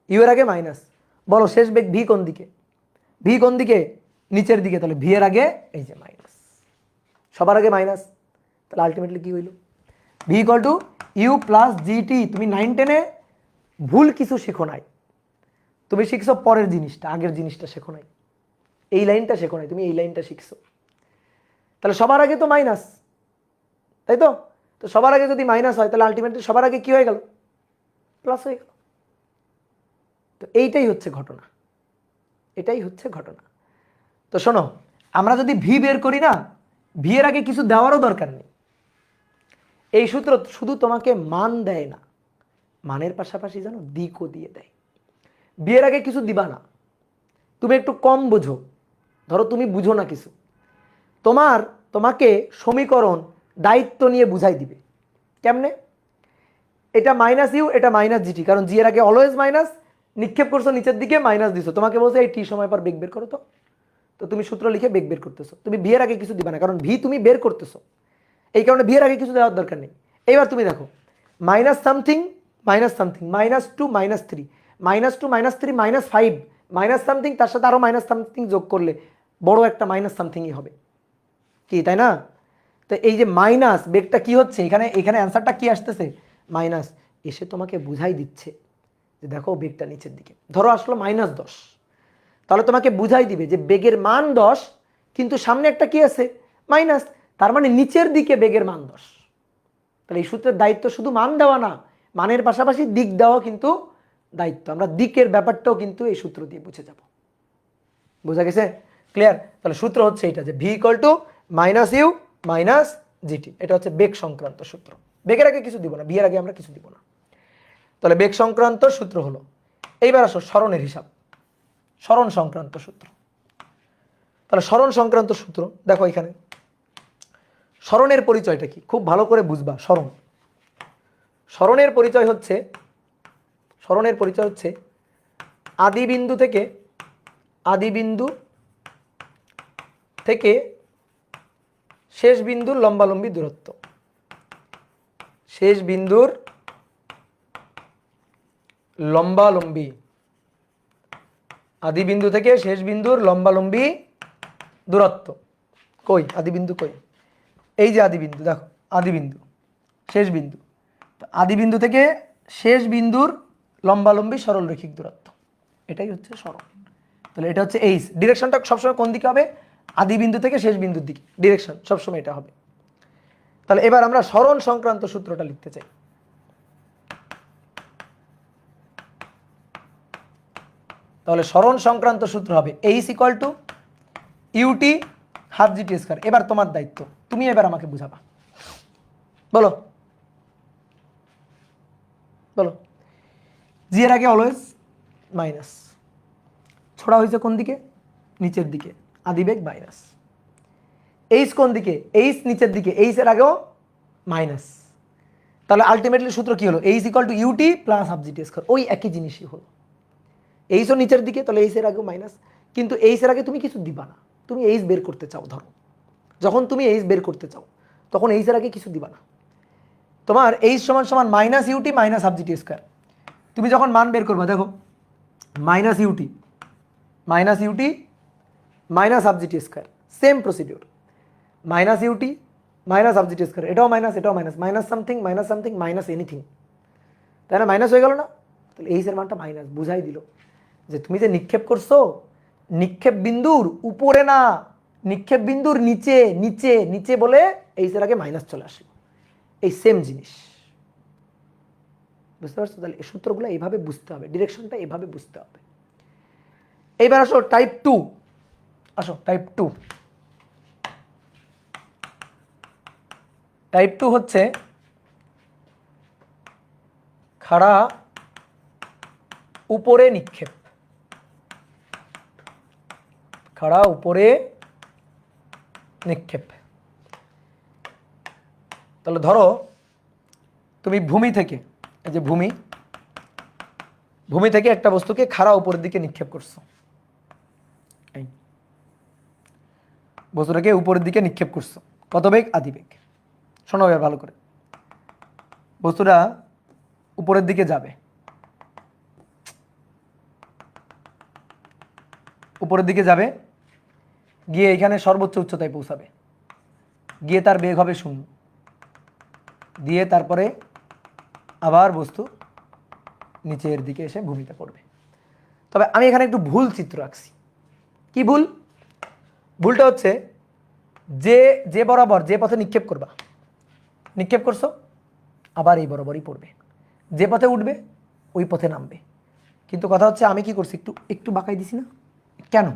ইউ এর আগে মাইনাস। বলো শেষ বেগ ভি কোন দিকে, ভি কোন দিকে, নিচের দিকে, তাহলে ভি এর আগে এই যে মাইনাস, সবার আগে মাইনাস। তাহলে আলটিমেটলি কি হইল, v equal to u plus g t. তুমি 9-10-এ ভুল কিছু শেখো নাই, তুমি শিখছো পরের জিনিসটা, আগের জিনিসটা শেখো নাই, এই লাইনটা শেখো নাই, তুমি এই লাইনটা শিখছো। তাহলে সবার আগে তো মাইনাস, তাই তো? তো সবার আগে যদি মাইনাস হয় তাহলে আলটিমেটলি সবার আগে কি হয়ে গেল, প্লাস হয়ে গেল। তো এইটাই হচ্ছে ঘটনা, এটাই হচ্ছে ঘটনা। তো শোনো, আমরা যদি ভি বের করি না, ভি এর আগে কিছু দেওয়ারও দরকার নেই। এই সূত্র শুধু তোমাকে মান দেয় না, মানের পাশাপাশি জানো দিকও দিয়ে দেয়। ভি এর আগে কিছু দিবা না, তুমি একটু কম বুঝো, ধরো তুমি বুঝো না কিছু, তোমাকে সমীকরণ দায়িত্ব নিয়ে বুঝাই দিবে। কেমনে, এটা মাইনাস ইউ, এটা মাইনাস জিটি, কারণ জি এর আগে অলওয়েজ মাইনাস, নিক্ষেপ করছো নিচের দিকে, মাইনাস দিছো, তোমাকে বলছে এই টি সময় পর বেগ বের করো, তো তুমি সূত্র লিখে বেগ বের করতেছো। তুমি ভি এর আগে কিছু দিবা না, কারণ ভি তুমি বের করতেছো, এই কারণে ভি এর আগে কিছু দেওয়ার দরকার নেই। এইবার তুমি দেখো minus something, minus something, -2 -3, -2 -3 -5, minus something, তার সাথে আরো মাইনাস সামথিং যোগ করলে বড় একটা মাইনাস সামথিংই হবে, কি তাই না? তো এই যে মাইনাস বেগটা কি হচ্ছে, এখানে অ্যান্সারটা কি আসতেছে, মাইনাস, এসে তোমাকে বুঝাই দিচ্ছে যে দেখো বেগটা নিচের দিকে। ধরো আসলো -10, তাহলে তোমাকে বুঝাই দিবে যে বেগের মান 10, কিন্তু সামনে একটা কি আছে মাইনাস, তার মানে নিচের দিকে বেগের মান 10। তাহলে এই সূত্রের দায়িত্ব শুধু মান দেওয়া না, মানের পাশাপাশি দিক দেওয়া কিন্তু দায়িত্ব। আমরা দিকের ব্যাপারটাও কিন্তু এই সূত্র দিয়ে বুঝে যাব। বোঝা গেছে, ক্লিয়ার? তাহলে সূত্র হচ্ছে এটা যে v equal to minus u minus g t, এটা হচ্ছে বেগ সংক্রান্ত সূত্র। বেগের আগে কিছু দিব না, বিয়ের আগে আমরা কিছু দিব না। তাহলে বেগ সংক্রান্ত সূত্র হলো। এইবার আসো সরণের হিসাব, সরণ সংক্রান্ত সূত্র। তাহলে সরণ সংক্রান্ত সূত্র দেখো, এখানে সরণের পরিচয়টা কি খুব ভালো করে বুঝবা। সরণের পরিচয় হচ্ছে আদিবিন্দু থেকে শেষ বিন্দুর লম্বালম্বী দূরত্ব, শেষ বিন্দুর লম্বালম্বী, আদিবিন্দু থেকে শেষ বিন্দুর লম্বালম্বী দূরত্ব। কই আদিবিন্দু, কই, এই যে আদিবিন্দু, দেখো আদিবিন্দু শেষ বিন্দু, আদি বিন্দু থেকে শেষ বিন্দুর লম্বালম্বী সরলরৈখিক দূরত্ব, এটাই হচ্ছে সরণ। তাহলে এটা হচ্ছে এইচ। ডিরেকশনটা সবসময় কোন দিকে হবে? আদি বিন্দু থেকে শেষ বিন্দুর দিকে ডিরেকশন সবসময় এটা হবে। তাহলে এবার আমরা সরণ সংক্রান্ত সূত্রটা লিখতে চাই। তাহলে সরণ সংক্রান্ত সূত্র হবে h equal to u t half g t square. এবার তোমার দায়িত্ব, তুমি এবার আমাকে বুঝাবা। বলো বলো। জি এর আগে অলওয়েজ মাইনাস, ছোড়া হয়েছে কোন দিকে? নিচের দিকে, আদিবেগ মাইনাস। এইচ কোন দিকে? এইচ নিচের দিকে, এইচ এর আগেও মাইনাস। তাহলে আলটিমেটলি সূত্র কি হলো? H equal to u t plus half g t square. ওই একই জিনিসই হলো। এইচও নিচের দিকে, তাহলে এইচ এর আগেও মাইনাস। কিন্তু এইচ এর আগে তুমি কিছু দিবা না, তুমি এইচ বের করতে চাও। ধরো যখন তুমি এইচ বের করতে চাও তখন এইচ এর আগে কিছু দিবা না। তোমার এইচ সমান সমান minus u t minus half g t square. তুমি যখন মান বের করবা, দেখো minus u t minus half g t square, same procedure. Minus u t minus half g t square, এটাও মাইনাস এটাও minus, minus something minus anything, তাই না? মাইনাস হয়ে গেল না? তাহলে এইচ এর মানটা মাইনাস, বুঝাই দিল যে তুমি যে নিক্ষেপ করছো, নিক্ষেপ বিন্দুর উপরে না, নিক্ষেপ বিন্দুর নিচে নিচে নিচে বলে এইচ এর আগে মাইনাস চলে আসে। এই সেম জিনিস, বুঝতে পারছো? তাহলে এই সূত্রগুলো এইভাবে বুঝতে হবে, ডিরেকশনটা এইভাবে বুঝতে হবে। এইবার আসো টাইপ 2, আসো টাইপ 2। টাইপ 2 হচ্ছে খাড়া উপরে নিক্ষেপ, খাড়া উপরে নিক্ষেপ। তাহলে ধরো তুমি ভূমি থেকে, এই যে ভূমি থেকে একটা বস্তুকে খাড়া উপরের দিকে নিক্ষেপ করছো, এই বস্তুটাকে উপরের দিকে নিক্ষেপ করছো। কত বেগ? আদিবেগ। শোনো এবার ভালো করে, বস্তুটা উপরের দিকে যাবে, উপরের দিকে যাবে, গিয়ে এখানে সর্বোচ্চ উচ্চতায় পৌঁছাবে, গিয়ে তার বেগ হবে 0, দিয়ে তারপরে আবার বস্তু নিচের দিকে এসে ভূমিতে পড়বে। তবে আমি এখানে একটু ভুল চিত্র আঁকছি। কি ভুল? ভুলটা হচ্ছে যে বরাবর যে পথে নিক্ষেপ করবা, নিক্ষেপ করছো, আবার এই বরাবরই পড়বে, যে পথে উঠবে ওই পথে নামবে। কিন্তু কথা হচ্ছে আমি কি করছি, একটু একটু বাঁকাই দিছি না? কেন?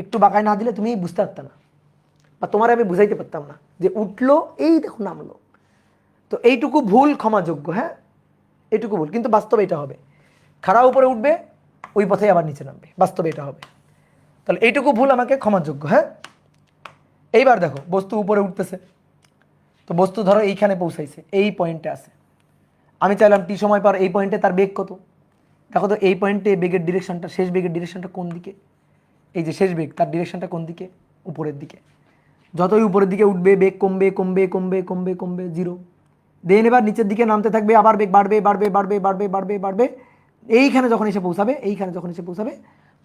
একটু বাঁকাই না দিলে তুমি বুঝতে পারত না, বা তোমার আমি বুঝাইতে পারতাম না যে উঠলো, এই দেখো নামলো। তো এইটুকু ভুল ক্ষমাযোগ্য, হ্যাঁ এইটুকু ভুল, কিন্তু বাস্তবে এটা হবে। খাড়া উপরে উঠবে, ওই পথে আবার নিচে নামবে, বাস্তবে এটা হবে। তাহলে এইটুকু ভুল আমাকে ক্ষমাযোগ্য, হ্যাঁ। এইবার দেখো বস্তু উপরে উঠতেছে, তো বস্তু ধরো এইখানে পৌঁছাইছে, এই পয়েন্টে আছে। আমি চাইলাম টি সময় পর এই পয়েন্টে তার বেগ কত। দেখো তো এই পয়েন্টে বেগের ডিরেকশনটা, শেষ বেগের ডিরেকশনটা কোন দিকে? এই যে শেষ বেগ, তার ডিরেকশনটা কোন দিকে? উপরের দিকে। যতই উপরের দিকে উঠবে বেগ কমবে কমবে কমবে কমবে কমবে, 0। দেন এবার নিচের দিকে নামতে থাকবে, আবার বেগ বাড়বে বাড়বে বাড়বে বাড়বে বাড়বে বাড়বে, এইখানে যখন এসে পৌঁছাবে, এইখানে যখন এসে পৌঁছাবে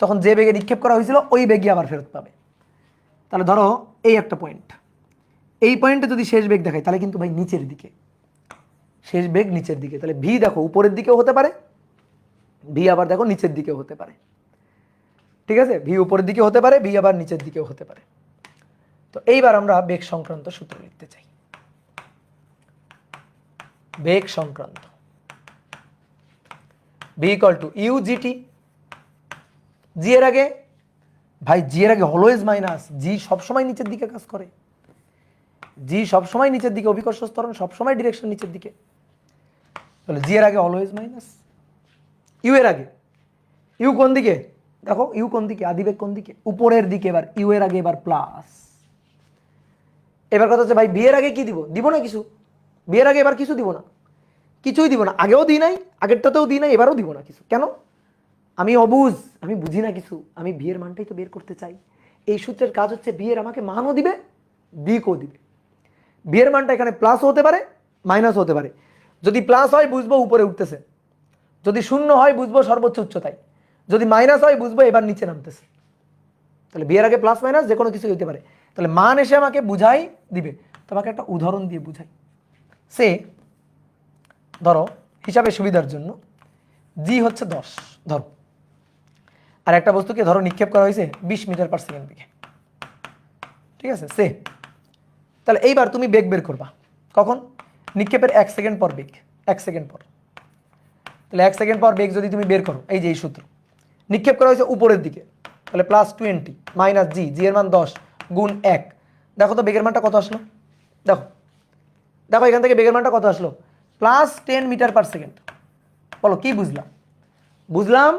তখন যে বেগে নিক্ষেপ করা হয়েছিল ওই বেগই আবার ফেরত পাবে। তাহলে ধরো এই একটা পয়েন্ট, এই পয়েন্টে যদি শেষ বেগ দেখায় তাহলে কিন্তু ভাই নিচের দিকে, শেষ বেগ নিচের দিকে। তাহলে ভি দেখো উপরের দিকেও হতে পারে, ভি আবার দেখো নিচের দিকেও হতে পারে, ঠিক আছে? ভি উপরের দিকে হতে পারে, ভি আবার নিচের দিকেও হতে পারে। তো এইবার আমরা বেগ সংক্রান্ত সূত্র লিখতে চাই। বেগ সংক্রান্ত, v equal to u g t. G এর আগে, ভাই জি এর আগে অলওয়েজ মাইনাস, জি সবসময় নিচের দিকে কাজ করে, জি সবসময় নিচের দিকে, অভিকর্ষ ত্বরণ সবসময় ডিরেকশন নিচের দিকে। তাহলে জি এর আগে অলওয়েজ মাইনাস, ইউ এর আগে, ইউ কোন দিকে? দেখো ইউ কোন দিকে, আদিবেগ কোন দিকে? উপরের দিকে। এবার ইউ এর আগে এবার প্লাস। এবার কথা হচ্ছে ভাই বি এর আগে কি দিব? দিব না কিছু, বি এর আগে এবার কিছু দিব না, কিছুই দিব না। আগেও দিই নাই, আগেরটাতেও দিই নাই, এবারও দিব না কিছু। কেন? আমি অবুঝ, আমি বুঝি না কিছু, আমি বি এর মানটাই তো বের করতে চাই। এই সূত্রের কাজ হচ্ছে বি এর আমাকে মানও দিবে, দিকও দিবে। বি এর মানটা এখানে প্লাসও হতে পারে মাইনাসও হতে পারে। যদি প্লাস হয় বুঝবো উপরে উঠতেছে, যদি শূন্য হয় বুঝবো সর্বোচ্চ উচ্চতায়, যদি মাইনাস হয় বুঝবো এবার নিচে নামতেছে। তাহলে বি এর আগে প্লাস মাইনাস যে কোনো কিছু হতে পারে। তাহলে মান এসে আমাকে বুঝাই দিবে। তোমাকে একটা উদাহরণ দিয়ে বুঝাই। সে ধরো হিসাবে সুবিধার জন্য জি হচ্ছে 10 ধরো, আর একটা বস্তুকে ধরো নিক্ষেপ করা হয়েছে 20 মিটার পার সেকেন্ড দিকে, ঠিক আছে সে। তাহলে এইবার তুমি বেগ বের করবা কখন? নিক্ষেপের 1 সেকেন্ড পর বেগ, 1 সেকেন্ড পর। তাহলে 1 সেকেন্ড পর বেগ যদি তুমি বের করো, এই যে এই সূত্র, নিক্ষেপ করা হয়েছে উপরের দিকে, তাহলে +20 মাইনাস জি, জি এর মান 10 গুণ 1, দেখো তো বেগের মানটা কত আসলো, দেখো দেখো এখান থেকে বেগের মানটা কত আসলো, +10 মিটার পার সেকেন্ড। বলো কি বুঝলাম? বুঝলাম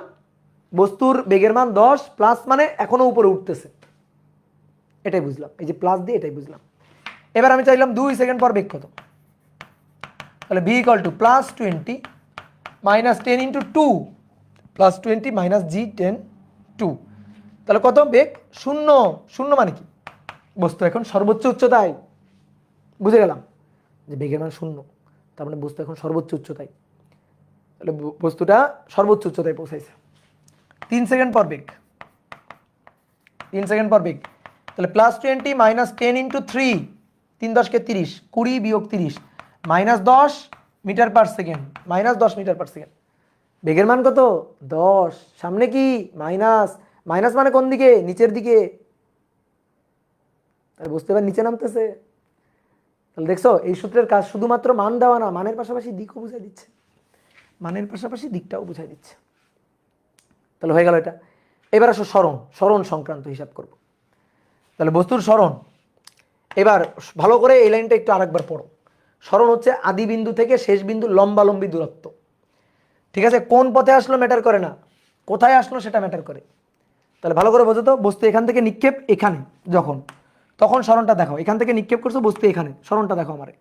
বস্তুর বেগের মান 10 প্লাস মানে এখনো উপরে উঠতেছে, এটাই বুঝলাম, এই যে প্লাস দিয়ে এটাই বুঝলাম। এবার আমি চাইলাম 2 সেকেন্ড পর বেগ কত, তাহলে v = +20 মাইনাস 10 ইন্টু 2 +20 মাইনাস জি 10 2, তাহলে কত বেগ? 0। 0 মানে কি? বস্তু এখন সর্বোচ্চ উচ্চতায়, বুঝে গেলাম যে বেগের মান 0, তার মানে বস্তু এখন সর্বোচ্চ উচ্চতায়, তাহলে বস্তুটা সর্বোচ্চ উচ্চতায় পৌঁছাইছে। 3 সেকেন্ড পর বেগ, 3 সেকেন্ড পর বেগ, তাহলে +20 মাইনাস 10 ইন্টু 3, 3 10 কে 30, 20 বিয়োগ 30 minus 10 metre per second, minus 10 metre per second. বেগের মান কত? 10, সামনে কি মাইনাস, মাইনাস মানে কোন দিকে? নিচের দিকে, তাহলে বুঝতে পার নিচে নামতেছে। তাহলে দেখছো এই সূত্রের কাজ শুধুমাত্র মান দেওয়া না, মানের পাশাপাশি দিকও বুঝাই দিচ্ছে, মানের পাশাপাশি দিকটাও বুঝাই দিচ্ছে। তাহলে হয়ে গেল এটা। এবার আসো সরণ, সরণ সংক্রান্ত হিসাব করব। তাহলে বস্তুর সরণ, এবার ভালো করে এই লাইনটা একটু আরেকবার পড়ো। সরণ হচ্ছে আদি বিন্দু থেকে শেষ বিন্দু লম্বালম্বি দূরত্ব, ঠিক আছে? কোন পথে আসলো ম্যাটার করে না, কোথায় আসলো সেটা ম্যাটার করে। তাহলে ভালো করে বোঝো তো, বস্তু এখান থেকে নিক্ষেপ এখানে যখন, তখন সরণটা দেখো, এখান থেকে নিক্ষেপ করছো বস্তু এখানে, সরণটা দেখো আমারে,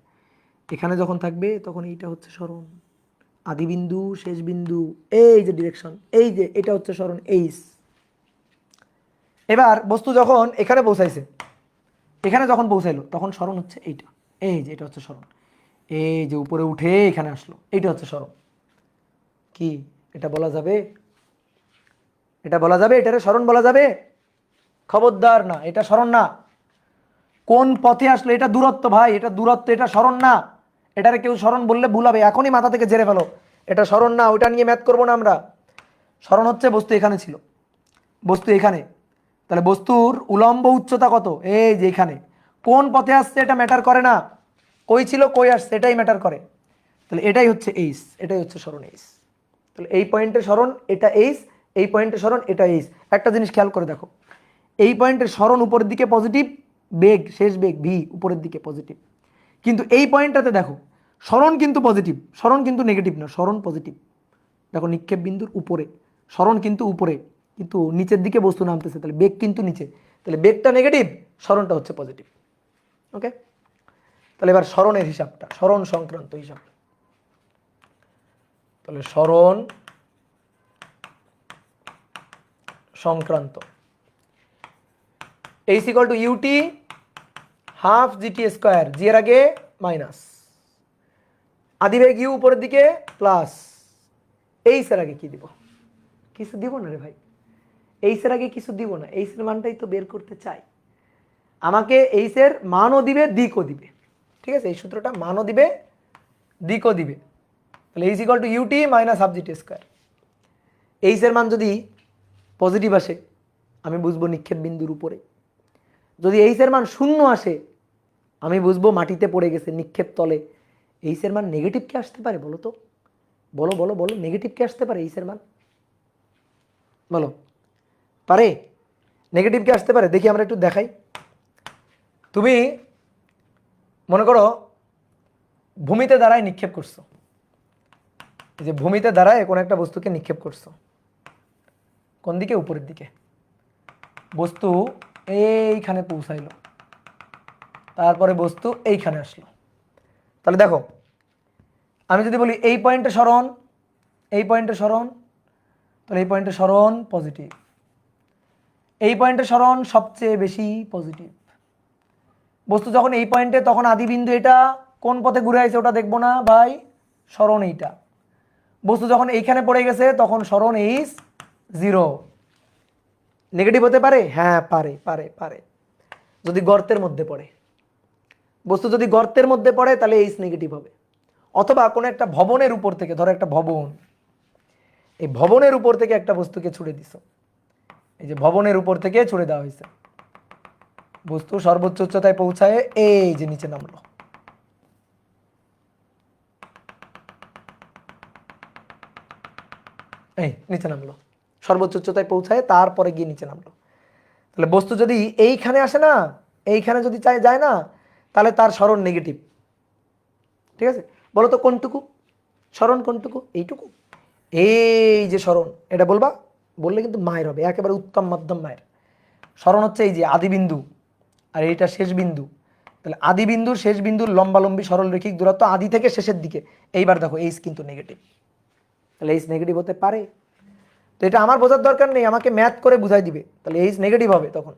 এখানে যখন থাকবে তখন এইটা হচ্ছে সরণ, আদি বিন্দু শেষ বিন্দু, এই যে ডিরেকশন, এই যে এটা হচ্ছে সরণ এইচ। এবার বস্তু যখন এখানে পৌঁছাইছে, এখানে যখন পৌঁছাইলো তখন সরণ হচ্ছে এইটা, এই যে এটা হচ্ছে সরণ, এই যে উপরে উঠে এখানে আসলো, এইটা হচ্ছে সরণ। কি এটা বলা যাবে? এটা বলা যাবে? এটারে সরণ বলা যাবে? খবরদার না, এটা সরণ না। কোন পথে আসলো এটা দূরত্ব ভাই, এটা দূরত্ব, এটা সরণ না। এটারে কেউ সরণ বললে ভুল হবে, এখনই মাথা থেকে ঝেড়ে ফেলো, এটা সরণ না, ওইটা নিয়ে ম্যাথ করবো না আমরা। সরণ হচ্ছে বস্তু এখানে ছিল, বস্তু এখানে, তাহলে বস্তুর উলম্ব উচ্চতা কত? এই যে এখানে। কোন পথে আসছে এটা ম্যাটার করে না, কই ছিল কই আসছে এটাই ম্যাটার করে। তাহলে এটাই হচ্ছে এইচ, এটাই হচ্ছে সরণ এইচ। তাহলে এই পয়েন্টের সরণ এটা এইচ, এই পয়েন্টের সরণ এটা এইচ। একটা জিনিস খেয়াল করে দেখো, এই পয়েন্টের সরণ উপরের দিকে পজিটিভ, বেগ শেষ বেগ ভি উপরের দিকে পজিটিভ, কিন্তু এই পয়েন্টটাতে দেখো সরণ কিন্তু পজিটিভ, সরণ কিন্তু নেগেটিভ না, সরণ পজিটিভ। দেখো নিক্ষেপ বিন্দুর উপরে, সরণ কিন্তু উপরে, কিন্তু নিচের দিকে বস্তু নামতেছে, তাহলে বেগ কিন্তু নিচে, তাহলে বেগটা নেগেটিভ, সরণটা হচ্ছে পজিটিভ। ওকে, তাহলে এবার সরণের হিসাবটা, সরণ সংক্রান্ত হিসাব। তাহলে সরণ সংক্রান্ত, h equal to u t half g t square, g এর আগে মাইনাস, আদিবেগ ইউ উপরের দিকে প্লাস, এইচ এর আগে কি দিব? কিছু দিব না রে ভাই, এইচ এর আগে কিছু দিব না, এইচ এর মানটাই তো বের করতে চাই। আমাকে এইচ এর মানও দিবে দিকও দিবে, ঠিক আছে? এই সূত্রটা মানও দিবে দিকও দিবে। তাহলে h equal to u t minus half g t square. H এর মান যদি পজিটিভ আসে আমি বুঝবো নিক্ষেপ বিন্দুর উপরে, যদি এইচ এর মান 0 আসে আমি বুঝবো মাটিতে পড়ে গেছে নিক্ষেপ তলে। এইচ এর মান নেগেটিভ কে আসতে পারে বলো তো, বলো বলো বলো, নেগেটিভ কে আসতে পারে এইচ এর মান, বলো পারে? নেগেটিভ কে আসতে পারে, দেখি আমরা একটু দেখাই। তুমি মনে করো ভূমিতে দাঁড়ায় নিক্ষেপ করছো, এই যে ভূমিতে দাঁড়ায় কোন একটা বস্তুকে নিক্ষেপ করছো, কোন দিকে? উপরের দিকে। বস্তু এইখানে পৌঁছাইলো, তারপরে বস্তু এইখানে আসলো। তাহলে দেখো আমি যদি বলি এই পয়েন্টে সরণ, এই পয়েন্টে সরণ, তাহলে এই পয়েন্টে সরণ পজিটিভ, এই পয়েন্টে সরণ সবচেয়ে বেশি পজিটিভ। বস্তু যখন এই পয়েন্টে, তখন আদি বিন্দু এটা, কোন পথে ঘুরে আসছে ওটা দেখবো না ভাই, সরণ এইটা। বস্তু যখন এইখানে পড়ে গেছে তখন সরণ এইচ 0। নেগেটিভ হতে পারে? হ্যাঁ পারে পারে পারে, যদি গর্তের মধ্যে পড়ে। বস্তু যদি গর্তের মধ্যে পড়ে তাহলে এইচ নেগেটিভ হবে, অথবা কোনো একটা ভবনের উপর থেকে, ধরো একটা ভবন, এই ভবনের উপর থেকে একটা বস্তুকে ছুড়ে দিছো, এই যে ভবনের উপর থেকে ছুড়ে দেওয়া হয়েছে, বস্তু সর্বোচ্চ উচ্চতায় পৌঁছায় এই যে নিচে নামলো, এই নিচে নামলো, সর্বোচ্চ উচ্চতায় পৌঁছায় তারপরে গিয়ে নিচে নামলো। তাহলে বস্তু যদি এইখানে আসে না, এইখানে যদি যায় না, তাহলে তার সরণ নেগেটিভ। ঠিক আছে, বলো তো কোনটুকু সরণ, কোনটুকু? এইটুকু, এই যে সরণ, এটা বলবা, বললে কিন্তু মায়ের হবে, একেবারে উত্তম মাধ্যম মায়ের। সরণ হচ্ছে এই যে আদি বিন্দু আর এইটা শেষ বিন্দু, তাহলে আদি বিন্দুর শেষ বিন্দুর লম্বালম্বী সরলরৈখিক দূরত্ব আদি থেকে শেষের দিকে। এইবার দেখো এইচ কিন্তু নেগেটিভ, তাহলে এইচ নেগেটিভ হতে পারে। তো এটা আমার বোঝার দরকার নেই, আমাকে ম্যাথ করে বুঝাই দিবে, তাহলে এইচ নেগেটিভ হবে তখন।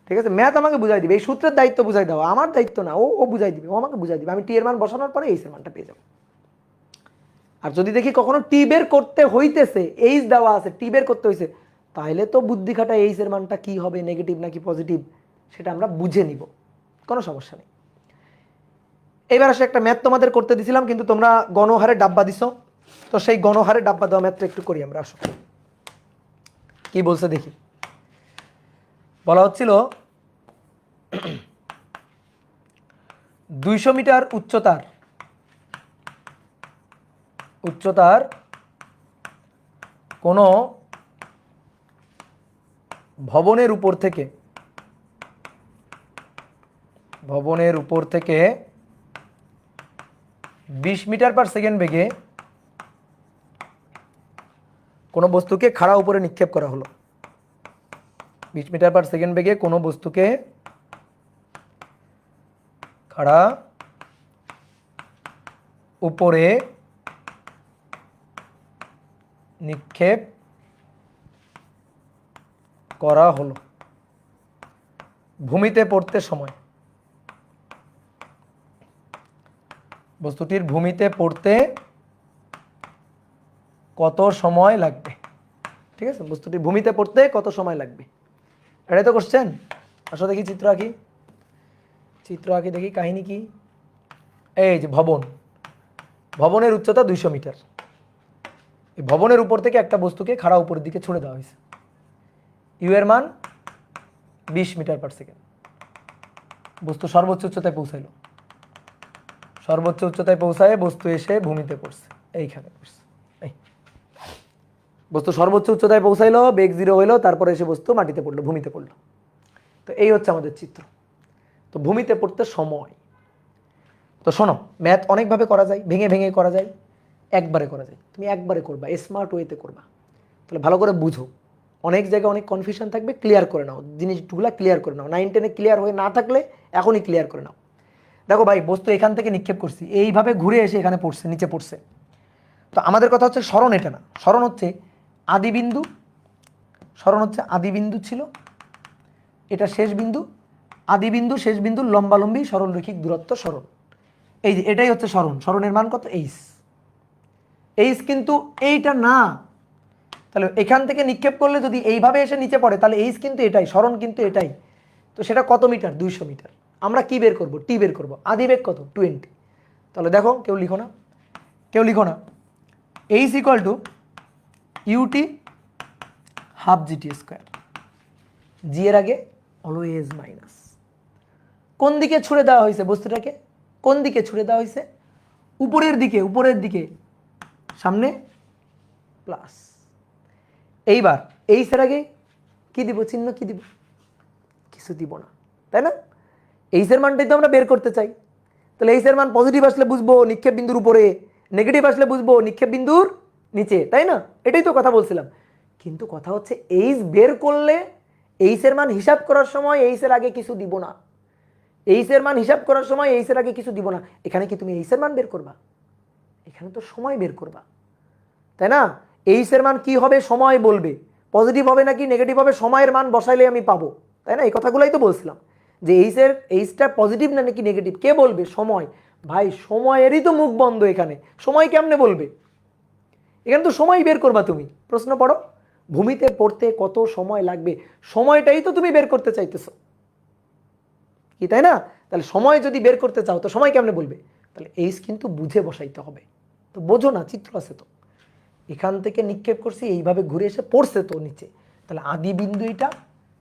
ঠিক আছে, ম্যাথ আমাকে বুঝাই দিবে, এই সূত্রের দায়িত্ব বুঝাই দেওয়া, আমার দায়িত্ব না, ও বুঝাই দিবে, ও আমাকে বুঝাই দিবে, আমি টি এর মান বসানোর পরে এইচ এর মানটা পেয়ে যাবো। আর যদি দেখি কখনো টি বের করতে হইতেছে, এইচ দেওয়া আছে, টি বের করতে হয়েছে, তাহলে তো বুদ্ধি খাটা এইচ এর মানটা কি হবে, নেগেটিভ নাকি পজিটিভ, সেটা আমরা বুঝে নিব, কোনো সমস্যা নেই। এবার আসলে একটা ম্যাথ তোমাদের করতে দিছিলাম, কিন্তু তোমরা গণহারে ডাব্বা দিছো, তো সেই গণহারে ডাব্বা দেওয়া ম্যাথটা একটু করি আমরা। আসো, কি বলছে দেখি। বলা হচ্ছিল 200 মিটার উচ্চতার কোনো ভবনের উপর থেকে 20 মিটার পার সেকেন্ড বেগে কোনো বস্তুকে খাড়া উপরে নিক্ষেপ করা হলো। 20 মিটার পার সেকেন্ড বেগে কোনো বস্তুকে খাড়া উপরে নিক্ষেপ করা হলো ভূমিতে পড়তে সময়। বস্তুটির ভূমিতে পড়তে কত সময় লাগবে? ঠিক আছে, বস্তুটির ভূমিতে পড়তে কত সময় লাগবে, এটাই তো কোশ্চেন। আসো দেখি চিত্র আঁকি দেখি কাহিনী কি। এই যে ভবনের উচ্চতা 200 মিটার, এই ভবনের উপর থেকে একটা বস্তুকে খাড়া উপরের দিকে ছুড়ে দেওয়া হয়েছে, ইউ এর মান 20 মিটার পার সেকেন্ড। বস্তু সর্বোচ্চ উচ্চতায় পৌঁছাইলো, সর্বোচ্চ উচ্চতায় পৌঁছায় বস্তু এসে ভূমিতে পড়ছে, এইখানে পড়ছে। এই বস্তু সর্বোচ্চ উচ্চতায় পৌঁছাইলো, বেগ 0 হইলো, তারপরে এসে বস্তু মাটিতে পড়লো, ভূমিতে পড়লো। তো এই হচ্ছে আমাদের চিত্র। তো ভূমিতে পড়তে সময়। তো শোনো, ম্যাথ অনেকভাবে করা যায়, ভেঙে ভেঙে করা যায়, একবারে করা যায়। তুমি একবারে করবা, স্মার্ট ওয়েতে করবা, তাহলে ভালো করে বুঝো। অনেক জায়গায় অনেক কনফিউশন থাকবে, ক্লিয়ার করে নাও, জিনিসগুলো ক্লিয়ার করে নাও। 9, 10-এ ক্লিয়ার হয়ে না থাকলে এখনই ক্লিয়ার করে নাও। দেখো ভাই, বস্তু এখান থেকে নিক্ষেপ করছি, এইভাবে ঘুরে এসে এখানে পড়ছে, নিচে পড়ছে। তো আমাদের কথা হচ্ছে সরণ এটা না, সরণ হচ্ছে আদিবিন্দু, আদিবিন্দু ছিল, এটা শেষ বিন্দু, আদিবিন্দু শেষ বিন্দু লম্বালম্বী সরলরৈখিক দূরত্ব সরণ। এই যে এটাই হচ্ছে সরণ, সরণের মান কত? এইচ কিন্তু এইটা না। তাহলে এখান থেকে নিক্ষেপ করলে যদি এইভাবে এসে নিচে পড়ে, তাহলে এইচ কিন্তু এটাই, সরণ কিন্তু এটাই। তো সেটা কত মিটার? 200 মিটার। আমরা কি বের করব? টি বের করব। আদি বেগ কত? 20। তাহলে দেখো, কেউ লিখো না, h equal to u t half g t square, g এর আগে অলওয়েজ মাইনাস। কোন দিকে ছুড়ে দেওয়া হয়েছে বস্তুটাকে? কোন দিকে ছুড়ে দেওয়া হয়েছে? উপরের দিকে, সামনে প্লাস। এইবার এইচ এর আগে কি দিব? চিহ্ন কি দিব? কিছু দিব না, তাই না? এইচ এর মানটাই তো আমরা বের করতে চাই। তাহলে এইচ এর মান পজিটিভ আসলে বুঝবো নিক্ষেপ বিন্দুর উপরে, নেগেটিভ আসলে বুঝবো নিক্ষেপ বিন্দুর নিচে, তাই না? এটাই তো কথা বলছিলাম। কিন্তু কথা হচ্ছে এইচ বের করলে এইচ এর মান হিসাব করার সময় এইচ এর আগে কিছু দিব না। এইচ এর মান হিসাব করার সময় এইচ এর আগে কিছু দিব না। এখানে কি তুমি এইচ এর মান বের করবা? এখানে তো সময় বের করবা, তাই না? এইচ এর মান কি হবে? সময় বলবে। পজিটিভ হবে নাকি নেগেটিভ হবে, সময়ের মান বসাইলে আমি পাবো, তাই না? এই কথাগুলোই তো বলছিলাম যে এইচটা পজিটিভ না নাকি নেগেটিভ কে বলবে? সময়। ভাই সময়েরই তো মুখ বন্ধ এখানে, সময় কেমনে বলবে? এখানে তো সময় বের করবা তুমি। প্রশ্ন পড়ো, ভূমিতে পড়তে কত সময় লাগবে, সময়টাই তো তুমি বের করতে চাইতেছো, কি তাই না? তাহলে সময় যদি বের করতে চাও তো সময় কেমনে বলবে? তাহলে এইচ কিন্তু বুঝে বসাইতে হবে। তো বোঝো না, চিত্র আছে তো, এখান থেকে নিক্ষেপ করছি, এইভাবে ঘুরে এসে পড়ছে তো নিচে, তাহলে আদি বিন্দু এটা,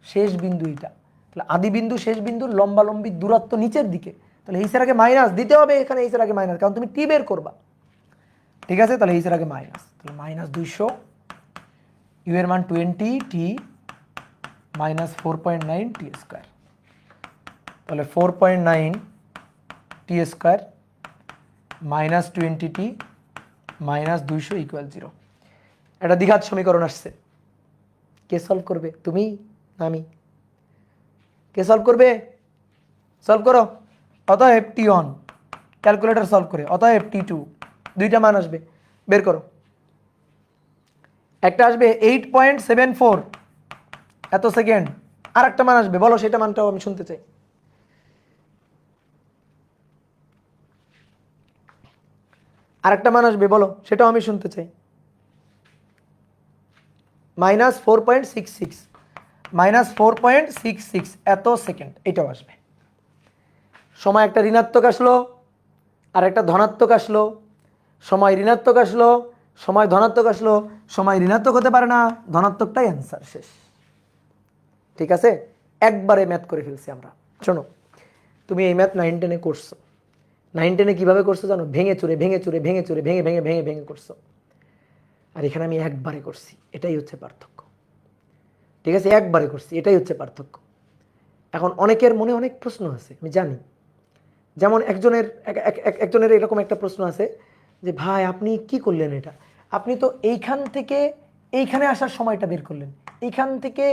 শেষ বিন্দু এটা, তাহলে আদি বিন্দু শেষ বিন্দুর লম্বালম্বি দূরত্ব নিচের দিকে, তাহলে এইচের আগে মাইনাস দিতে হবে এখানে, এইচের আগে মাইনাস, কারণ তুমি টি বের করবা, ঠিক আছে? তাহলে এইচের আগে মাইনাস, তাহলে মাইনাস 200, ইউ এর মান 20 টি মাইনাস 4.9 টি স্কোয়ার, তাহলে 4.9 টি স্কোয়ার মাইনাস 20 টি মাইনাস 200 ইকুয়াল 0। এটা দ্বিঘাত সমীকরণ আসছে। কে সলভ করবে, তুমি না আমি? কে সলভ করবে? সলভ করো। অতএব টি1 ক্যালকুলেটর সলভ করে, অতএব টি2 দুইটা মান আসবে, বের করো। একটা আসবে 8.74 এত সেকেন্ড, আর একটা মান আসবে, বলো সেটা মানটাও আমি শুনতে চাই। আরেকটা মান আসবে, বলো সেটাও আমি শুনতে চাই। মাইনাস 4.66, মাইনাস 4.66 এত সেকেন্ড, এটাও আসবে। সময় একটা ঋণাত্মক আসলো আর একটা ধনাত্মক আসলো, সময় ঋণাত্মক আসলো, সময় ধনাত্মক আসলো, সময় ঋণাত্মক হতে পারে না, ধনাত্মকটাই অ্যান্সার, শেষ। ঠিক আছে, একবারে ম্যাথ করে ফেলছি আমরা। শোনো, তুমি এই ম্যাথ 9-10-এ করছো। 9-10-এ কীভাবে করছো জানো? ভেঙে চুরে ভেঙে চুরে ভেঙে চুরে ভেঙে ভেঙে ভেঙে ভেঙে করছো, আর এখানে আমি একবারে করছি, এটাই হচ্ছে পার্থক্য। ঠিক আছে, একবারে করছি, এটাই হচ্ছে পার্থক্য। এখন অনেকের মনে অনেক প্রশ্ন আছে, আমি জানি। যেমন একজনের এরকম একটা প্রশ্ন আছে যে ভাই আপনি কি করলেন এটা, আপনি তো এইখান থেকে এইখানে আসার সময়টা বের করলেন, এইখান থেকে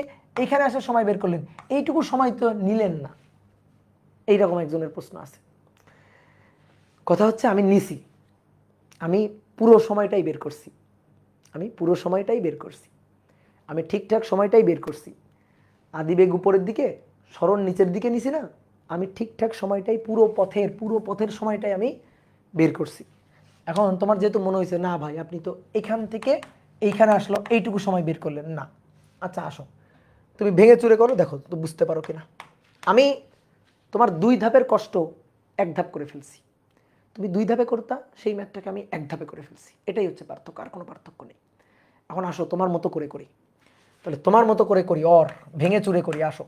এইখানে আসার সময় বের করলেন, এইটুকু সময় তো নিলেন না। এইরকম একজনের প্রশ্ন আছে। কথা হচ্ছে আমি নিছি, আমি পুরো সময়টাই বের করছি, আমি পুরো সময়টাই বের করছি, আমি ঠিকঠাক সময়টাই বের করছি। আদিবেগ উপরের দিকে, সরণ নিচের দিকে নিছি না, আমি ঠিকঠাক সময়টাই পুরো পথের সময়টাই আমি বের করছি। এখন তোমার যেহেতু মনে হয়েছে না ভাই আপনি তো এখান থেকে এইখানে আসলো এইটুকু সময় বের করলেন না, আচ্ছা আসো তুমি ভেঙে চুরে করো, দেখো তো বুঝতে পারো কিনা। আমি তোমার 2 ধাপের কষ্ট 1 ধাপ করে ফেলছি, তুমি 2 ধাপে করতা সেই ম্যাথটাকে আমি 1 ধাপে করে ফেলছি, এটাই হচ্ছে পার্থক্য, আর কোনো পার্থক্য নেই। এখন আসো তোমার মতো করে করি, তাহলে তোমার মতো করে করি, ভেঙে চুরে করি, আসো।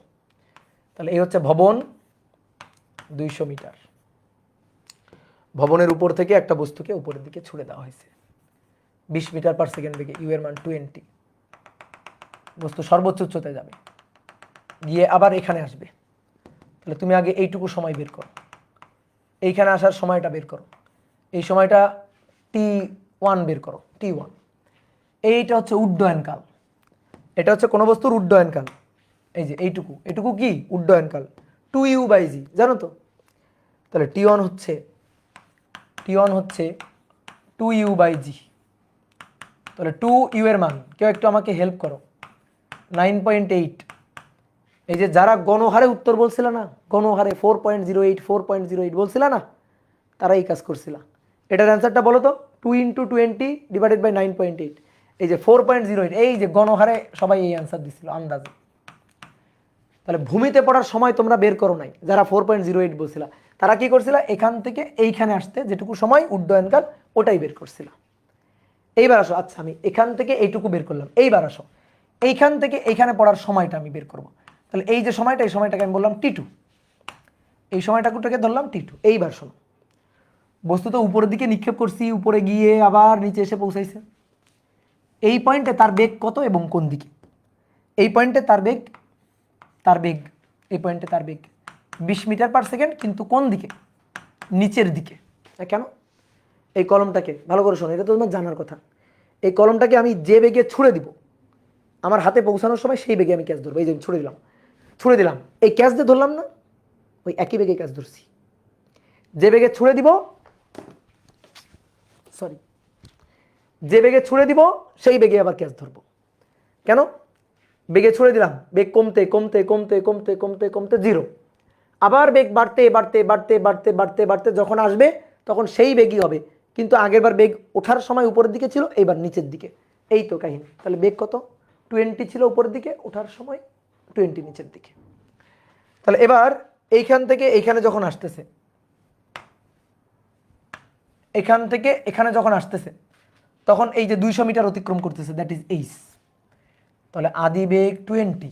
তাহলে এই হচ্ছে ভবন 200 মিটার, ভবনের উপর থেকে একটা বস্তুকে উপরের দিকে ছুড়ে দেওয়া হয়েছে 20 মিটার পার সেকেন্ড বেগে, ইউ এর মান 20, বস্তু সর্বোচ্চ উচ্চতায় যাবে, গিয়ে আবার এখানে আসবে। তাহলে তুমি আগে এইটুকু সময় বের করো, এইখানে আসার সময়টা বের করো, এই সময়টা T1 বের করো, T1। এইটা হচ্ছে উড্ডয়নকাল, এটা হচ্ছে কোনো বস্তুর উড্ডয়নকাল। এই যে এইটুকু কি উড্ডয়নকাল, 2u/g, জানো তো? তাহলে T1 হচ্ছে 2u/g, তাহলে 2u এর মান, কেউ একটু আমাকে হেল্প করো, 9.8। এই যে যারা গণহারে উত্তর বলছিল না, গণহারে 4.08 বলছিল না, তারা এই কাজ করছিল। এটার অ্যান্সারটা বলো তো, 2 × 20 / 9.8, এই যে 4.08, এই যে গণহারে সবাই এই অ্যান্সার দিছিল আন্দাজে। তাহলে ভূমিতে পড়ার সময় তোমরা বের করো নাই, যারা 4.08 বলছিল তারা কি করছিল, এখান থেকে এইখানে আসতে যেটুকু সময় উড্ডয়নকাল ওটাই বের করছিল। এইবার আসো, আচ্ছা আমি এখান থেকে এইটুকু বের করলাম, এইবার আসো এইখান থেকে এইখানে পড়ার সময়টা আমি বের করব। তাহলে এই যে সময়টা, এই সময়টাকে আমি বললাম T2, এই সময়টাকে ধরলাম T2। এইবার শোনো, বস্তু তো উপরের দিকে নিক্ষেপ করছি, উপরে গিয়ে আবার নিচে এসে পৌঁছাইছে, এই পয়েন্টে তার বেগ কত এবং কোন দিকে? এই পয়েন্টে তার বেগ এই পয়েন্টে তার বেগ 20 মিটার পার সেকেন্ড, কিন্তু কোন দিকে? নিচের দিকে। কেন? এই কলমটাকে ভালো করে শোনো, এটা তো তোমার জানার কথা। এই কলমটাকে আমি যে বেগে ছুড়ে দিব, আমার হাতে পৌঁছানোর সময় সেই বেগে আমি ক্যাচ ধরবো। এই যে ছুড়ে দিলাম, এই ক্যাচ দিয়ে ধরলাম না, ওই একই বেগে ক্যাচ ধরছি। যে বেগে ছুড়ে দিব সেই বেগে আবার ক্যাচ ধরবো। কেন? বেগে ছুড়ে দিলাম, বেগ কমতে কমতে কমতে কমতে কমতে কমতে 0, আবার বেগ বাড়তে বাড়তে বাড়তে বাড়তে বাড়তে বাড়তে যখন আসবে তখন সেই বেগই হবে, কিন্তু আগেরবার বেগ ওঠার সময় উপরের দিকে ছিল, এইবার নিচের দিকে। এই তো কাহিনী। তাহলে বেগ কত? 20 ছিল উপরের দিকে, ওঠার সময় 20 নিচের দিকে। তাহলে এবার এইখান থেকে এইখানে যখন আসতেছে, এখান থেকে এখানে যখন আসতেছে তখন এই যে 200 মিটার অতিক্রম করতেছে, দ্যাট ইজ এইচ। তাহলে আদিবেগ 20,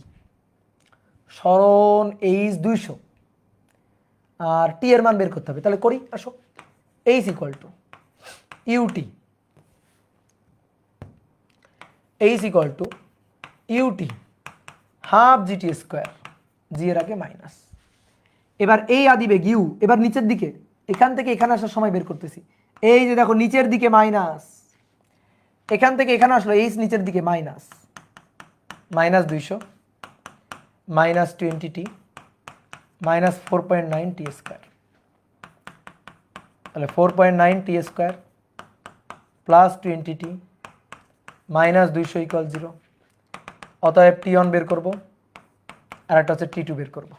সরণ এইচ 200, আর টি এর মান বের করতে হবে। তাহলে করি, আসো। H equal to u t, h equal to u t half g t square, g এর আগে মাইনাস। এবার এই আদিবেগ ইউ এবার নিচের দিকে, এখান থেকে এখানে আসার সময় বের করতেছি। এই যে দেখো নিচের দিকে মাইনাস, এখান থেকে এখানে আসলো এইচ নিচের দিকে minus, minus 200 minus 20t minus 4.9 t square. তাহলে 4.9 t square plus 20t minus 200 equal 0। অতএব টি1 বের করব, আর একটা হচ্ছে টি2 বের করব।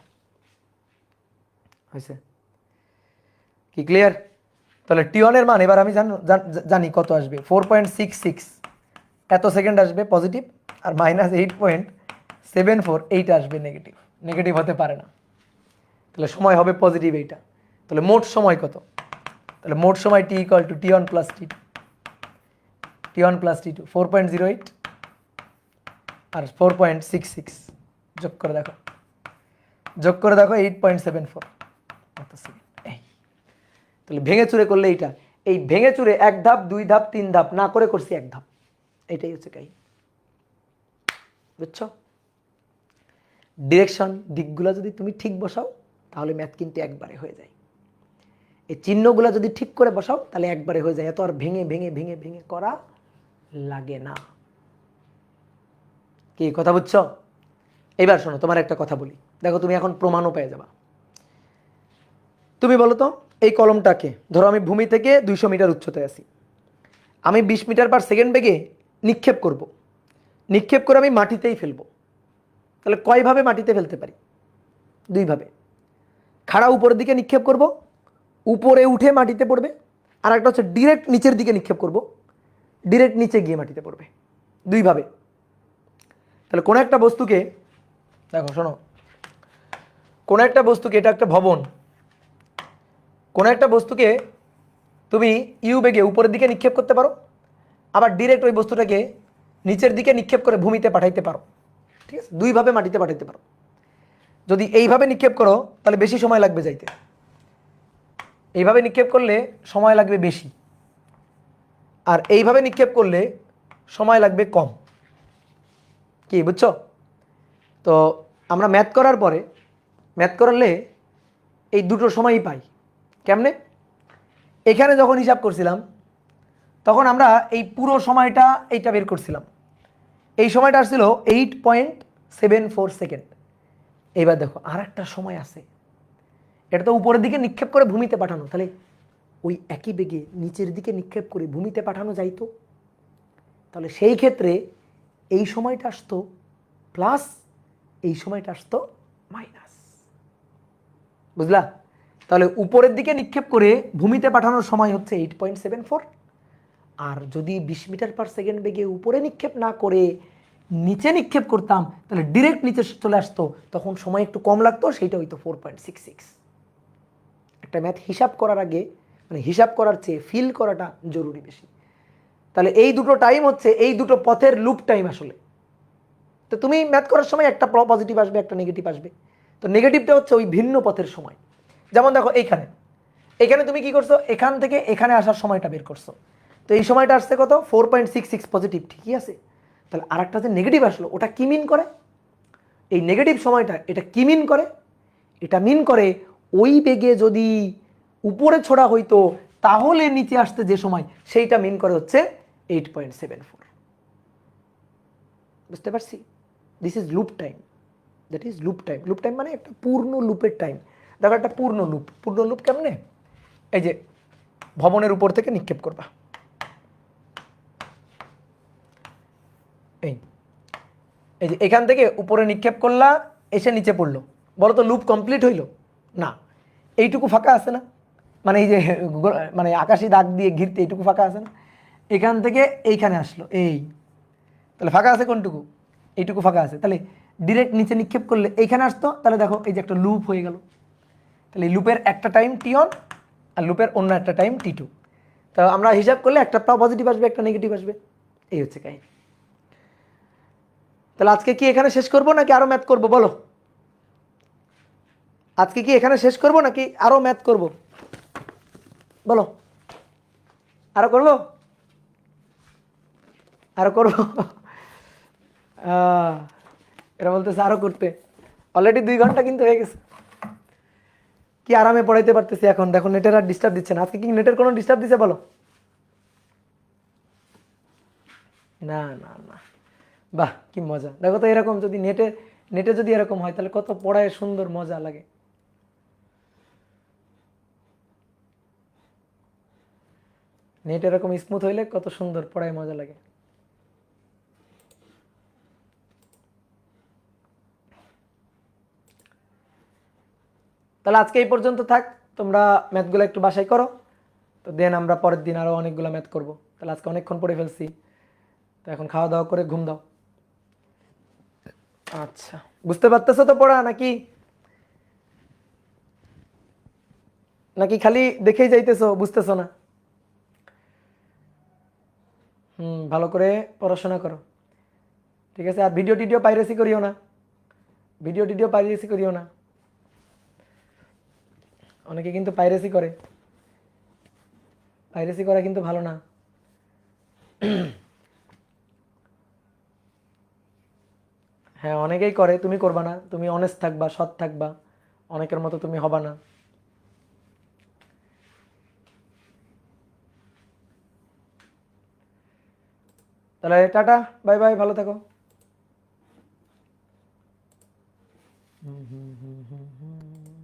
হয়েছে কি ক্লিয়ার? তাহলে টি1 এর মান এবার আমি জানি কত আসবে, 4.66 এত সেকেন্ড আসবে পজিটিভ, আর মাইনাস 8.74 এইটা আসবে নেগেটিভ। নেগেটিভ হতে পারে না, তাহলে সময় হবে পজিটিভ এইটা। তাহলে মোট সময় কত? তাহলে মোট সময় T equal to টি1 plus টি2, টি1 plus টি2 4.08 আর 4.66 যোগ করে দেখো, 8.74 এত সেকেন্ড। এই তাহলে ভেঙে চুরে করলে এইটা, এই ভেঙে চুরে 1 ধাপ 2 ধাপ 3 ধাপ না করে করছি 1 ধাপ, এইটাই হচ্ছে কাহিনী। বুঝছো? ডিরেকশন দিকগুলো যদি তুমি ঠিক বসাও তাহলে ম্যাথ কিন্তু একবারে হয়ে যায়। এই চিহ্নগুলো যদি ঠিক করে বসাও তাহলে একবারে হয়ে যায়, এত আর ভেঙে ভেঙে ভেঙে ভেঙে করা লাগে না। কি কথা বুঝছো? এবার শোনো, তোমার একটা কথা বলি, দেখো তুমি এখন প্রমাণও পেয়ে যাবা। তুমি বলো তো, এই কলমটাকে ধরো আমি ভূমি থেকে 200 মিটার উচ্চতায় আছি, আমি 20 মিটার পার সেকেন্ড বেগে নিক্ষেপ করব, নিক্ষেপ করে আমি মাটিতেই ফেলবো। তাহলে কয়ভাবে মাটিতে ফেলতে পারি? 2 ভাবে। খাড়া উপরের দিকে নিক্ষেপ করব, উপরে উঠে মাটিতে পড়বে, আর একটা হচ্ছে ডিরেক্ট নিচের দিকে নিক্ষেপ করব, ডিরেক্ট নিচে গিয়ে মাটিতে পড়বে। 2 ভাবে। তাহলে কোনো একটা বস্তুকে, দেখো শোনো, কোনো একটা বস্তুকে, এটা একটা ভবন, কোনো একটা বস্তুকে তুমি ইউ বেগে উপরের দিকে নিক্ষেপ করতে পারো, আবার ডিরেক্ট ওই বস্তুটাকে নিচের দিকে নিক্ষেপ করে ভূমিতে পাঠাইতে পারো। ঠিক আছে? 2 ভাবে মাটিতে পাঠাইতে পারো। যদি এইভাবে নিক্ষেপ করো তাহলে বেশি সময় লাগবে যাইতে, এইভাবে নিক্ষেপ করলে সময় লাগবে বেশি, আর এইভাবে নিক্ষেপ করলে সময় লাগবে কম। কি বুঝছো? তো আমরা ম্যাথ করার পরে, ম্যাথ করলে এই দুটো সময়ই পাই। কেমনে? এখানে যখন হিসাব করছিলাম তখন আমরা এই পুরো সময়টা এইটা বের করছিলাম, এই সময়টা আসছিল 8.74 সেকেন্ড। এইবার দেখো আর একটা সময় আছে, এটা তো উপরের দিকে নিক্ষেপ করে ভূমিতে পাঠানো, তাহলে ওই একই বেগে নিচের দিকে নিক্ষেপ করে ভূমিতে পাঠানো যাইতো। তাহলে সেই ক্ষেত্রে এই সময়টা আসতো প্লাস, এই সময়টা আসতো মাইনাস। বুঝলা? তাহলে উপরের দিকে নিক্ষেপ করে ভূমিতে পাঠানোর সময় হচ্ছে 8.74, আর যদি 20 মিটার পার সেকেন্ড বেগে উপরে নিক্ষেপ না করে নিচে নিক্ষেপ করতাম তাহলে ডিরেক্ট নিচে চলে আসতো, তখন সময় একটু কম লাগতো, সেইটা হইতো 4.66। একটা ম্যাথ হিসাব করার আগে, মানে হিসাব করার চেয়ে ফিল করাটা জরুরি বেশি। তাহলে এই দুটো টাইম হচ্ছে এই দুটো পথের লুপ টাইম আসলে। তো তুমি ম্যাথ করার সময় একটা পজিটিভ আসবে, একটা নেগেটিভ আসবে। তো নেগেটিভটা হচ্ছে ওই ভিন্ন পথের সময়। যেমন দেখো এইখানে, এখানে তুমি কি করছো, এখান থেকে এখানে আসার সময়টা বের করছো, তো এই সময়টা আসছে কত? 4.66 পজিটিভ, ঠিকই আছে। তাহলে আর একটা যে নেগেটিভ আসলো ওটা কি মিন করে? এই নেগেটিভ সময়টা এটা কি মিন করে? এটা মিন করে ওই বেগে যদি উপরে ছোড়া হইতো তাহলে নিচে আসতে যে সময়, সেইটা মিন করে হচ্ছে 8.74। বুঝতে পারছি? This is loop time, that is loop time. Loop time মানে একটা পূর্ণ লুপের টাইম। দেখো একটা পূর্ণ লুপ, পূর্ণ লুপ কেমনে? এই যে ভবনের উপর থেকে নিক্ষেপ করবা, এই এই যে এখান থেকে উপরে নিক্ষেপ করলা, এসে নিচে পড়লো, বলো তো লুপ কমপ্লিট হইল? না, এইটুকু ফাঁকা আছে না, মানে এই যে মানে আকাশি দাগ দিয়ে ঘিরতে এইটুকু ফাঁকা আছে না, এখান থেকে এইখানে আসলো, এই তাহলে ফাঁকা আছে কোনটুকু? এইটুকু ফাঁকা আছে। তাহলে ডিরেক্ট নিচে নিক্ষেপ করলে এইখানে আসতো, তাহলে দেখো এই যে একটা লুপ হয়ে গেল। তাহলে এই লুপের একটা টাইম টি1 আর লুপের অন্য একটা টাইম টি2। তো আমরা হিসাব করলে একটা পজিটিভ আসবে, একটা নেগেটিভ আসবে, এই হচ্ছে কাহিনী। তাহলে আজকে কি এখানে শেষ করব নাকি আরো ম্যাথ করব বলো? আজকে কি এখানে শেষ করব নাকি আরো ম্যাথ করব বলো? আরো করব? আরো করব? এরা বলতেছে আরো করতে। অলরেডি 2 ঘন্টা কিন্তু হয়ে গেছে। কি আরামে পড়াইতে পারতেছি এখন, দেখো নেটের আর ডিস্টার্ব দিচ্ছে না। আজকে কি নেটের কোনো ডিস্টার্ব দিছে বলো? না না না, বাহ কি মজা। দেখো তো এরকম যদি নেটে নেটে যদি এরকম হয় তাহলে কত পড়ায় সুন্দর মজা লাগে। নেট এরকম স্মুথ হইলে কত সুন্দর পড়ায় মজা লাগে। তাহলে আজকে এই পর্যন্ত থাক, তোমরা ম্যাথগুলো একটু বাসায় করো, তো দেন আমরা পরের দিন আরো অনেকগুলো ম্যাথ করব। তাহলে আজকে অনেকক্ষণ পড়ে ফেলছি, তো এখন খাওয়া দাওয়া করে ঘুম দাও। আচ্ছা, বুঝতে পারতেছো তো পড়া নাকি? নাকি খালি দেখেই যাইতেছো, বুঝতেছো না? ভালো করে পড়াশোনা করো, ঠিক আছে? আর ভিডিও টিডিও পাইরেসি করিও না, ভিডিও টিডিও পাইরেসি করিও না। অনেকে কিন্তু পাইরেসি করে, পাইরেসি করা কিন্তু ভালো না। হ্যাঁ অনেকেই করে, তুমি করবা না, তুমি অনেস্ট থাকবা, সৎ থাকবা, অনেকের মতো তুমি হবা না। তাহলে টাটা, বাই বাই, ভালো থাকো। হুম হুম হুম হুম হুম।